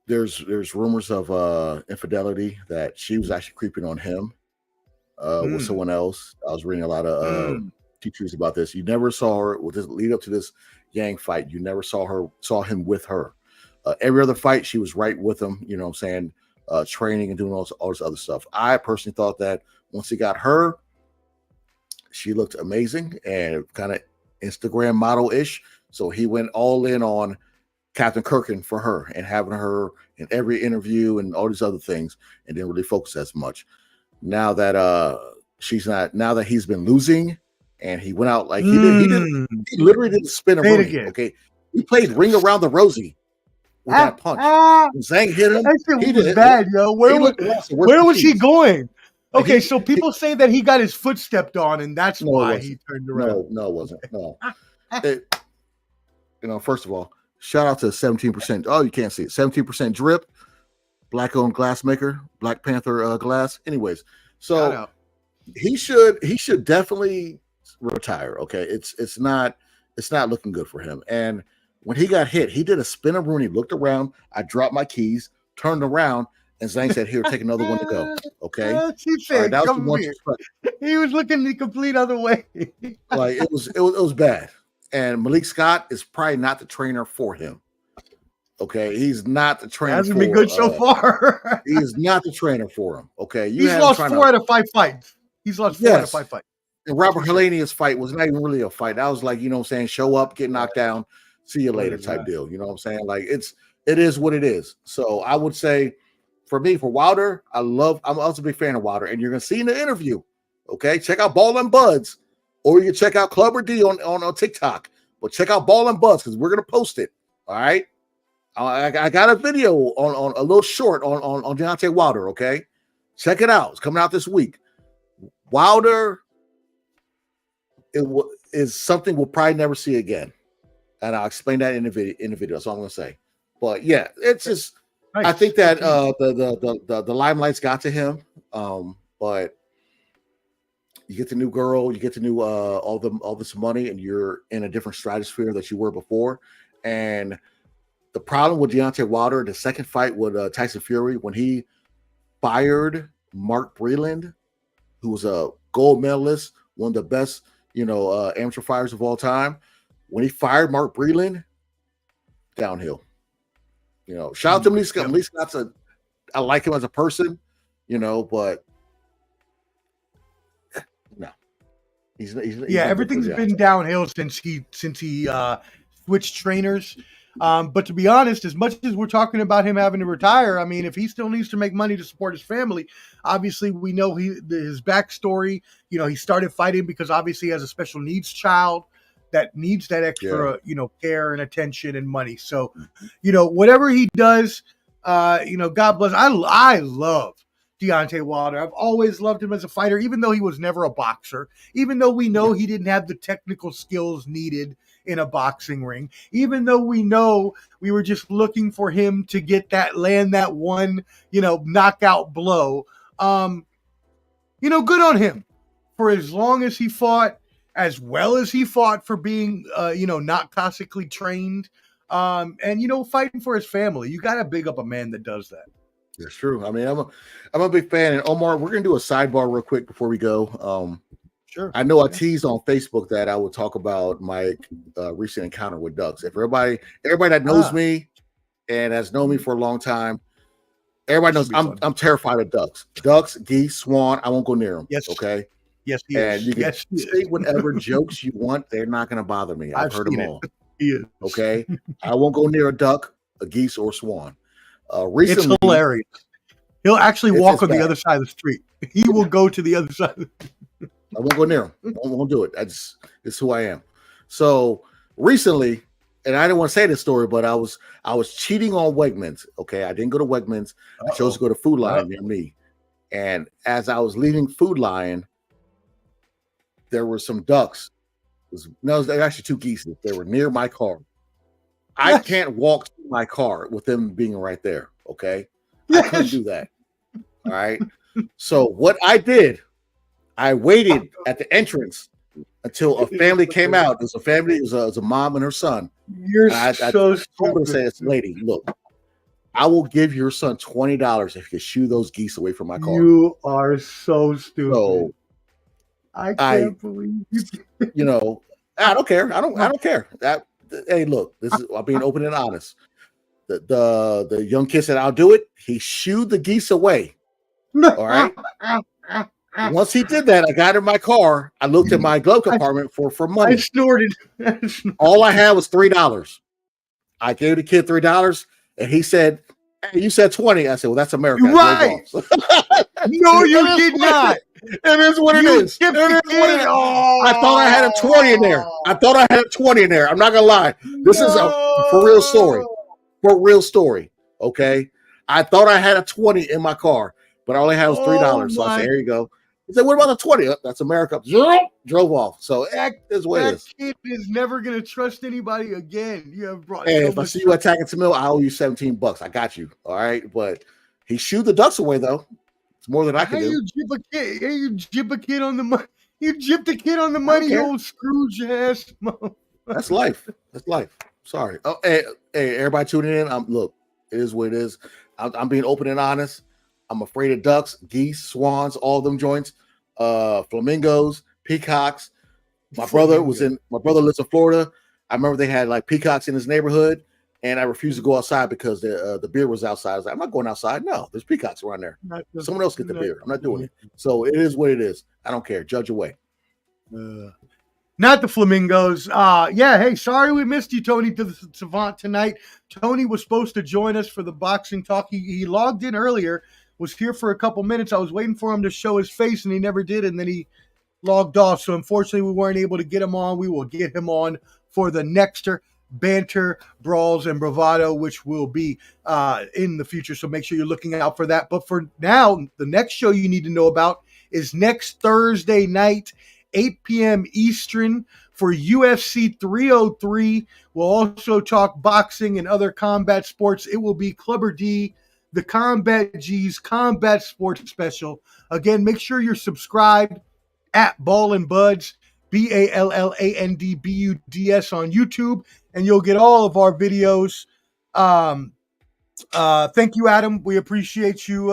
Speaker 4: there's rumors of infidelity, that she was actually creeping on him with someone else. I was reading a lot of teachers about this. You never saw her with this lead up to this Yang fight. You never saw him with her. Every other fight, she was right with him. You know what I'm saying? Training and doing all this other stuff. I personally thought that once he got her, she looked amazing and kind of Instagram model-ish. So he went all in on Captain Kirkin for her and having her in every interview and all these other things, and didn't really focus as much. Now that now that he's been losing, and he went out like he literally did a spin of Rooney. Okay, he played Ring Around the Rosie with that punch. Zhang hit him.
Speaker 2: That shit was bad, yo. Where was he going? Okay, so people say that he got his foot stepped on, and that's why he turned around.
Speaker 4: No, it wasn't. No. First of all, shout out to 17%. Oh, you can't see it. 17% drip, black-owned glass maker, Black Panther glass. Anyways, so he should definitely retire. Okay, it's not looking good for him. And when he got hit, he did a spin of Rooney, looked around. I dropped my keys, turned around, and Zhang said, "Here, take another one to go." Okay,
Speaker 2: he said,
Speaker 4: that was the one.
Speaker 2: He was looking the complete other way.
Speaker 4: Like it was bad. And Malik Scott is probably not the trainer for him. Okay, he's not the trainer.
Speaker 2: Hasn't been good so far.
Speaker 4: He is not the trainer for him. Okay,
Speaker 2: he's lost 4 out of 5 fights. He's lost 4 out of 5 fights.
Speaker 4: And Robert Helenius fight was not even really a fight. That was like, you know what I'm saying, show up, get knocked down, see you later type deal. You know what I'm saying? Like it is what it is. So I would say for me, for Wilder, I'm also a big fan of Wilder, and you're gonna see in the interview. Okay, check out Ball and Buds, or you can check out Clubber D on TikTok. But check out Ball and Buds because we're gonna post it. All right. I got a video on a little short on Deontay Wilder. Okay, check it out. It's coming out this week. Wilder is something we'll probably never see again, and I'll explain that in the video. That's all I'm gonna say. But yeah, it's just nice. I think that the limelight's got to him, but you get the new girl, you get the new all this money, and you're in a different stratosphere that you were before. And the problem with Deontay Wilder, the second fight with Tyson Fury, when he fired Mark Breland, who was a gold medalist, one of the best, amateur fighters of all time. When he fired Mark Breland, downhill. Shout out to him. At least I like him as a person, but no, he's
Speaker 2: everything's been downhill since he switched trainers. But to be honest, as much as we're talking about him having to retire, I mean, if he still needs to make money to support his family, obviously we know his backstory. He started fighting because obviously he has a special needs child that needs that extra, care and attention and money. So, whatever he does, God bless. I love Deontay Wilder. I've always loved him as a fighter, even though he was never a boxer, even though we know he didn't have the technical skills needed in a boxing ring, even though we know we were just looking for him to land that one, knockout blow. Good on him for as long as he fought, as well as he fought for being, not classically trained, and fighting for his family. You got to big up a man that does that.
Speaker 4: That's true. I mean, I'm a big fan. And Omar, we're gonna do a sidebar real quick before we go.
Speaker 2: Sure.
Speaker 4: I know I teased on Facebook that I would talk about my recent encounter with ducks. If everybody that knows me and has known me for a long time, everybody knows I'm terrified of ducks. Ducks, geese, swan. I won't go near them.
Speaker 2: Yes.
Speaker 4: Okay.
Speaker 2: Yes.
Speaker 4: And you can say whatever jokes you want. They're not going to bother me. I've heard them all.
Speaker 2: Yes.
Speaker 4: Okay. I won't go near a duck, a geese, or swan. Recently,
Speaker 2: it's hilarious. He'll actually walk on the other side of the street. He will go to the other side.
Speaker 4: I won't go near him. I won't do it. It's who I am. So recently, and I didn't want to say this story, but I was cheating on Wegmans. Okay, I didn't go to Wegmans. I chose to go to Food Lion near me. And as I was leaving Food Lion, there were some ducks. There were actually two geese. They were near my car. I can't walk to my car with them being right there. Okay, I couldn't do that. All right. So what I did, I waited at the entrance until a family came out. It was a family. It was a mom and her son.
Speaker 2: You're
Speaker 4: I
Speaker 2: so
Speaker 4: told her, say, lady, look, I will give your son $20 if you shoo those geese away from my car.
Speaker 2: You are so stupid.
Speaker 4: So
Speaker 2: I can't believe you.
Speaker 4: I don't care. I don't care. Hey, look, I'm being open and honest. The young kid said, I'll do it. He shooed the geese away. All right. Once he did that, I got in my car. I looked at my glove compartment for money.
Speaker 2: I snorted.
Speaker 4: All I had was $3. I gave the kid $3, and he said, "Hey, you said 20." I said, "Well, that's America."
Speaker 2: Right. No, you did not.
Speaker 4: It is what it is. It is what it is. I thought I had a 20 in there. I'm not gonna lie. This is a for real story. For real story. Okay. I thought I had a 20 in my car, but I only had was $3. So I said, "Here you go." He said, "What about the 20? Oh, that's America." Drove off. So that is what it is.
Speaker 2: That kid is never gonna trust anybody again. You have brought.
Speaker 4: Hey, if I see you attacking Tamil, I owe you $17. I got you. All right, but he shooed the ducks away though. It's more than I can do.
Speaker 2: You jip a kid on the money. You gypped a kid on the money, you old Scrooge ass.
Speaker 4: That's life. That's life. Sorry. Oh, hey, everybody tuning in. Look, it is what it is. I'm being open and honest. I'm afraid of ducks, geese, swans, all of them joints, flamingos, peacocks. My brother lives in Florida. I remember they had like peacocks in his neighborhood, and I refused to go outside because the beer was outside. I was like, I'm not going outside. No, there's peacocks around there. Someone else get the beer. I'm not doing it. So it is what it is. I don't care. Judge away.
Speaker 2: Not the flamingos. Hey, sorry we missed you, Tony, to the Savant tonight. Tony was supposed to join us for the boxing talk. He logged in earlier, was here for a couple minutes. I was waiting for him to show his face, and he never did, and then he logged off. So unfortunately, we weren't able to get him on. We will get him on for the next Banter, Brawls, and Bravado, which will be in the future. So make sure you're looking out for that. But for now, the next show you need to know about is next Thursday night, 8 p.m. Eastern for UFC 303. We'll also talk boxing and other combat sports. It will be Clubber D, the Combat G's Combat Sports Special. Again, make sure you're subscribed at Ballin' Buds, BALLANDBUDS on YouTube, and you'll get all of our videos. Thank you, Adam. We appreciate you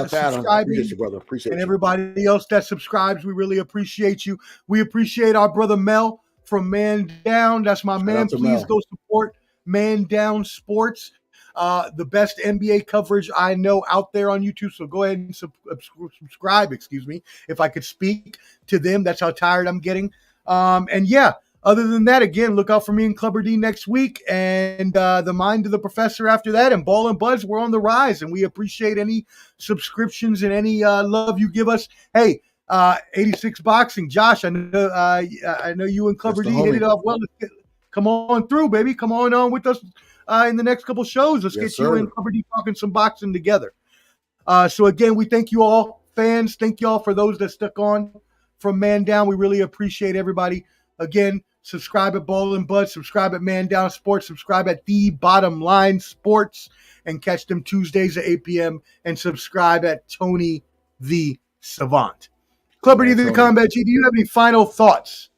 Speaker 2: subscribing.
Speaker 4: Appreciate you, brother. Appreciate
Speaker 2: and
Speaker 4: you.
Speaker 2: Everybody else that subscribes, we really appreciate you. We appreciate our brother Mel from Man Down. That's my man. Please go support Man Down Sports. The best NBA coverage I know out there on YouTube. So go ahead and subscribe, if I could speak to them. That's how tired I'm getting. And yeah, other than that, again, look out for me and Clubber D next week, and the Mind of the Professor after that, and Ball and Buds. We're on the rise, and we appreciate any subscriptions and any love you give us. Hey, 86 Boxing, Josh, I know you and Clubber D hit it off well. Come on through, baby. Come on with us in the next couple shows. Let's get you and Clubber D talking some boxing together. So again, we thank you all, fans. Thank you all for those that stuck on from Man Down. We really appreciate everybody. Again, subscribe at Ball and Bud, subscribe at Man Down Sports, subscribe at The Bottom Line Sports, and catch them Tuesdays at 8 p.m. and subscribe at Tony the Savant. Clubber D, the Combat G, do you have any final thoughts?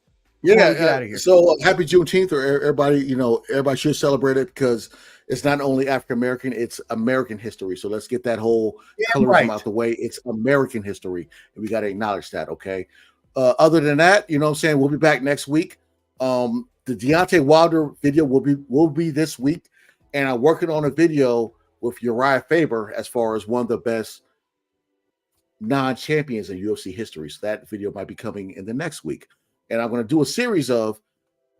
Speaker 4: Yeah, get out of here? So happy Juneteenth, or everybody, everybody should celebrate it because it's not only African American, it's American history. So let's get that whole colorism out the way. It's American history, and we got to acknowledge that, okay? Other than that, we'll be back next week. The Deontay Wilder video will be this week, and I'm working on a video with Uriah Faber as far as one of the best non-champions in UFC history. So that video might be coming in the next week. And I'm going to do a series of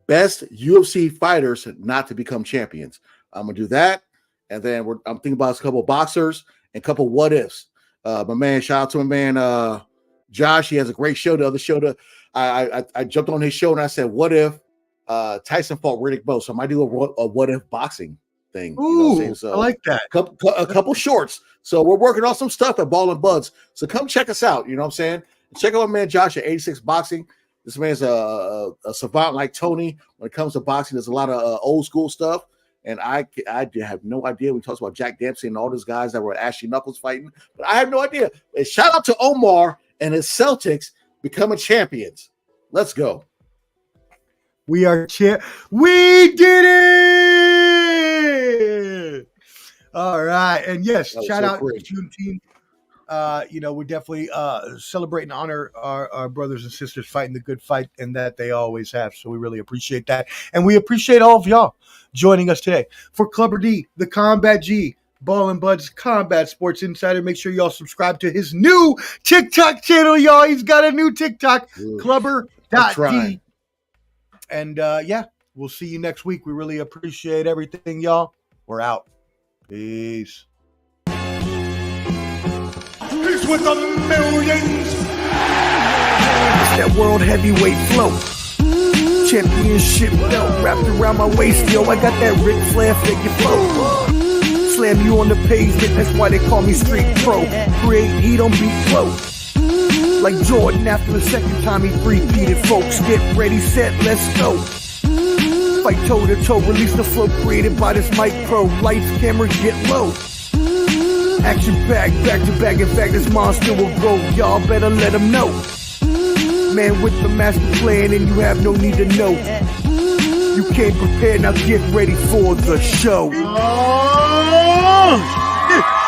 Speaker 4: best UFC fighters not to become champions. I'm going to do that. And then I'm thinking about a couple of boxers and a couple of what ifs. My man, shout out to my man, Josh. He has a great show. The other show, I jumped on his show and I said, what if Tyson fought Riddick Bowe? So I might do a what if boxing thing.
Speaker 2: Ooh, so, I like that.
Speaker 4: A couple shorts. So we're working on some stuff at Ball and Buds. So come check us out. You know what I'm saying? Check out my man Josh at 86 Boxing. This man's a savant like Tony. When it comes to boxing, there's a lot of old school stuff. And I have no idea. We talked about Jack Dempsey and all those guys that were at Ashley Knuckles fighting. But I have no idea. And shout out to Omar and his Celtics becoming champions. Let's go.
Speaker 2: We are we did it! All right. And yes, shout out to Juneteenth. We're definitely celebrate and honor our brothers and sisters fighting the good fight, and that they always have. So we really appreciate that. And we appreciate all of y'all joining us today. For Clubber D, the Combat G, Ball and Buds Combat Sports Insider, make sure y'all subscribe to his new TikTok channel, y'all. He's got a new TikTok, Clubber.D. And we'll see you next week. We really appreciate everything, y'all. We're out. Peace.
Speaker 1: He's with the millions.
Speaker 5: It's that world heavyweight flow. Championship belt wrapped around my waist, yo. I got that Ric Flair figure flow. Slam you on the pavement, that's why they call me Street Pro. Create heat on beat flow. Like Jordan after the second time he three-peated, folks. Get ready, set, let's go. Fight toe to toe, release the flow created by this mic pro. Lights, camera, get low. Action packed, back to back. In fact, this monster will go. Y'all better let him know. Man with the master plan, and you have no need to know. You came prepared, now get ready for the show.